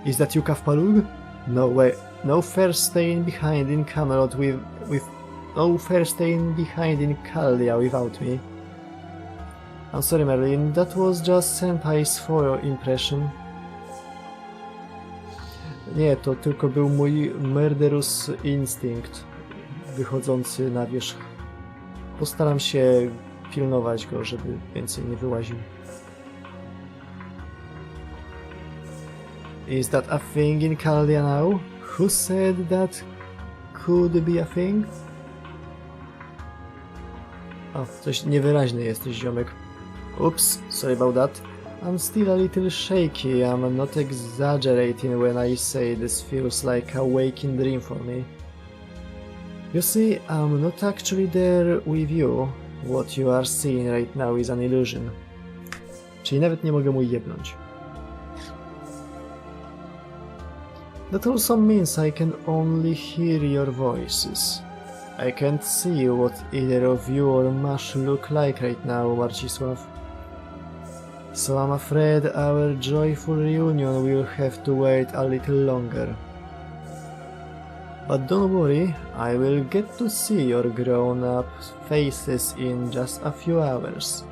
Is that you, Kafpalug? No way. No fair staying behind in Camelot with no fair staying behind in Caldia without me. I'm sorry, Merlin. That was just Senpai's for impression. Nie, to tylko był mój murderous instinct wychodzący na wierzch. Postaram się pilnować go, żeby więcej nie wyłaził. Is that a thing in Caldia now? Who said that could be a thing? O, coś niewyraźny jesteś, ziomek. Oops, sorry about that. I'm still a little shaky. I'm not exaggerating when I say this feels like a waking dream for me. You see, I'm not actually there with you. What you are seeing right now is an illusion. Czyli nawet nie mogę mu jebnąć. That also means I can only hear your voices. I can't see what either of you or Mash look like right now, Marcisław. So I'm afraid our joyful reunion will have to wait a little longer. But don't worry, I will get to see your grown-up faces in just a few hours.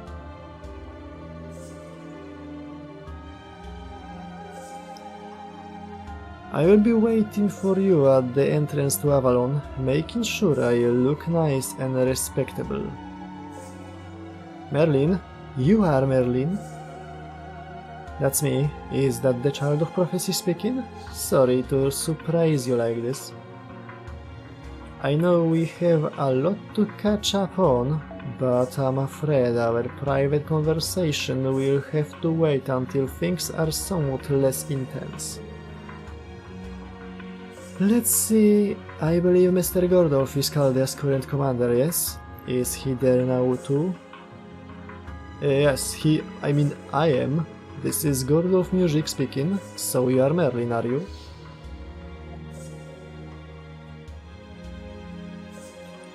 I will be waiting for you at the entrance to Avalon, making sure I look nice and respectable. Merlin? You are Merlin? That's me. Is that the child of prophecy speaking? Sorry to surprise you like this. I know we have a lot to catch up on, but I'm afraid our private conversation will have to wait until things are somewhat less intense. Let's see, I believe Mr. Gordolf is Chaldea's current commander, yes? Is he there now too? Yes, I am. This is Gordolf Music speaking, so you are Merlin, are you?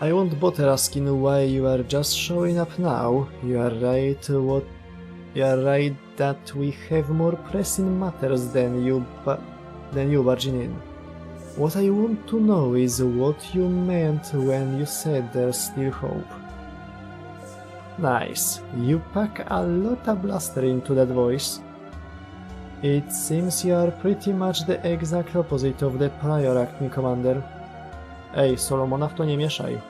I won't bother asking why you are just showing up now. You are right that we have more pressing matters than you barging in. What I want to know is what you meant when you said there's still hope. Nice. You pack a lot of bluster into that voice. It seems you are pretty much the exact opposite of the prior acting commander. Ej, Solomona w to nie mieszaj.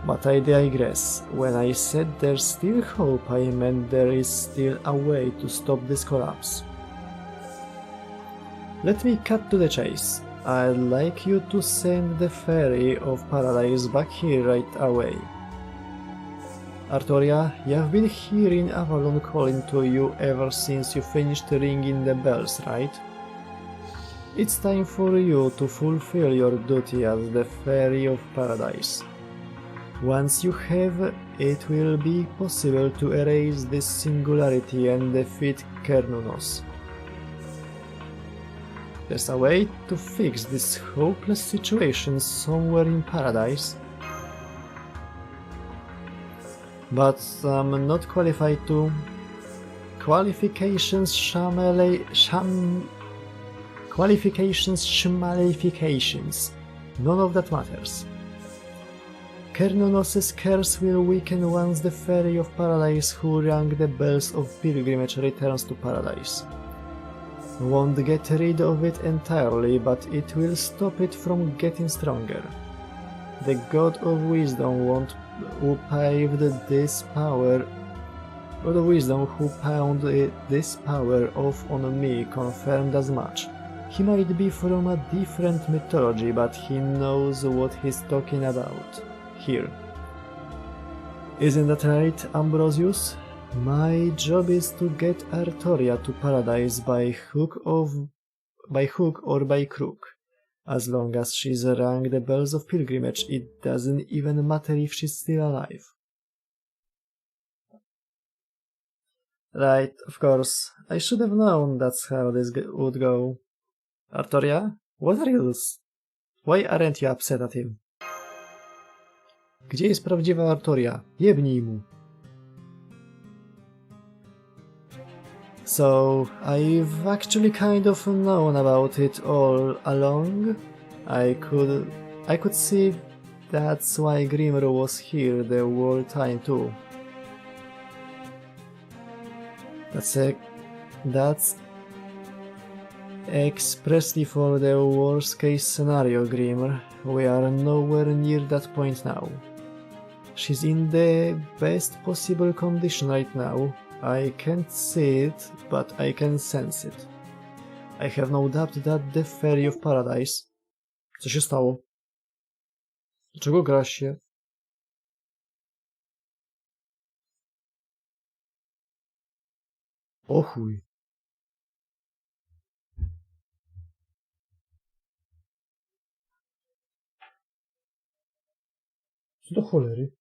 But I digress. When I said there's still hope, I meant there is still a way to stop this collapse. Let me cut to the chase. I'd like you to send the Ferry of Paradise back here right away. Artoria, you've been here in Avalon calling to you ever since you finished ringing the bells, right? It's time for you to fulfill your duty as the Ferry of Paradise. Once you have, it will be possible to erase this singularity and defeat Kernunos. There's a way to fix this hopeless situation somewhere in Paradise. But I'm not qualified to... Qualifications schmalifications. None of that matters. Kernunos' curse will weaken once the Ferry of Paradise who rang the bells of pilgrimage returns to Paradise. Won't get rid of it entirely, but it will stop it from getting stronger. The God of Wisdom who pounded this power off on me confirmed as much. He might be from a different mythology, but he knows what he's talking about. Here. Isn't that right, Ambrosius? My job is to get Artoria to Paradise by hook or by crook. As long as she's rang the bells of pilgrimage, it doesn't even matter if she's still alive. Right, of course. I should have known that's how this would go. Artoria? What are you... Why aren't you upset at him? Gdzie jest prawdziwa Artoria? Jebnij mu. So, I've actually kind of known about it all along. I could see that's why Grimmer was here the whole time too. That's expressly for the worst case scenario, Grimmer. We are nowhere near that point now. She's in the best possible condition right now. I can't see it, but I can sense it. I have no doubt that the Ferry of Paradise... Co się stało? Dlaczego grasz się? O chuj. Co do cholery?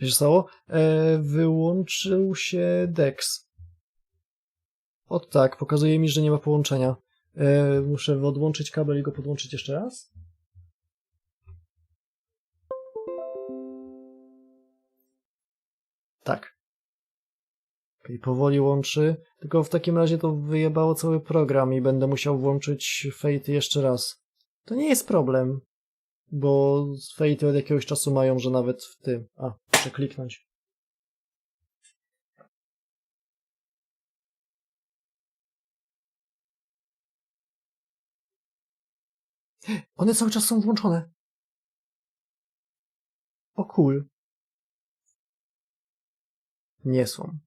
Co się stało? Wyłączył się Dex. O tak, pokazuje mi, że nie ma połączenia. Muszę odłączyć kabel i go podłączyć jeszcze raz. Tak. Okej, powoli łączy. Tylko w takim razie to wyjebało cały program i będę musiał włączyć Fate'y jeszcze raz. To nie jest problem. Bo Fate'y od jakiegoś czasu mają, że nawet w tym... A, muszę kliknąć. One cały czas są włączone. O cool. Nie są.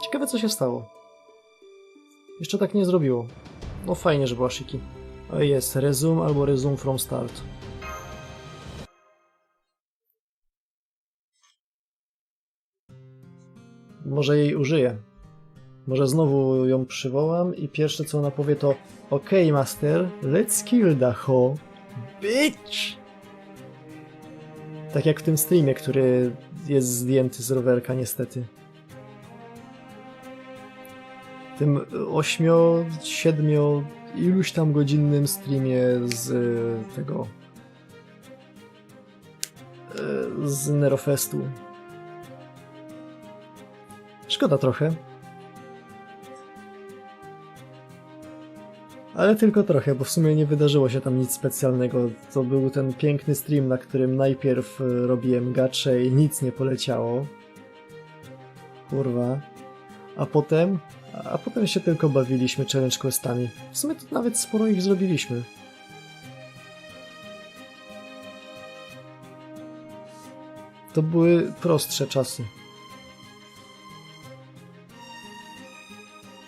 Ciekawe, co się stało. Jeszcze tak nie zrobiło. No fajnie, że była Shiki. O jest, resume albo resume from start. Może jej użyję. Może znowu ją przywołam i pierwsze co ona powie to okej, master, let's kill the ho, bitch! Tak jak w tym streamie, który jest zdjęty z rowerka niestety. W tym 8, 7, iluś tam godzinnym streamie z tego... z Nerofestu. Szkoda trochę. Ale tylko trochę, bo w sumie nie wydarzyło się tam nic specjalnego. To był ten piękny stream, na którym najpierw robiłem gacze i nic nie poleciało. Kurwa. A potem się tylko bawiliśmy challenge questami. W sumie to nawet sporo ich zrobiliśmy. To były prostsze czasy.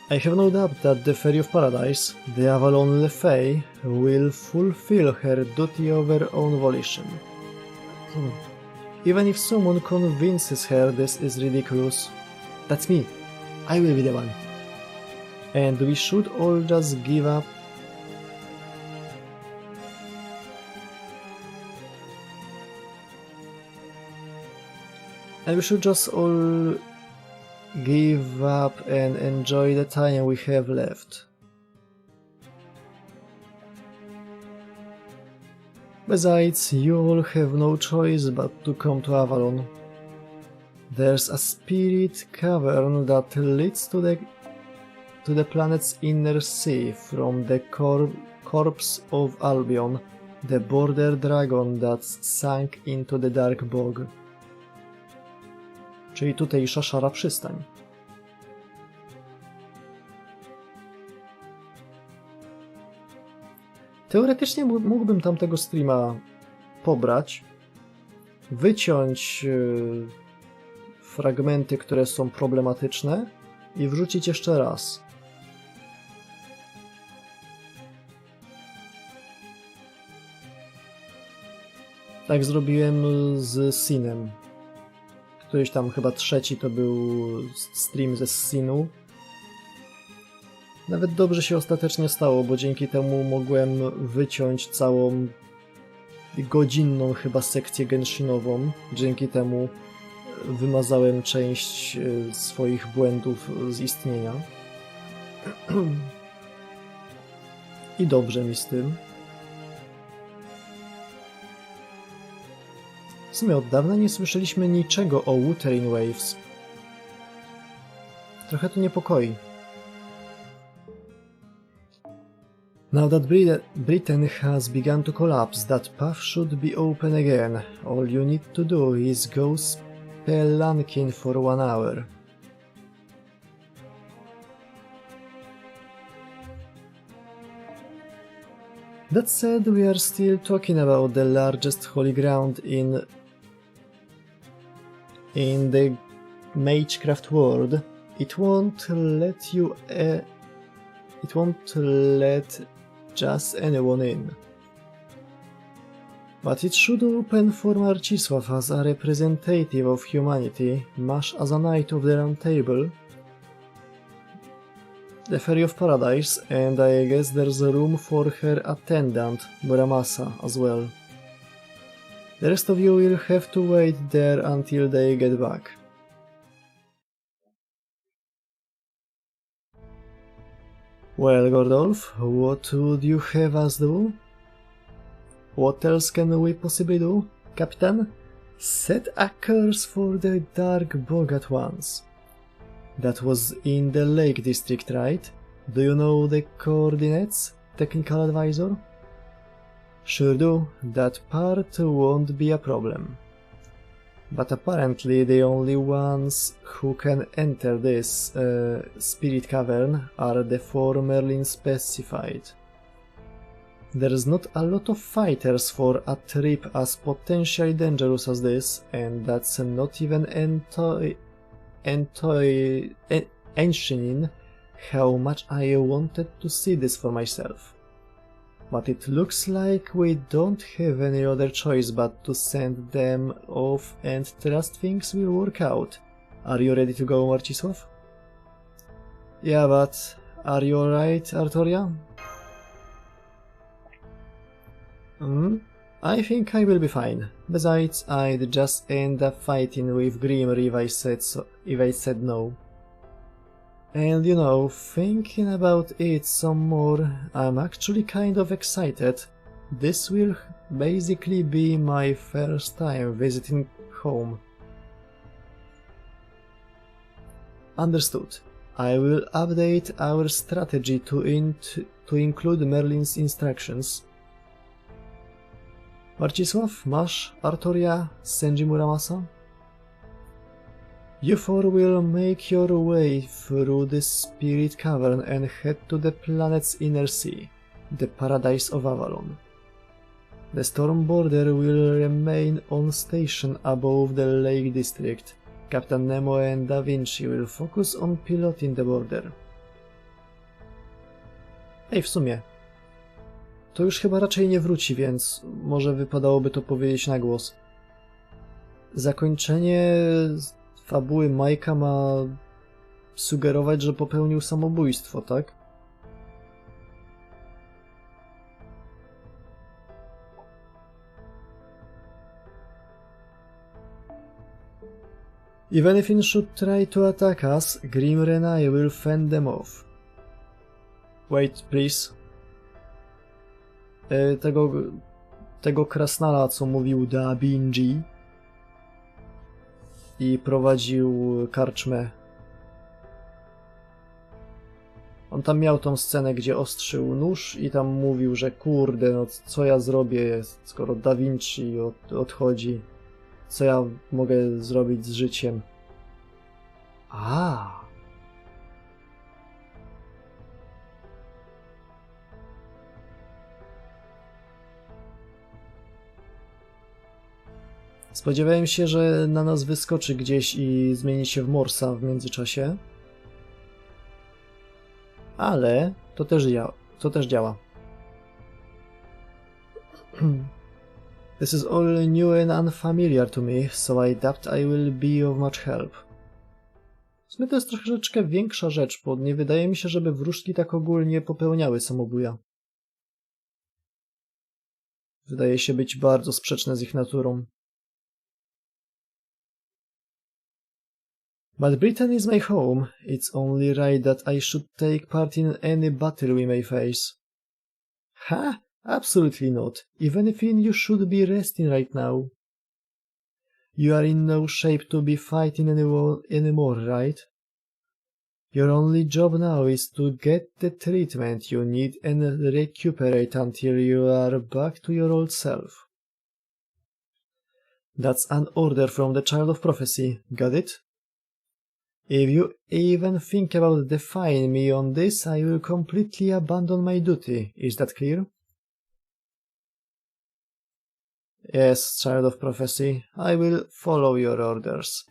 I have no doubt that the Fairy of Paradise, the Avalon Lefay, will fulfill her duty of her own volition. Even if someone convinces her this is ridiculous, that's me. I will be the one. And we should all just give up. And we should just all give up and enjoy the time we have left. Besides, you all have no choice but to come to Avalon. There's a spirit cavern that leads to the planet's inner sea from the corpse of Albion, the border dragon that sank into the dark bog. Czyli tutejsza szara przystań. Teoretycznie mógłbym tamtego streama pobrać, wyciąć fragmenty, które są problematyczne i wrzucić jeszcze raz. Tak zrobiłem z Sinem. Któryś tam chyba trzeci to był stream ze Sinu. Nawet dobrze się ostatecznie stało, bo dzięki temu mogłem wyciąć całą godzinną chyba sekcję genshinową. Dzięki temu wymazałem część swoich błędów z istnienia. I dobrze mi z tym. W sumie od dawna nie słyszeliśmy niczego o Wuthering Waves. Trochę to niepokoi. Now that Britain has begun to collapse, that path should be open again. All you need to do is go spelunking for 1 hour. That said, we are still talking about the largest holy ground in the Magecraft world. It won't let just anyone in. But it should open for Marcisław as a representative of humanity, much as a knight of the Round Table, the Fairy of Paradise, and I guess there's room for her attendant, Brama, as well. The rest of you will have to wait there until they get back. Well, Gordolf, what would you have us do? What else can we possibly do, Captain? Set a curse for the Dark Bog at once. That was in the Lake District, right? Do you know the coordinates, Technical Advisor? Sure do, that part won't be a problem. But apparently the only ones who can enter this spirit cavern are the 4 Merlin specified. There's not a lot of fighters for a trip as potentially dangerous as this, and that's not even mentioning how much I wanted to see this for myself. But it looks like we don't have any other choice but to send them off and trust things will work out. Are you ready to go, Marcisław? Yeah, but are you alright, Artoria? I think I will be fine. Besides, I'd just end up fighting with Grimmer if I said no. And you know, thinking about it some more, I'm actually kind of excited. This will basically be my first time visiting home. Understood. I will update our strategy to include Merlin's instructions. Marcisław, Masz, Artoria, Senji Muramasa? You four will make your way through the Spirit Cavern and head to the planet's inner sea, the Paradise of Avalon. The Storm Border will remain on station above the Lake District. Captain Nemo and Da Vinci will focus on piloting the border. Ej, w sumie. To już chyba raczej nie wróci, więc może wypadałoby to powiedzieć na głos. Zakończenie fabuły Majka ma sugerować, że popełnił samobójstwo, tak? If anything should try to attack us, Grimmer and I will fend them off. Wait, please. Tego krasnala, co mówił Da Vinci i prowadził karczmę. On tam miał tą scenę, gdzie ostrzył nóż i tam mówił, że kurde, no co ja zrobię, skoro Da Vinci odchodzi. Co ja mogę zrobić z życiem? Spodziewałem się, że na nas wyskoczy gdzieś i zmieni się w Morsa w międzyczasie. Ale to też działa. This is all new and unfamiliar to me, so I doubt I will be of much help. W sumie to jest troszeczkę większa rzecz, bo nie wydaje mi się, żeby wróżki tak ogólnie popełniały samobuja. Wydaje się być bardzo sprzeczne z ich naturą. But Britain is my home. It's only right that I should take part in any battle we may face. Ha! Absolutely not. If anything, you should be resting right now. You are in no shape to be fighting anymore, right? Your only job now is to get the treatment you need and recuperate until you are back to your old self. That's an order from the Child of Prophecy, got it? If you even think about defying me on this, I will completely abandon my duty. Is that clear? Yes, Child of Prophecy, I will follow your orders.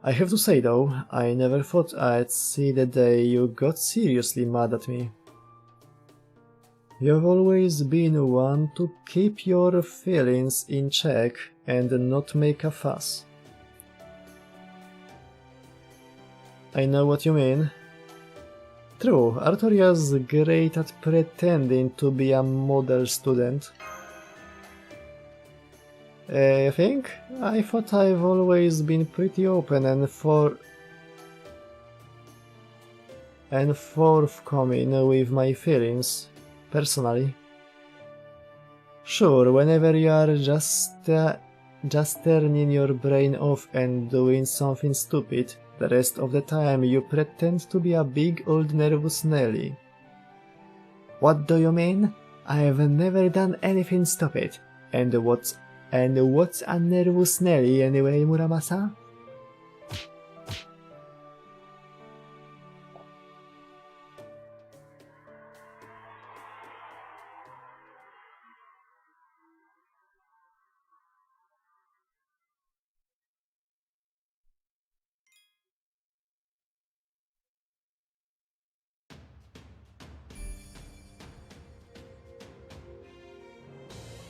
I have to say though, I never thought I'd see the day you got seriously mad at me. You've always been one to keep your feelings in check and not make a fuss. I know what you mean. True, Artoria's great at pretending to be a model student. I think? I thought I've always been pretty open and forthcoming with my feelings, personally. Sure, whenever you are just turning your brain off and doing something stupid, the rest of the time you pretend to be a big old nervous Nelly. What do you mean? I've never done anything stupid. And what's a nervous Nelly anyway, Muramasa?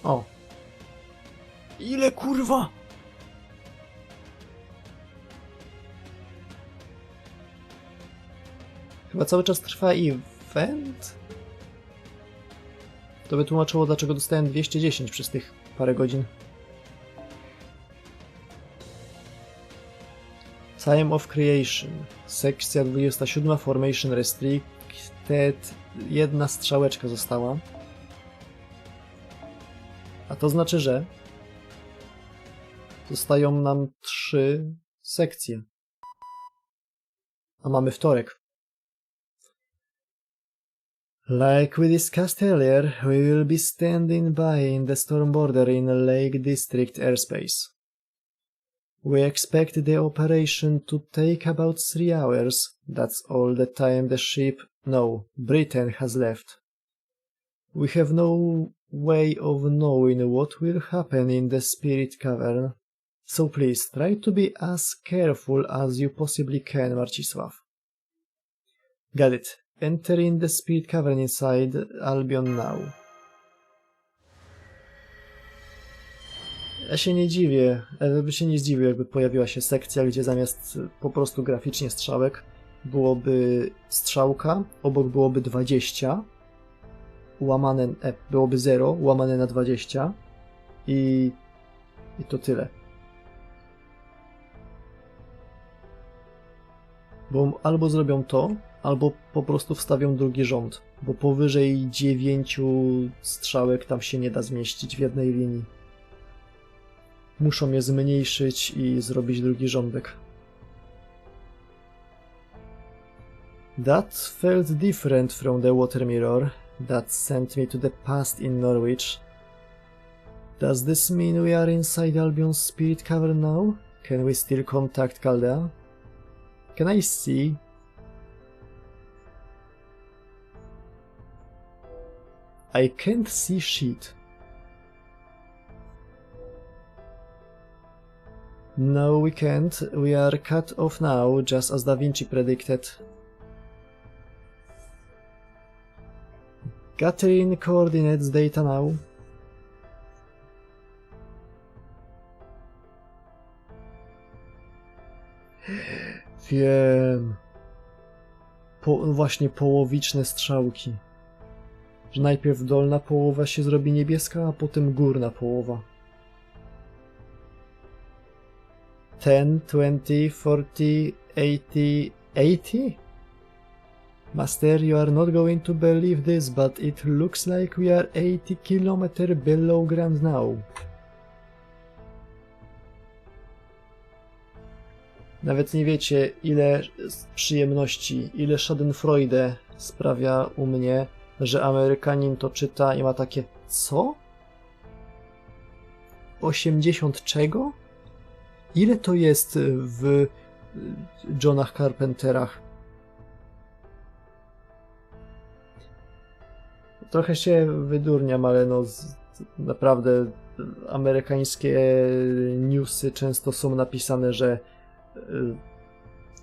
O. Ile kurwa? Chyba cały czas trwa event? To by tłumaczyło, dlaczego dostałem 210 przez tych parę godzin. Time of Creation. Sekcja 27. Formation Restricted. Jedna strzałeczka została. A to znaczy, że zostają nam 3 sekcje. A mamy wtorek. Like we discussed earlier, we will be standing by in the storm border in Lake District airspace. We expect the operation to take about 3 hours. That's all the time the ship, no, Britain has left. We have no way of knowing what will happen in the Spirit Cavern, so please try to be as careful as you possibly can, Marcisław. Got it. Enter in the Spirit Cavern inside Albion now. Ja się nie dziwię, by się nie zdziwił, jakby pojawiła się sekcja, gdzie zamiast po prostu graficznie strzałek byłoby strzałka, obok byłoby 20, łamane, byłoby 0, łamane na 20 i to tyle. Bo albo zrobią to, albo po prostu wstawią drugi rząd, bo powyżej 9 strzałek tam się nie da zmieścić w jednej linii. Muszą je zmniejszyć i zrobić drugi rządek. That felt different from the water mirror that sent me to the past in Norwich. Does this mean we are inside Albion's Spirit Cavern now? Can we still contact Caldea? Can I see? I can't see shit. No, we can't. We are cut off now, just as Da Vinci predicted. Gathering coordinates data now. Wiem. Właśnie połowiczne strzałki. Że najpierw dolna połowa się zrobi niebieska, a potem górna połowa. 10, 20, 40, 80... 80? Master, you are not going to believe this, but it looks like we are 80 km below ground now. Nawet nie wiecie, ile przyjemności, ile schadenfreude sprawia u mnie, że Amerykanin to czyta i ma takie: co? 80 czego? Ile to jest w Johnach Carpenterach? Trochę się wydurniam, ale no naprawdę amerykańskie newsy często są napisane, że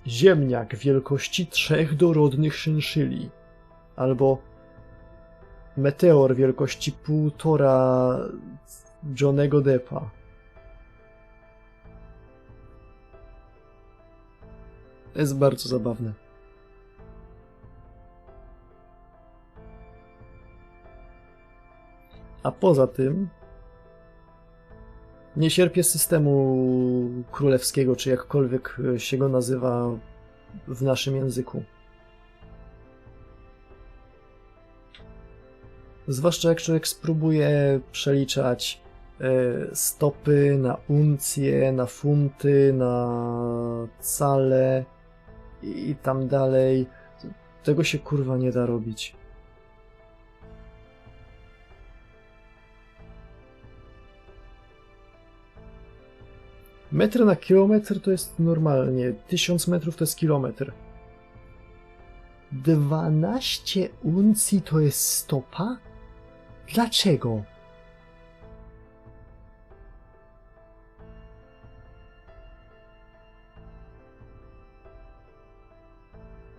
ziemniak wielkości 3 dorodnych szynszyli, albo meteor wielkości 1,5 Johnnego Deppa. To jest bardzo zabawne. A poza tym nie cierpię systemu królewskiego, czy jakkolwiek się go nazywa w naszym języku. Zwłaszcza jak człowiek spróbuje przeliczać stopy na uncje, na funty, na cale i tam dalej. Tego się kurwa nie da robić. Metr na kilometr to jest normalnie. 1000 metrów to jest kilometr. 12 uncji to jest stopa? Dlaczego?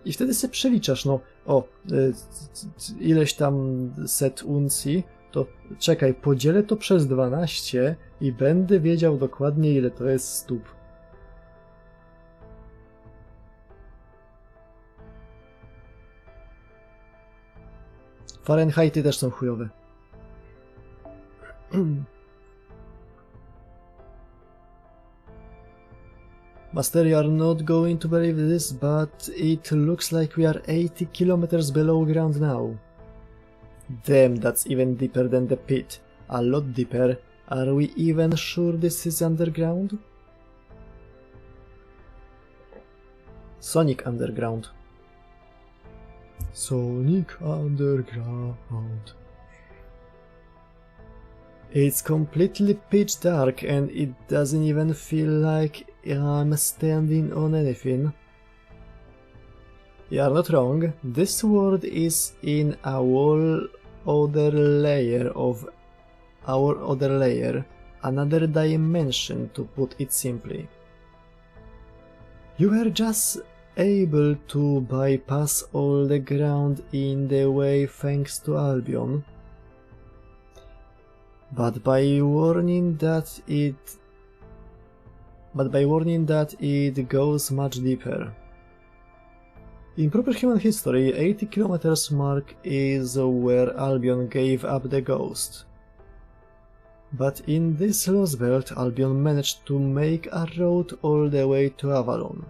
I wtedy sobie przeliczasz, no, ileś tam set uncji, To czekaj, podzielę to przez 12 i będę wiedział dokładnie, ile to jest stóp. Fahrenheity też są chujowe. Master, you are not going to believe this, but it looks like we are 80 kilometers below ground now. Damn, that's even deeper than the pit. A lot deeper. Are we even sure this is underground? Sonic Underground. Sonic Underground. It's completely pitch dark and it doesn't even feel like I'm standing on anything. You are not wrong. This world is in a whole other layer of our other layer, another dimension to put it simply. You were just able to bypass all the ground in the way thanks to Albion. But by warning that it goes much deeper. In proper human history, 80 kilometers mark is where Albion gave up the ghost. But in this Lostbelt, Albion managed to make a road all the way to Avalon.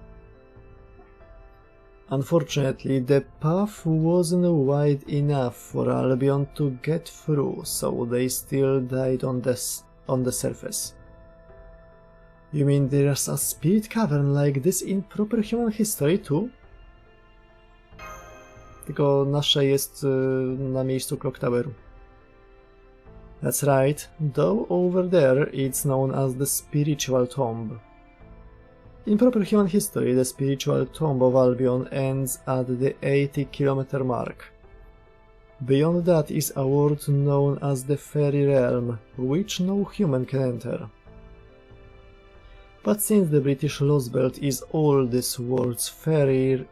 Unfortunately, the path wasn't wide enough for Albion to get through, so they still died on the surface. You mean there's a spirit cavern like this in proper human history too? Tylko nasze jest na miejscu Clock Toweru. That's right, though over there it's known as the Spiritual Tomb. In proper human history, the Spiritual Tomb of Albion ends at the 80-kilometer mark. Beyond that is a world known as the Fairy Realm, which no human can enter. But since the British Lostbelt is all this world's Fairy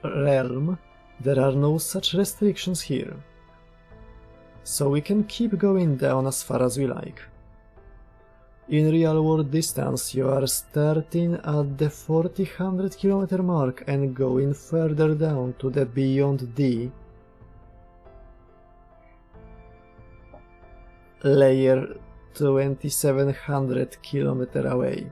Realm, there are no such restrictions here. So we can keep going down as far as we like. In real world distance, you are starting at the 400 kilometer mark and going further down to the Beyond D layer 2700 kilometer away.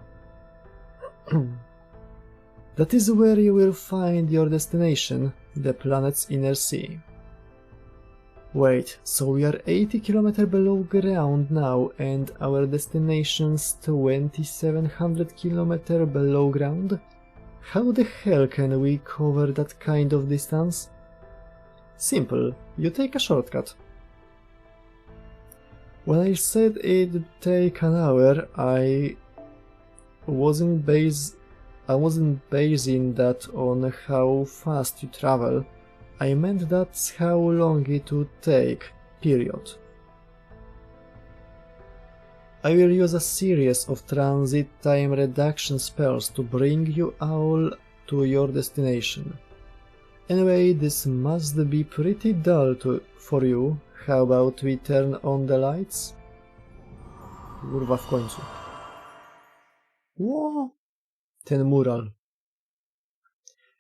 That is where you will find your destination, the planet's inner sea. Wait, so we are 80 km below ground now and our destination's 2700 km below ground? How the hell can we cover that kind of distance? Simple, you take a shortcut. When I said it'd take an hour, I wasn't basing that on how fast you travel. I meant that's how long it would take, period. I will use a series of transit time reduction spells to bring you all to your destination. Anyway, this must be pretty dull for you. How about we turn on the lights? Kurwa, w końcu. Ło! Ten mural.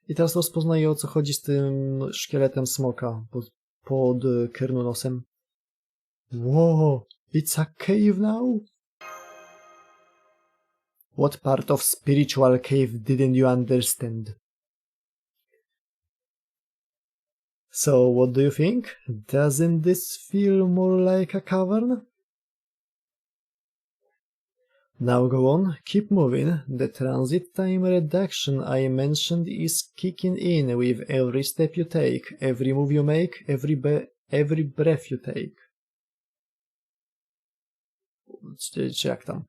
I teraz rozpoznaję, o co chodzi z tym szkieletem smoka pod Kernunosem. Whoa, it's a cave now? What part of spiritual cave didn't you understand? So, what do you think? Doesn't this feel more like a cavern? Now go on, keep moving. The transit time reduction I mentioned is kicking in with every step you take, every move you make, every breath you take. Czy jak tam?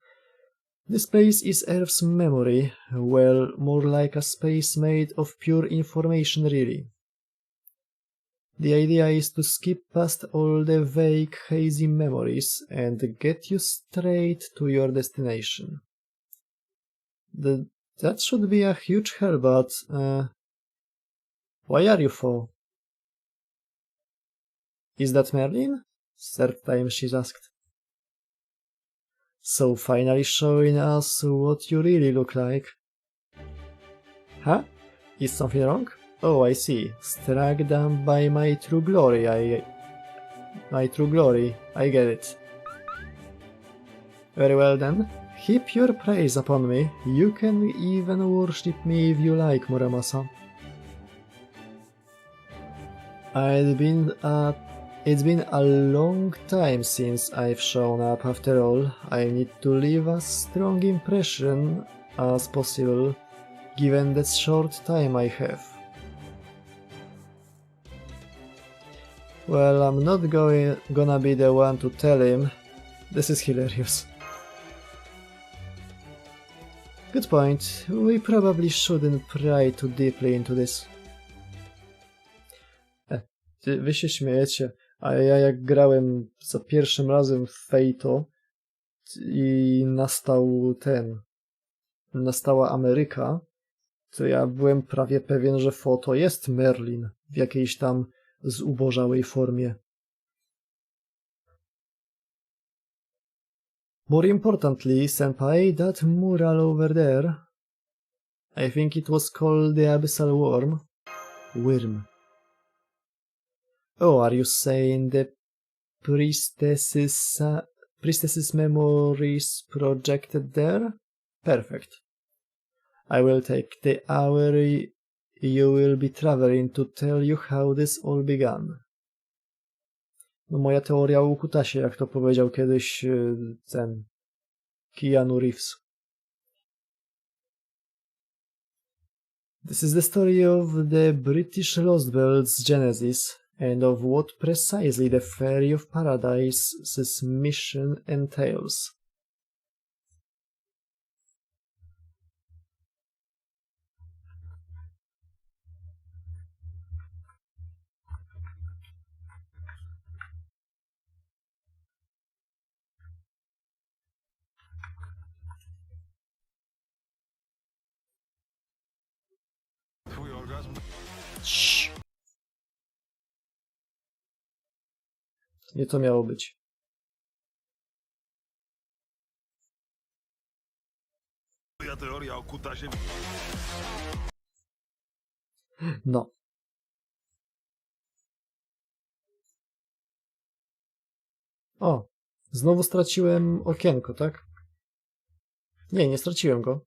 This place is Earth's memory, well, more like a space made of pure information really. The idea is to skip past all the vague, hazy memories and get you straight to your destination. That should be a huge help, but... why are you for? Is that Merlin? Third time she's asked. So finally showing us what you really look like. Huh? Is something wrong? Oh, I see. Struck down by my true glory, I get it. Very well then. Heap your praise upon me. You can even worship me if you like, Muramasa. It's been a long time since I've shown up after all. I need to leave as strong impression as possible, given the short time I have. Well, I'm not gonna be the one to tell him. This is hilarious. Good point. We probably shouldn't pry too deeply into this. Wy się śmiejecie, a ja jak grałem za pierwszym razem w Fate'o i nastała Ameryka, to ja byłem prawie pewien, że Foto jest Merlin w jakiejś tam zubożałej formie. More importantly, senpai, that mural over there, I think it was called the Abyssal Worm. Oh, are you saying the priestess's memories projected there? Perfect. I will take the hour you will be traveling to tell you how this all began. No moja teoria o Ukutasie, jak to powiedział kiedyś ten Keanu Reeves. This is the story of the British Lostbelt's genesis and of what precisely the Ferry of Paradise's mission entails. Nie to miało być. Teoria o kutasie. No. O, znowu straciłem okienko, tak? Nie straciłem go,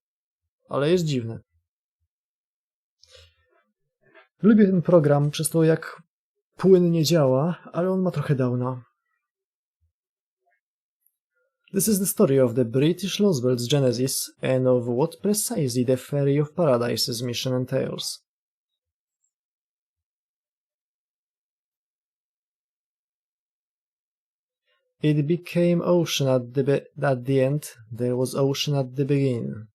ale jest dziwne. Lubię ten program przez to, jak płynnie działa, ale on ma trochę downa. This is the story of the British Lostbelt's genesis and of what precisely the Ferry of Paradise's mission entails. It became ocean at the end, there was ocean at the beginning.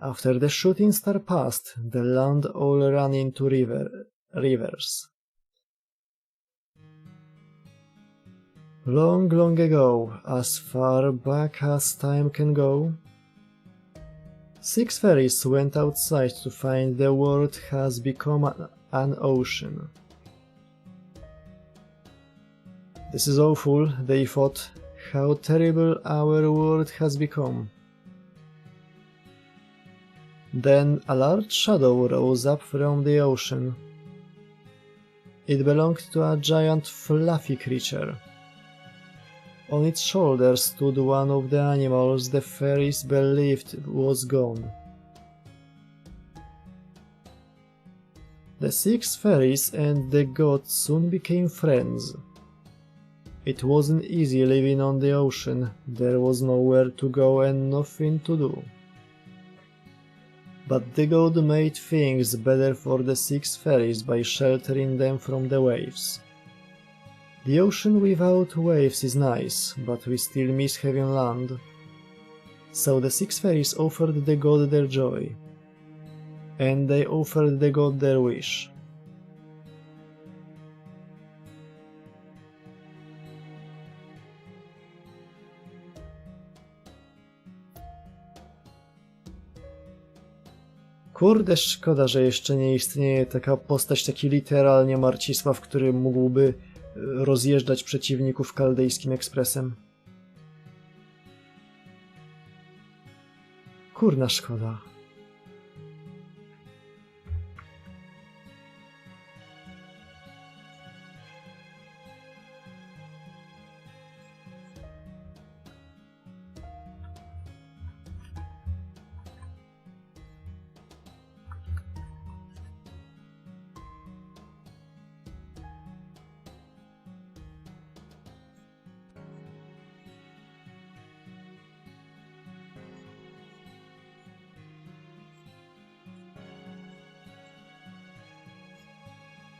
After the shooting star passed, the land all ran into rivers. Long, long ago, as far back as time can go, 6 fairies went outside to find the world has become an ocean. This is awful, they thought, how terrible our world has become. Then a large shadow rose up from the ocean. It belonged to a giant fluffy creature. On its shoulders stood one of the animals the fairies believed was gone. The 6 fairies and the god soon became friends. It wasn't easy living on the ocean, there was nowhere to go and nothing to do. But the god made things better for the 6 fairies by sheltering them from the waves. The ocean without waves is nice, but we still miss having land. So the 6 fairies offered the god their joy. And they offered the god their wish. Kurde, szkoda, że jeszcze nie istnieje taka postać, taki literalnie Marcisław, który mógłby rozjeżdżać przeciwników kaldejskim ekspresem. Kurna szkoda.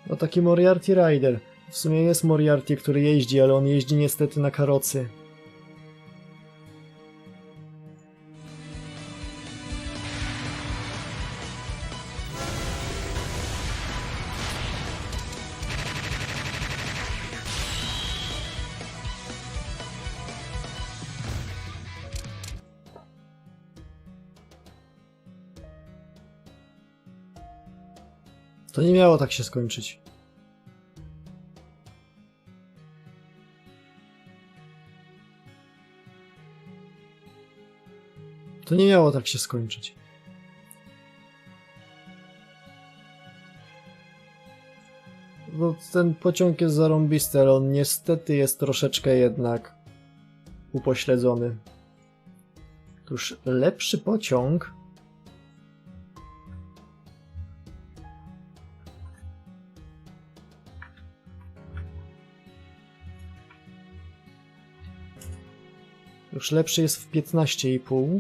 No taki Moriarty Rider. W sumie jest Moriarty, który jeździ, ale on jeździ niestety na karocy. To nie miało tak się skończyć. To nie miało tak się skończyć. No, ten pociąg jest zarąbisty, ale on niestety jest troszeczkę jednak upośledzony. Otóż lepszy pociąg już lepszy jest w 15,5.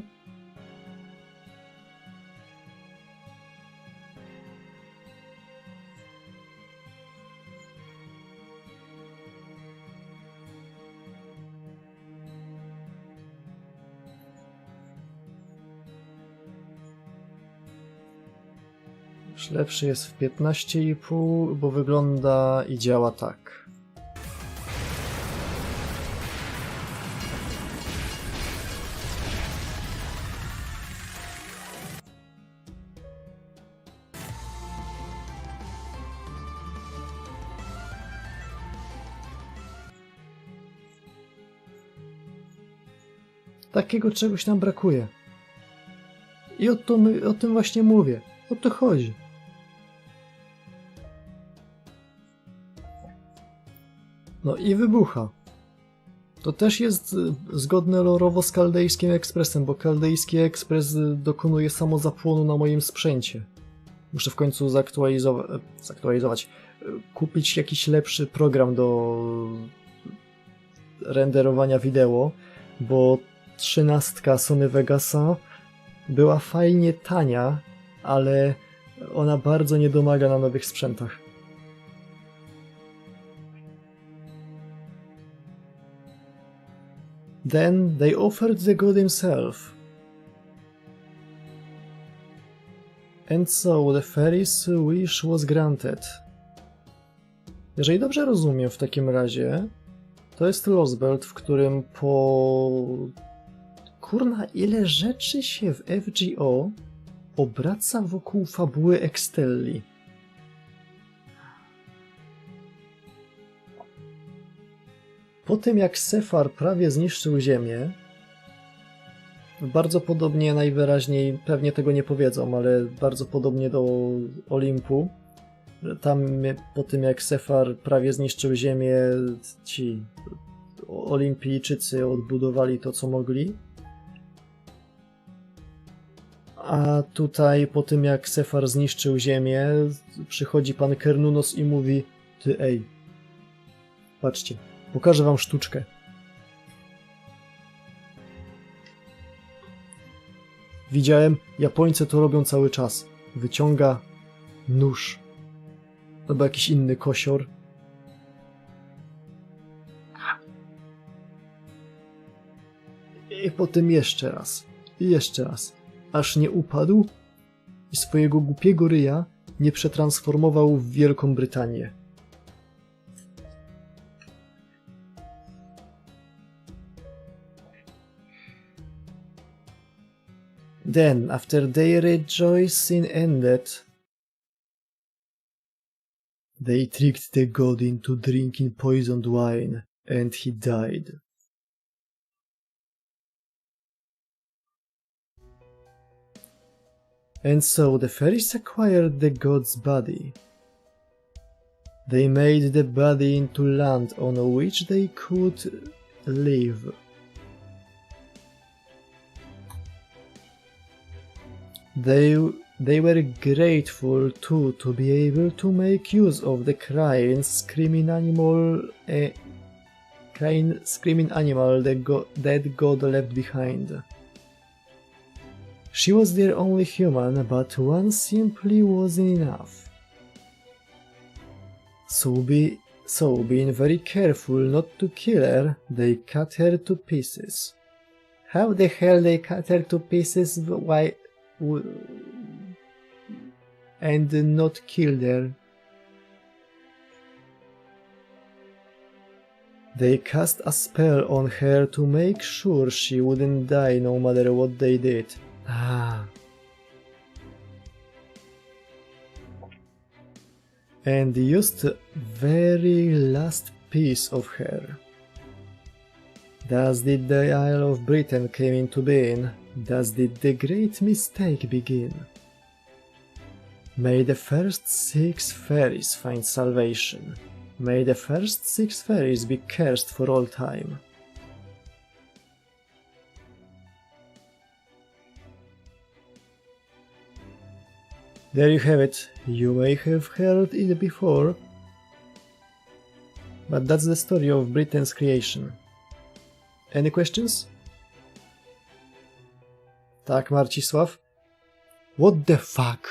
Już lepszy jest w 15,5, bo wygląda i działa tak. Takiego czegoś nam brakuje. I o tym właśnie mówię. O to chodzi. No i wybucha. To też jest zgodne lorowo z kaldejskim ekspresem, bo kaldejski ekspres dokonuje samozapłonu na moim sprzęcie. Muszę w końcu zaktualizować. Kupić jakiś lepszy program do renderowania wideo, bo 13 Sony Vegasa była fajnie tania, ale ona bardzo nie domaga na nowych sprzętach. Then they offered the god himself. And so the fairy's wish was granted. Jeżeli dobrze rozumiem w takim razie, to jest Lostbelt, w którym po... Kurna, ile rzeczy się w FGO obraca wokół fabuły Extelli. Po tym jak Sefar prawie zniszczył Ziemię, bardzo podobnie, najwyraźniej, pewnie tego nie powiedzą, ale bardzo podobnie do Olimpu, tam po tym jak Sefar prawie zniszczył Ziemię, ci Olimpijczycy odbudowali to co mogli. A tutaj po tym jak Sefar zniszczył Ziemię, przychodzi pan Kernunos i mówi: ty ej, patrzcie, pokażę wam sztuczkę. Widziałem, Japońcy to robią cały czas. Wyciąga nóż. Albo jakiś inny kosior. I potem jeszcze raz. I jeszcze raz. Aż nie upadł i swojego głupiego ryja nie przetransformował w Wielką Brytanię. Then, after their rejoicing ended, They tricked the god into drinking poisoned wine, and he died. And so the fairies acquired the god's body. They made the body into land on which they could live. They were grateful too to be able to make use of the crying, screaming animal that God left behind. She was their only human, but one simply wasn't enough. So being very careful not to kill her, they cut her to pieces. How the hell they cut her to pieces? Why? And not killed her. They cast a spell on her to make sure she wouldn't die no matter what they did. And used the very last piece of her. Thus did the Isle of Britain came into being, thus did the great mistake begin. May the first 6 fairies find salvation. May the first 6 fairies be cursed for all time. There you have it. You may have heard it before, but that's the story of Britain's creation. Any questions? Tak, Marcisław? What the fuck?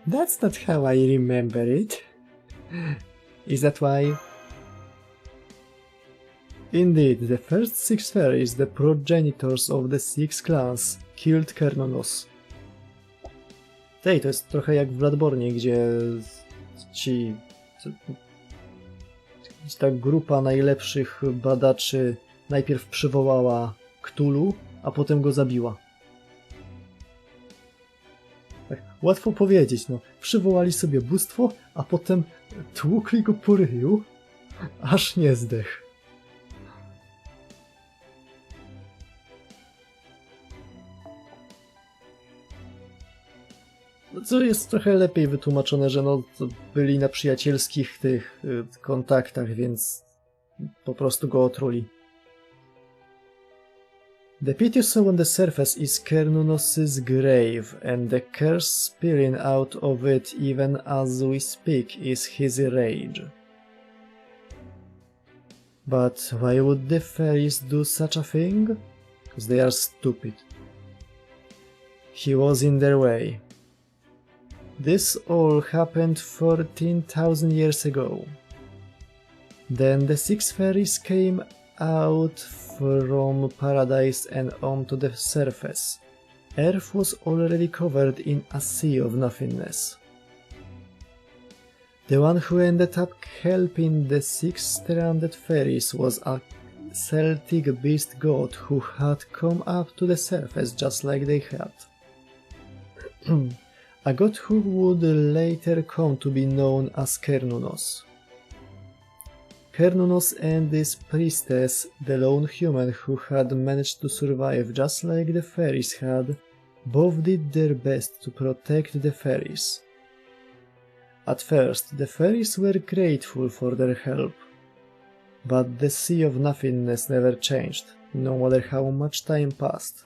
That's not how I remember it. Is that why? Indeed, the first 6 fairies, the progenitors of the 6 clans, killed Cernunnos. Tej, to jest trochę jak w Bloodborne, gdzie ta grupa najlepszych badaczy najpierw przywołała Cthulhu, a potem go zabiła. Tak, łatwo powiedzieć, no. Przywołali sobie bóstwo, a potem tłukli go po ryju, aż nie zdechł. No, co jest trochę lepiej wytłumaczone, że no, to byli na przyjacielskich tych kontaktach, więc po prostu go otruli. The pit you saw on the surface is Cernunnos' grave, and the curse spilling out of it even as we speak is his rage. But why would the fairies do such a thing? Because they are stupid. He was in their way. This all happened 14,000 years ago. Then the 6 fairies came out from paradise and onto the surface. Earth was already covered in a sea of nothingness. The one who ended up helping the 6 stranded fairies was a Celtic beast god who had come up to the surface just like they had. A god who would later come to be known as Cernunnos. Cernunnos and this priestess, the lone human who had managed to survive just like the fairies had, both did their best to protect the fairies. At first, the fairies were grateful for their help, but the sea of nothingness never changed, no matter how much time passed.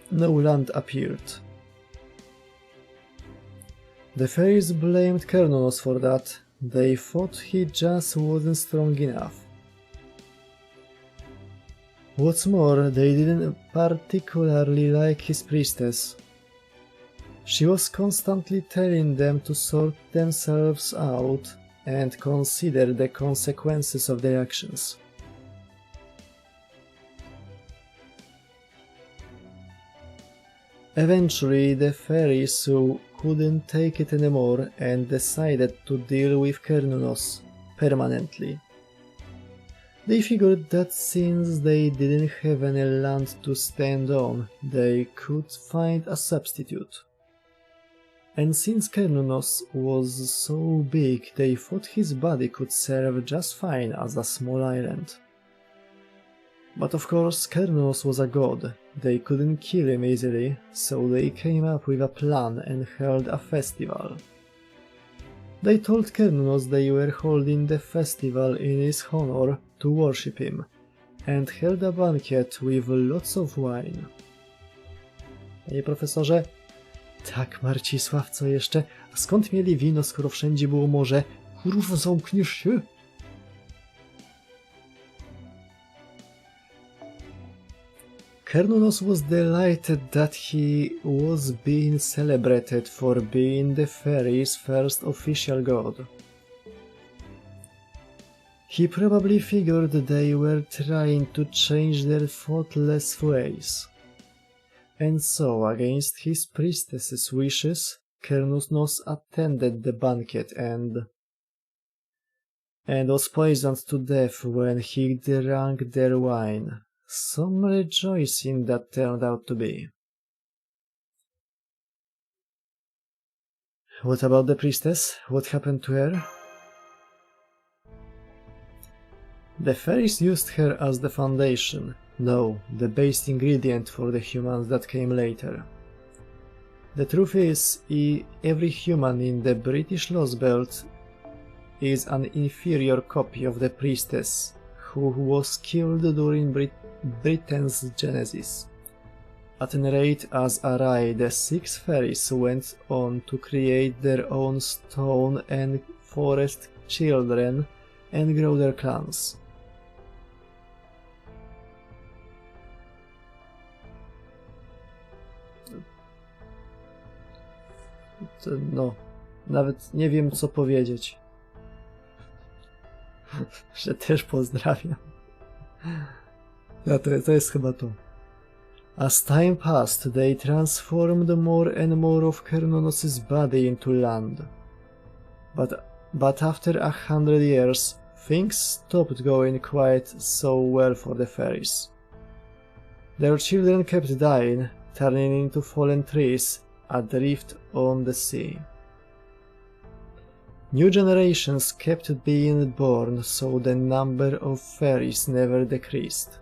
No land appeared. The fairies blamed Cernunnos for that. They thought he just wasn't strong enough. What's more, they didn't particularly like his priestess. She was constantly telling them to sort themselves out and consider the consequences of their actions. Eventually, the fairies couldn't take it anymore and decided to deal with Cernunnos permanently. They figured that since they didn't have any land to stand on, they could find a substitute. And since Kernunos was so big, they thought his body could serve just fine as a small island. But of course, Kernunos was a god. They couldn't kill him easily, so they came up with a plan and held a festival. They told Kernunos they were holding the festival in his honor to worship him, and held a banquet with lots of wine. Panie profesorze? Tak, Marcisław, co jeszcze? A skąd mieli wino, skoro wszędzie było morze? Kurwa, zamkniesz się? Kernunos was delighted that he was being celebrated for being the fairies' first official god. He probably figured they were trying to change their thoughtless ways. And so, against his priestess's wishes, Kernunos attended the banquet and was poisoned to death when he drank their wine. Some rejoicing that turned out to be. What about the priestess? What happened to her? The fairies used her as the foundation, no, the base ingredient for the humans that came later. The truth is, every human in the British Lostbelt is an inferior copy of the priestess, who was killed during Britain's genesis. At any rate, as a Rai, the 6 fairies went on to create their own stone and forest children and grow their clans. No, nawet nie wiem co powiedzieć. Że też pozdrawiam. To jest chyba to. As time passed, they transformed more and more of Kernunos' body into land. But after 100 years, things stopped going quite so well for the fairies. Their children kept dying, turning into fallen trees, adrift on the sea. New generations kept being born, so the number of fairies never decreased.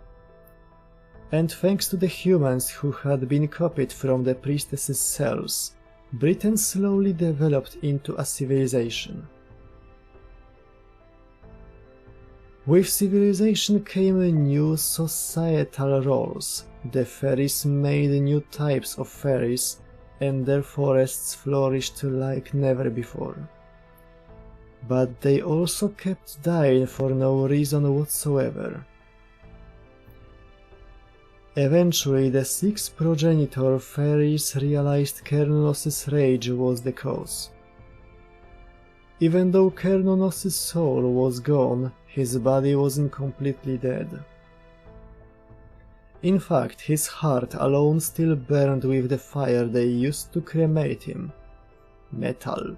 And thanks to the humans who had been copied from the priestesses' cells, Britain slowly developed into a civilization. With civilization came new societal roles. The fairies made new types of fairies, and their forests flourished like never before. But they also kept dying for no reason whatsoever. Eventually, the 6 progenitor fairies realized Kernunos' rage was the cause. Even though Kernunos' soul was gone, his body wasn't completely dead. In fact, his heart alone still burned with the fire they used to cremate him. Metal.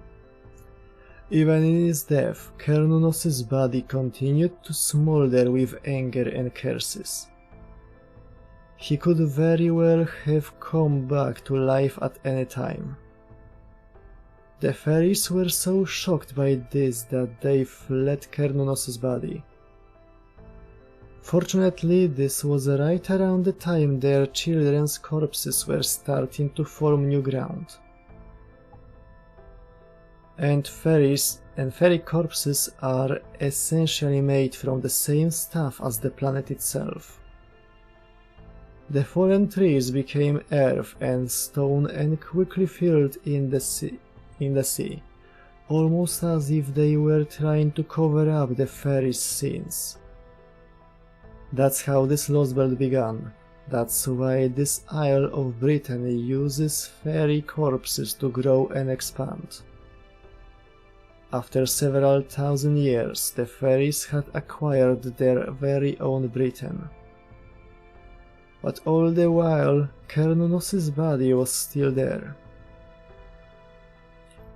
Even in his death, Kernunos' body continued to smolder with anger and curses. He could very well have come back to life at any time. The fairies were so shocked by this that they fled Kernunos' body. Fortunately, this was right around the time their children's corpses were starting to form new ground. And fairy corpses are essentially made from the same stuff as the planet itself. The fallen trees became earth and stone and quickly filled in the sea, almost as if they were trying to cover up the fairies' sins. That's how this Lostbelt began. That's why this Isle of Britain uses fairy corpses to grow and expand. After several thousand years, the fairies had acquired their very own Britain. But all the while, Kernunos' body was still there.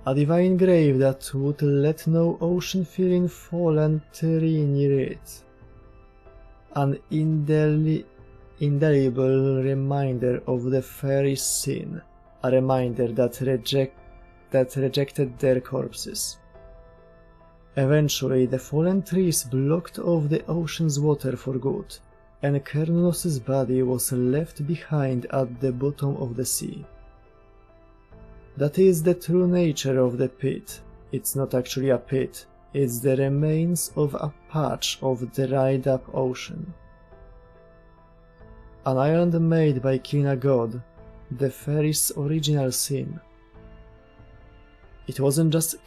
A divine grave that would let no ocean-filling fallen tree near it. an indelible reminder of the fairies' sin, a reminder that rejected their corpses. Eventually, the fallen trees blocked off the ocean's water for good, and Kernos's body was left behind at the bottom of the sea. That is the true nature of the pit. It's not actually a pit, it's the remains of a patch of dried-up ocean. An island made by killing a god, the fairies' original sin. It wasn't just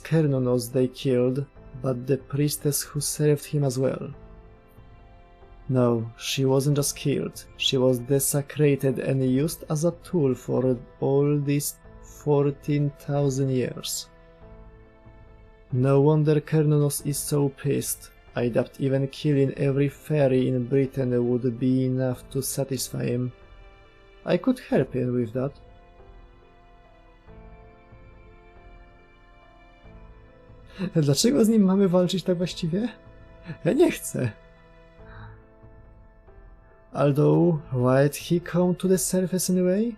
Kernonos they killed, but the priestess who served him as well. No, she wasn't just killed, she was desecrated and used as a tool for all these 14,000 years. No wonder Kernonos is so pissed. I doubt even killing every fairy in Britain would be enough to satisfy him. I could help him with that. Dlaczego z nim mamy walczyć tak właściwie? Ja nie chcę. Although, why'd he come to the surface anyway?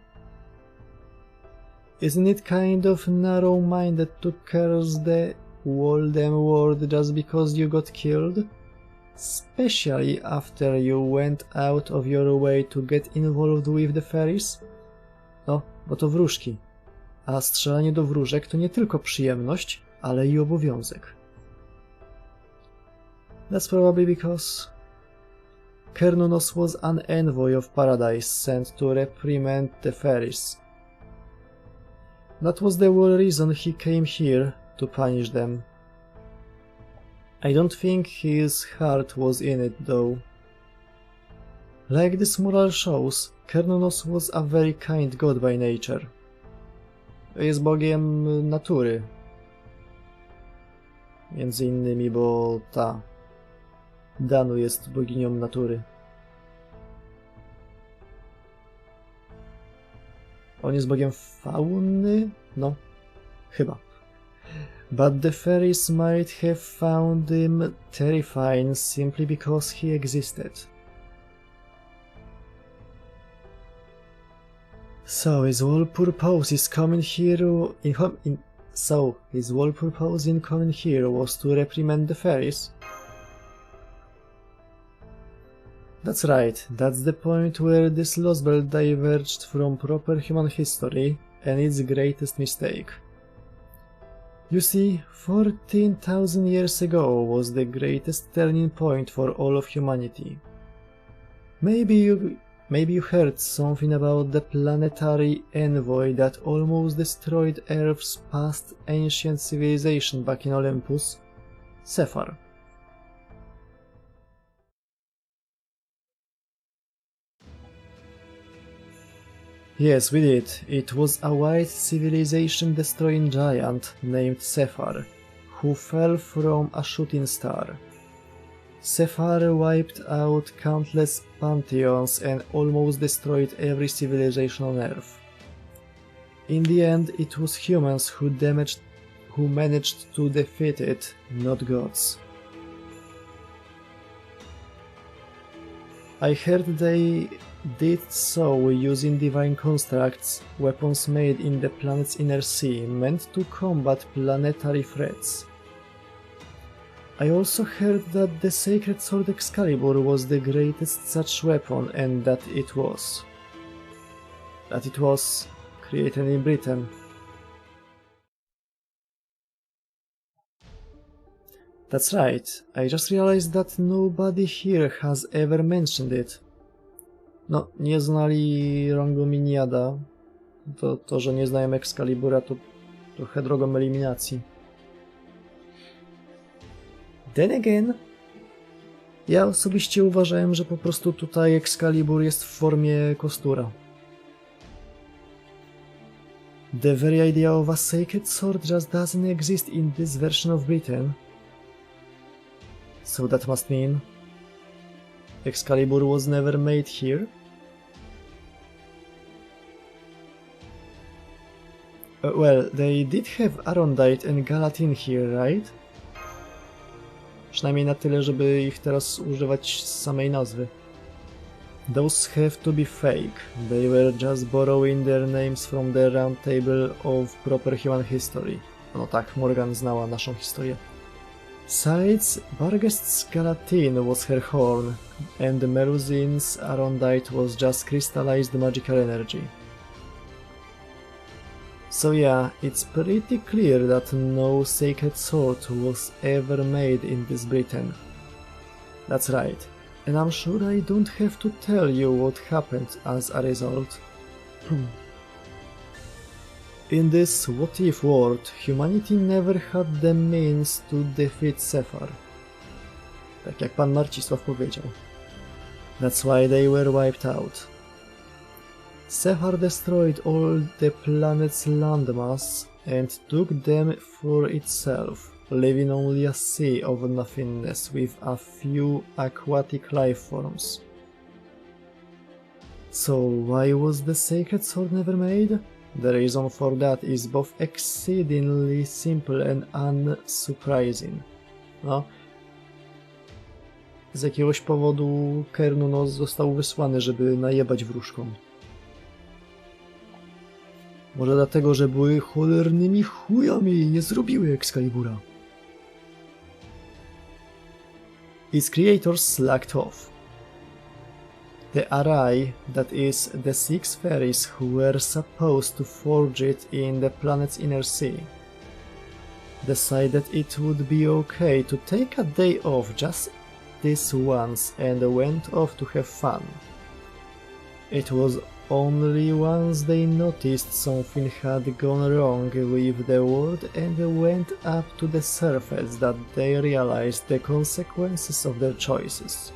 Isn't it kind of narrow-minded to curse the Walden world just because you got killed? Especially after you went out of your way to get involved with the fairies? No, bo to wróżki. A strzelanie do wróżek to nie tylko przyjemność, ale i obowiązek. That's probably because Kernonos was an envoy of paradise sent to reprimand the fairies. That was the whole reason he came here, to punish them. I don't think his heart was in it, though. Like this mural shows, Kernonos was a very kind god by nature. Jest bogiem natury. Między innymi, bo ta Danu jest boginią natury. On jest bogiem fauny? No, chyba. But the fairies might have found him terrifying simply because he existed. So his whole purpose in coming here was to reprimand the fairies? That's right, that's the point where this Lostbelt diverged from proper human history, and its greatest mistake. You see, 14,000 years ago was the greatest turning point for all of humanity. Maybe you heard something about the planetary envoy that almost destroyed Earth's past ancient civilization back in Olympus, Sephar. Yes, we did. It was a white civilization-destroying giant named Sephar, who fell from a shooting star. Sephar wiped out countless pantheons and almost destroyed every civilization on Earth. In the end, it was humans who managed to defeat it, not gods. I heard they did so using divine constructs, weapons made in the planet's inner sea, meant to combat planetary threats. I also heard that the sacred sword Excalibur was the greatest such weapon, and that it was created in Britain. That's right, I just realized that nobody here has ever mentioned it. No, nie znali rangu Miniada. To, że nie znają Excalibura, to trochę drogą eliminacji. Then again, ja osobiście uważałem, że po prostu tutaj Excalibur jest w formie kostura. The very idea of a sacred sword just doesn't exist in this version of Britain. So that must mean Excalibur was never made here? Well, they did have Arondite and Galatine here, right? Przynajmniej na tyle, żeby ich teraz używać z samej nazwy. Those have to be fake. They were just borrowing their names from the round table of proper human history. No tak, Morgan znała naszą historię. Besides, Barghest's Galatine was her horn, and Meluzin's Arondite was just crystallized magical energy. So yeah, it's pretty clear that no sacred sword was ever made in this Britain. That's right, and I'm sure I don't have to tell you what happened as a result. In this what-if world, humanity never had the means to defeat Sephar. Tak jak pan Marcisław powiedział. That's why they were wiped out. Sephar destroyed all the planet's landmass and took them for itself, leaving only a sea of nothingness with a few aquatic life forms. So why was the sacred sword never made? The reason for that is both exceedingly simple and unsurprising. No. Z jakiegoś powodu Cernunnos został wysłany, żeby najebać wróżkom. Może dlatego, że były cholernymi chujami i nie zrobiły Excalibura. Its creators slacked off. The Arai, that is, the 6 fairies who were supposed to forge it in the planet's inner sea, decided it would be okay to take a day off just this once and went off to have fun. It was only once they noticed something had gone wrong with the world and went up to the surface that they realized the consequences of their choices.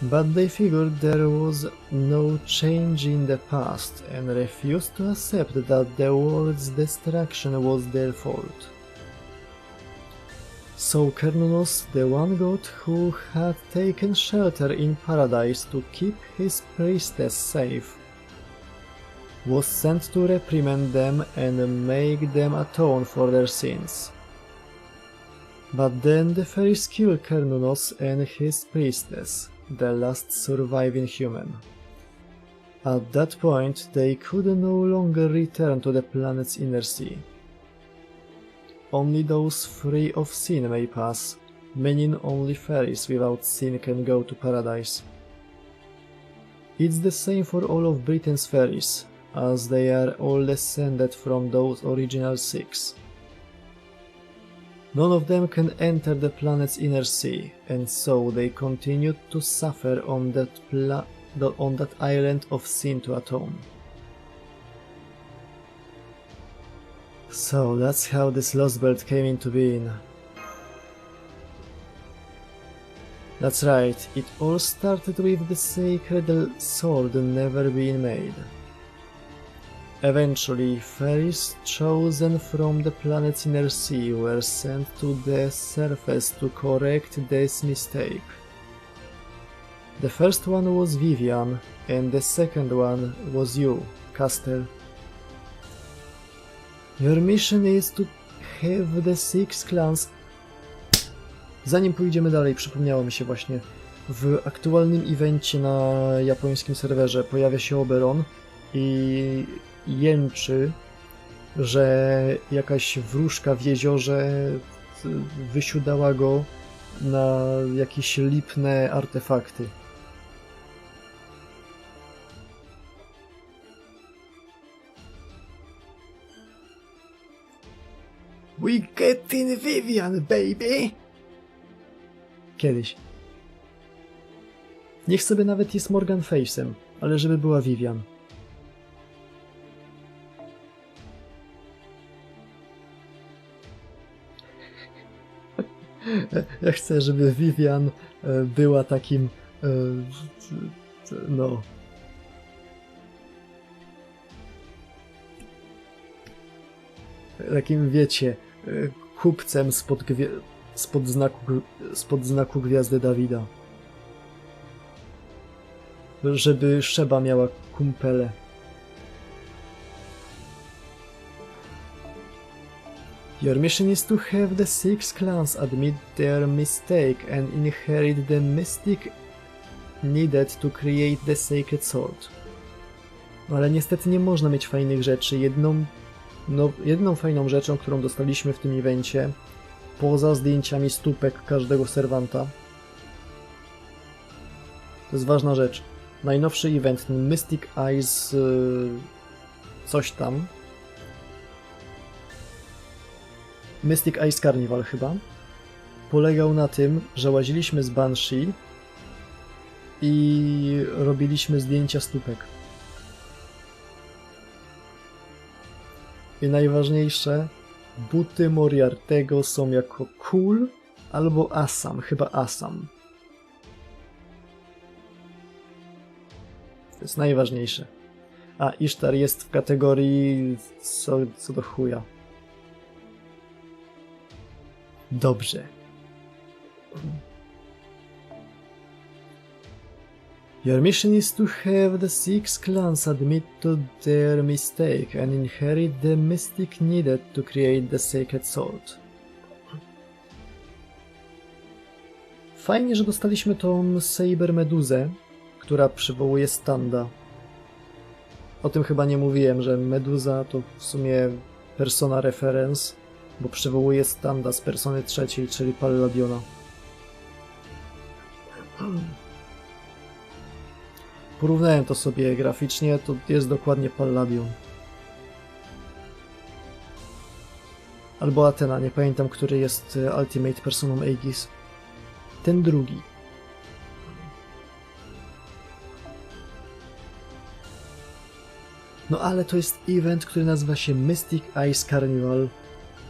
But they figured there was no change in the past and refused to accept that the world's destruction was their fault. So Cernunnos, the one god who had taken shelter in paradise to keep his priestess safe, was sent to reprimand them and make them atone for their sins. But then the fairies killed Cernunnos and his priestess, the last surviving human. At that point, they could no longer return to the planet's inner sea. Only those free of sin may pass, meaning only fairies without sin can go to paradise. It's the same for all of Britain's fairies, as they are all descended from those original 6. None of them can enter the planet's inner sea, and so they continued to suffer on that island of sin to atone. So that's how this Lostbelt came into being. That's right, it all started with the sacred sword never being made. Eventually, fairies chosen from the planet's inner sea were sent to the surface to correct this mistake. The first one was Vivian, and the second one was you, Castel. Your mission is to have the 6 clans... Zanim pójdziemy dalej, przypomniało mi się właśnie, w aktualnym evencie na japońskim serwerze pojawia się Oberon i jęczy, że jakaś wróżka w jeziorze wysiudała go na jakieś lipne artefakty. We get in Vivian, baby! Kiedyś. Niech sobie nawet jest Morgan Face'em, ale żeby była Vivian. Ja chcę, żeby Vivian była takim... no... takim, wiecie, kupcem spod znaku Gwiazdy Dawida. Żeby Szeba miała kumpele. Your mission is to have the 6 clans admit their mistake and inherit the mystic needed to create the sacred sword. No ale niestety nie można mieć fajnych rzeczy. Jedną fajną rzeczą, którą dostaliśmy w tym evencie, poza zdjęciami stópek każdego serwanta, to jest ważna rzecz. Najnowszy event, ten Mystic Eyes coś tam. Mystic Eyes Carnival chyba. Polegał na tym, że łaziliśmy z Banshee i robiliśmy zdjęcia stópek. I najważniejsze, buty Moriartego są jako cool albo Assam, chyba Assam. To jest najważniejsze. A Ishtar jest w kategorii co do chuja. Dobrze. Your mission is to have the 6 clans admit to their mistake and inherit the mystic needed to create the sacred sword. Fajnie, że dostaliśmy tą Saber Meduzę, która przywołuje standa. O tym chyba nie mówiłem, że Meduza to w sumie persona reference, bo przywołuje standa z persony trzeciej, czyli Palladiona. Porównałem to sobie graficznie, to jest dokładnie Palladion. Albo Athena, nie pamiętam, który jest Ultimate personą Aegis. Ten drugi. No ale to jest event, który nazywa się Mystic Eyes Carnival.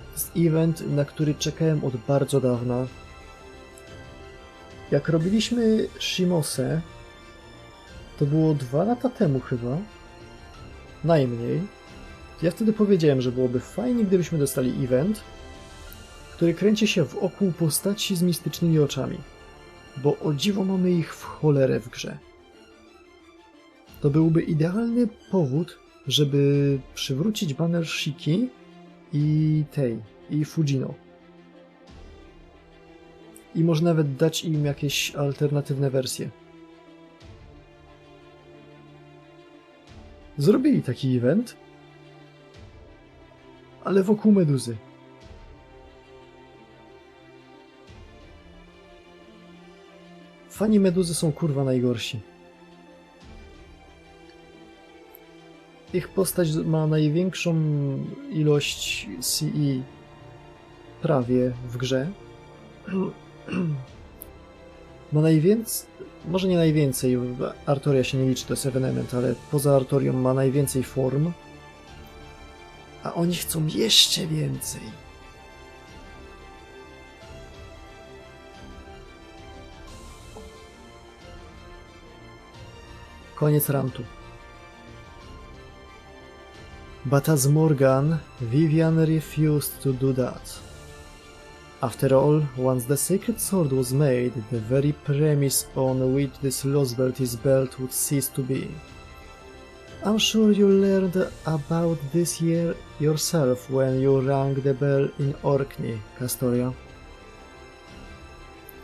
To jest event, na który czekałem od bardzo dawna. Jak robiliśmy Shimose, to było 2 lata temu chyba, najmniej. Ja wtedy powiedziałem, że byłoby fajnie, gdybyśmy dostali event, który kręci się wokół postaci z mistycznymi oczami. Bo o dziwo mamy ich w cholerę w grze. To byłby idealny powód, żeby przywrócić banner Shiki i Fujino. I może nawet dać im jakieś alternatywne wersje. Zrobili taki event, ale wokół Meduzy. Fani Meduzy są kurwa najgorsi. Ich postać ma największą ilość CE prawie w grze. Ma najwięcej, może nie najwięcej, Artoria się nie liczy, to jest evenement, ale poza Artorią ma najwięcej form, a oni chcą jeszcze więcej. Koniec rantu. But as Morgan, Vivian refused to do that. After all, once the sacred sword was made, the very premise on which this Lostbelt is built would cease to be. I'm sure you learned about this yourself when you rang the bell in Orkney, Castoria.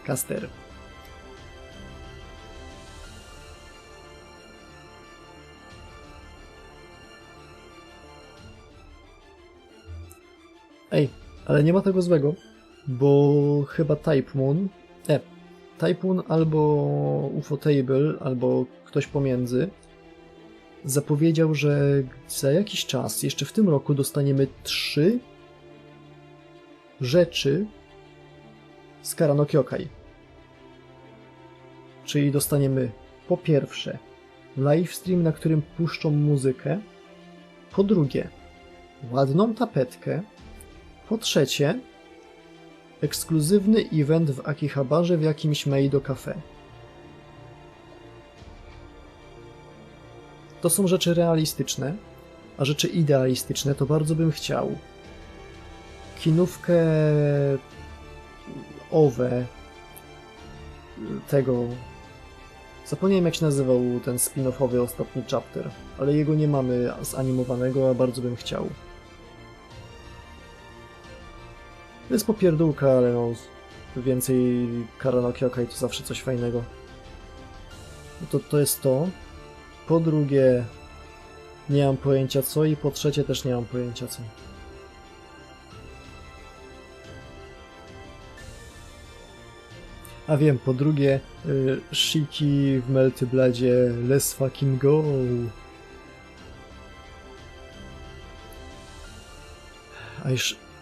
Caster. Ej, ale nie ma tego złego, bo chyba Type Moon albo Ufotable, albo ktoś pomiędzy zapowiedział, że za jakiś czas, jeszcze w tym roku, dostaniemy 3 rzeczy z Karano Kyokai. Czyli dostaniemy po pierwsze livestream, na którym puszczą muzykę, po drugie ładną tapetkę, po trzecie ekskluzywny event w Akihabarze w jakimś Meido Cafe. To są rzeczy realistyczne, a rzeczy idealistyczne to bardzo bym chciał. Kinówkę tego... Zapomniałem, jak się nazywał ten spin-offowy ostatni chapter, ale jego nie mamy zanimowanego, a bardzo bym chciał. To jest popierdółka, ale no... Więcej Karanoki, okej, to zawsze coś fajnego. No to jest to. Po drugie... Nie mam pojęcia co i po trzecie też nie mam pojęcia co. A wiem, po drugie, Shiki w Melty Bloodzie, let's fucking go!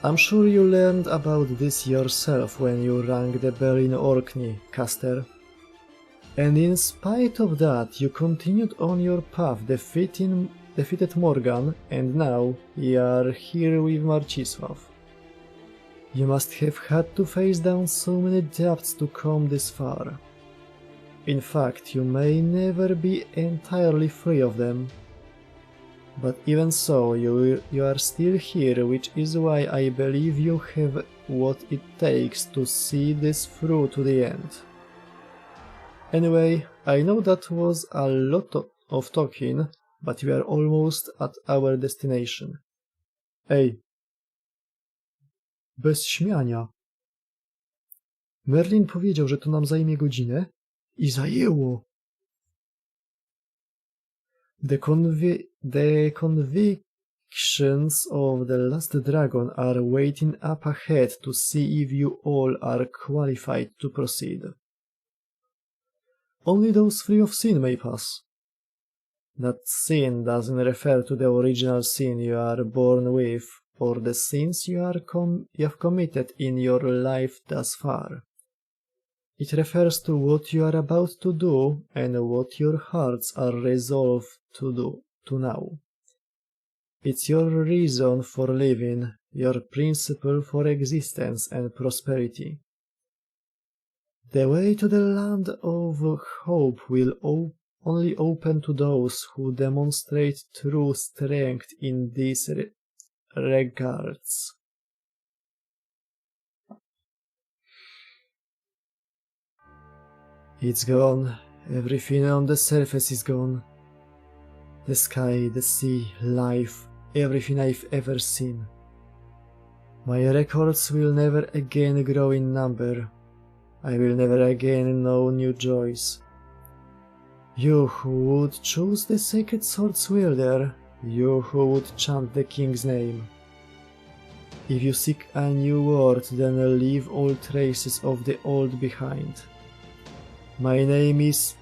I'm sure you learned about this yourself when you rang the bell in Orkney, Caster. And in spite of that, you continued on your path, defeated Morgan, and now you are here with Marcisław. You must have had to face down so many depths to come this far. In fact, you may never be entirely free of them. But even so, you are still here, which is why I believe you have what it takes to see this through to the end. Anyway, I know that was a lot of talking, but we are almost at our destination. Ej. Bez śmiania. Merlin powiedział, że to nam zajmie godzinę i zajęło. The convictions of the last dragon are waiting up ahead to see if you all are qualified to proceed. Only those free of sin may pass. That sin doesn't refer to the original sin you are born with, or the sins you have committed in your life thus far. It refers to what you are about to do and what your hearts are resolved to do now. It's your reason for living, your principle for existence and prosperity. The way to the land of hope will only open to those who demonstrate true strength in these regards. It's gone. Everything on the surface is gone. The sky, the sea, life, everything I've ever seen. My records will never again grow in number. I will never again know new joys. You who would choose the sacred sword's wielder, you who would chant the king's name. If you seek a new world, then leave all traces of the old behind. My name is...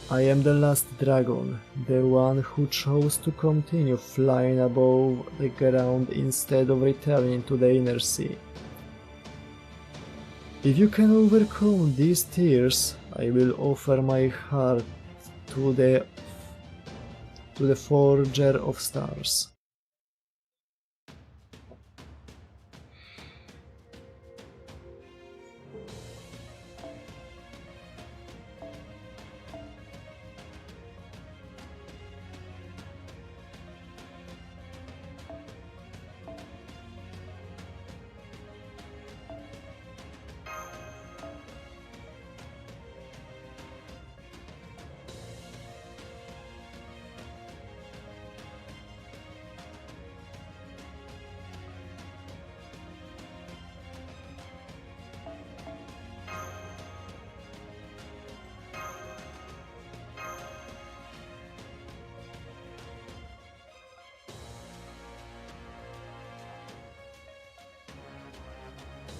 I am the last dragon, the one who chose to continue flying above the ground instead of returning to the inner sea. If you can overcome these tears, I will offer my heart to the Forger of Stars.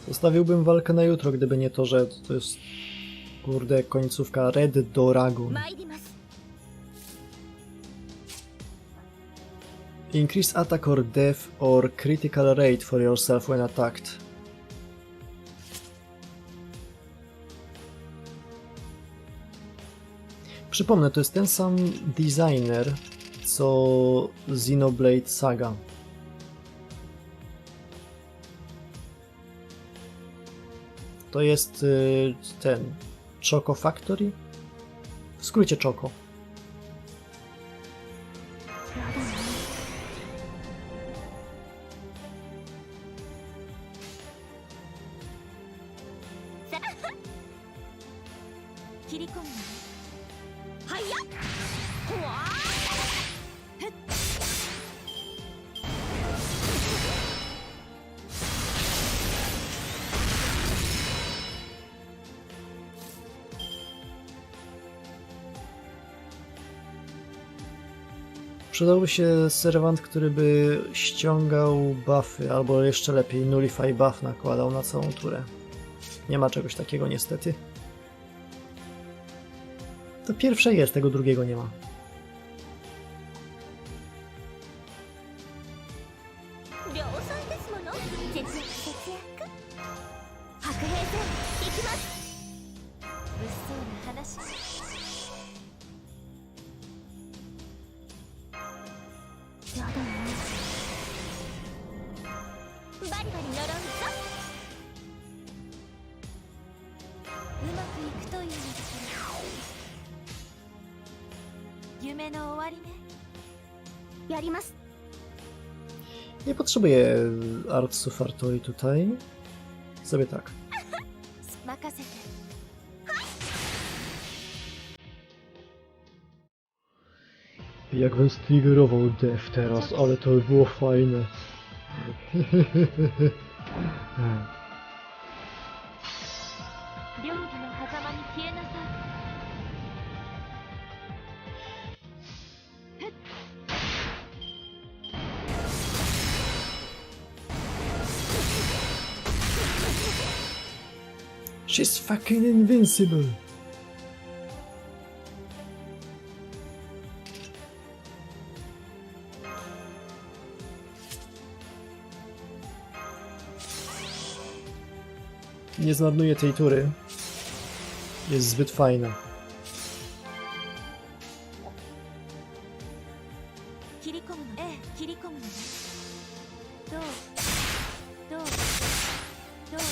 Zostawiłbym walkę na jutro, gdyby nie to, że to jest, kurde, końcówka Red Dragon. Increase attack or death or critical rate for yourself when attacked. Przypomnę, to jest ten sam designer, co Xenoblade Saga. To jest ten Choco Factory? W skrócie Choco. Przydałby się serwant, który by ściągał buffy, albo jeszcze lepiej nullify buff nakładał na całą turę. Nie ma czegoś takiego niestety. To pierwsze jest, tego drugiego nie ma. 量産ですもの。節約節約。白兵戦行きます。物騒な話。やだな。バリバリ乗ろうぞ。うまくいくといいのだから。夢の終わりね。やります。 Nie potrzebuję Artsu Fartori tutaj. Sobie tak. 任せて。 Jakbym striggerował Def teraz, ale to by było fajne. 両義の狭間に消えなさい。 She's fucking invincible! Nie zmarnuję tej tury. Jest zbyt fajna. 切り込むの。ええ、切り込むのね。どうどうどう教え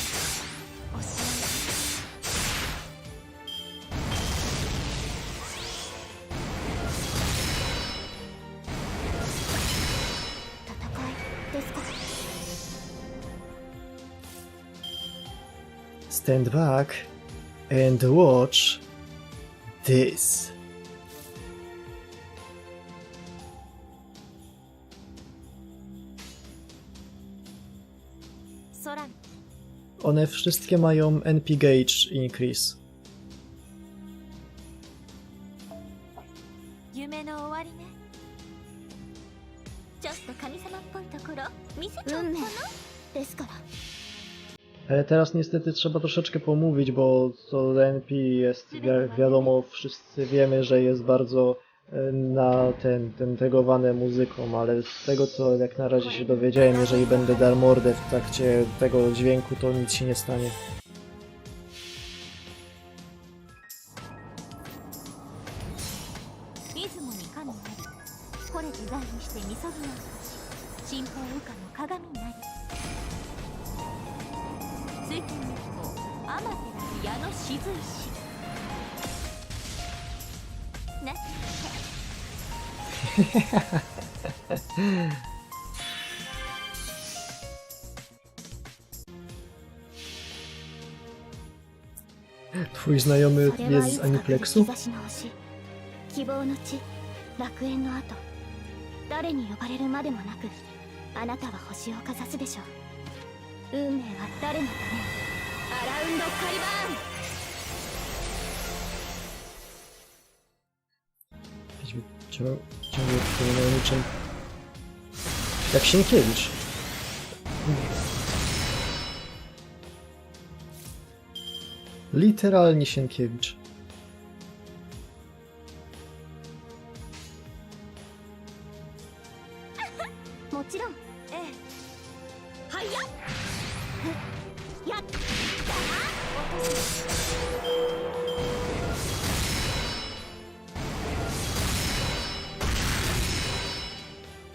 戦いですか。 Stand back and watch this. One wszystkie mają NP gauge increase. 夢の終わりね。ちょっと神様っぽいところ見せちゃおうかな。ですから。 Ale teraz niestety trzeba troszeczkę pomówić, bo to NP jest, wiadomo, wszyscy wiemy, że jest bardzo tegowane muzyką, ale z tego co jak na razie się dowiedziałem, jeżeli będę dar mordę w trakcie tego dźwięku, to nic się nie stanie. Twój znajomy jest z Aniplexu? 希望の地、楽園の後、誰に呼ばれるまでもなく、あなたは星をかざすでしょう。運命は誰のため？アラウンドカリバーン。 Ciągle przypominają niczym... Jak Sienkiewicz. Literalnie Sienkiewicz.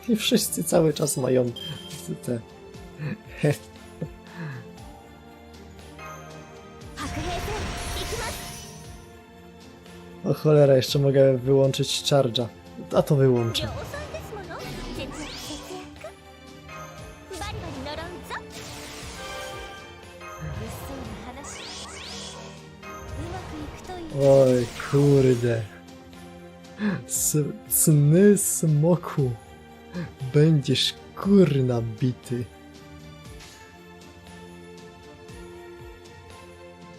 I wszyscy cały czas mają te... O cholera, jeszcze mogę wyłączyć charge'a. A to wyłączę. Oj, kurde. Sny smoku. Będziesz kurna bity.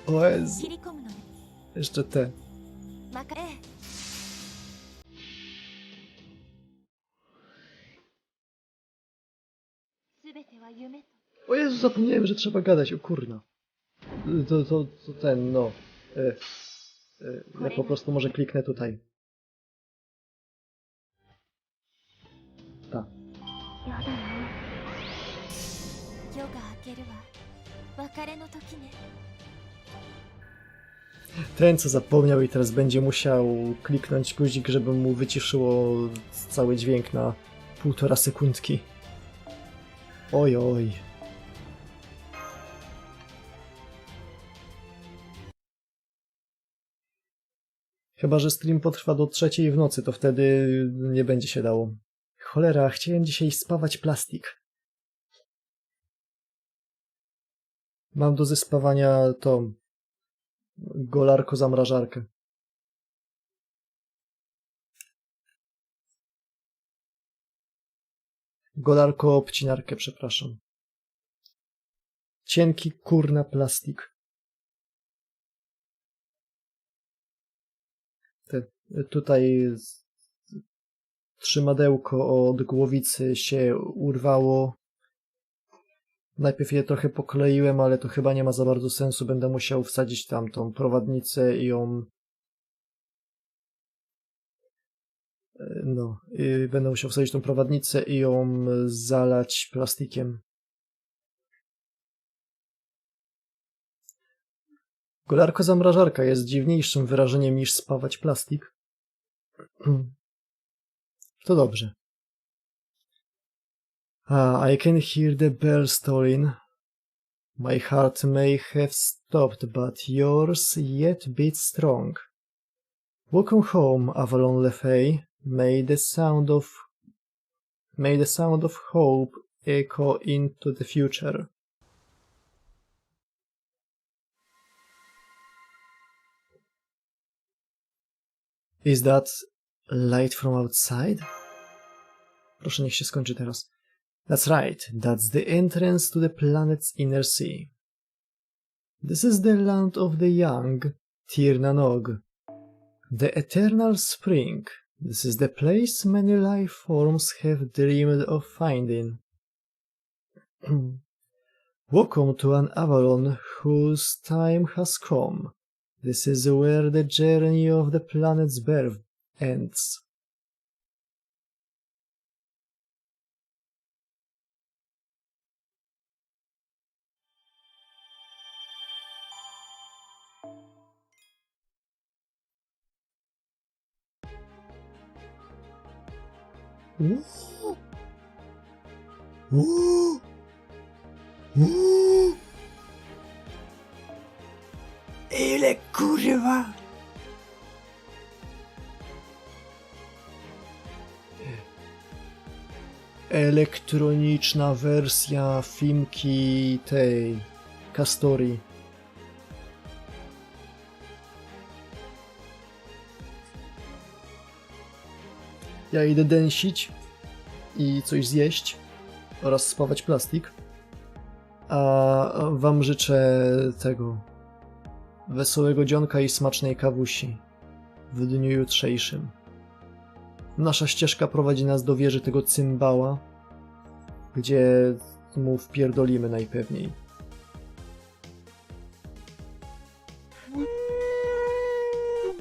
O Jezu. Jeszcze te. O Jezu, zapomniałem, że trzeba gadać, o kurna. To ten, no. Ja po prostu może kliknę tutaj. Tak. 夜が明けるわ。別れの時ね。 Ten, co zapomniał i teraz będzie musiał kliknąć guzik, żeby mu wyciszyło cały dźwięk na 1,5 sekundki. Oj, oj. Chyba że stream potrwa do 3 w nocy, to wtedy nie będzie się dało. Cholera, chciałem dzisiaj spawać plastik. Mam do zespawania tą golarko-zamrażarkę. Golarko-obcinarkę, przepraszam. Cienki, kurna plastik. Tutaj trzymadełko od głowicy się urwało. Najpierw je trochę pokleiłem, ale to chyba nie ma za bardzo sensu. Będę musiał wsadzić tam tą prowadnicę i ją... No, będę musiał wsadzić tą prowadnicę i ją zalać plastikiem. Golarko-zamrażarka jest dziwniejszym wyrażeniem niż spawać plastik. To dobrze. I can hear the bells tolling. My heart may have stopped, but yours yet beats strong. Welcome home, Avalon Lefay. May the sound of hope echo into the future. Is that light from outside? Proszę, niech się skończy teraz. That's right, that's the entrance to the planet's inner sea. This is the land of the young, Tirna Nog. The eternal spring. This is the place many life forms have dreamed of finding. Welcome to an Avalon whose time has come. This is where the journey of the planet's birth ends. Ile kurwa! Elektroniczna wersja filmki tej Castorii. Ja idę dęsić i coś zjeść oraz spawać plastik. A wam życzę tego wesołego dzionka i smacznej kawusi w dniu jutrzejszym. Nasza ścieżka prowadzi nas do wieży tego cymbała, gdzie mu wpierdolimy najpewniej.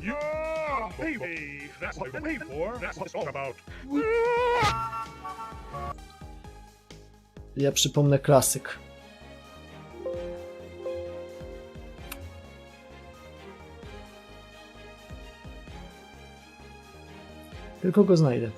Yeah! Hey, that's what we paid for. That's what it's all about. Ja przypomnę klasyk. Tylko go znajdę.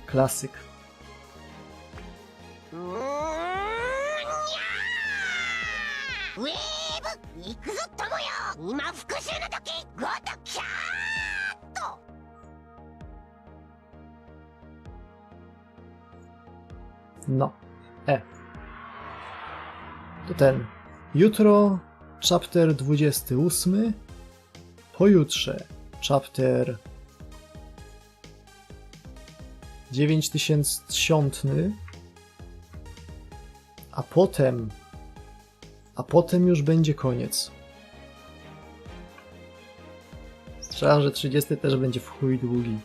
Klasyk. No. To ten. Jutro chapter 28, pojutrze chapter 9000, a potem już będzie koniec. Strzelam, że 30 też będzie w chuj długi.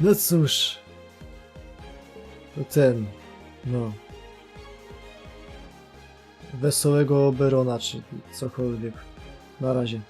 No cóż. To no. Wesołego Oberona, czy cokolwiek. Na razie.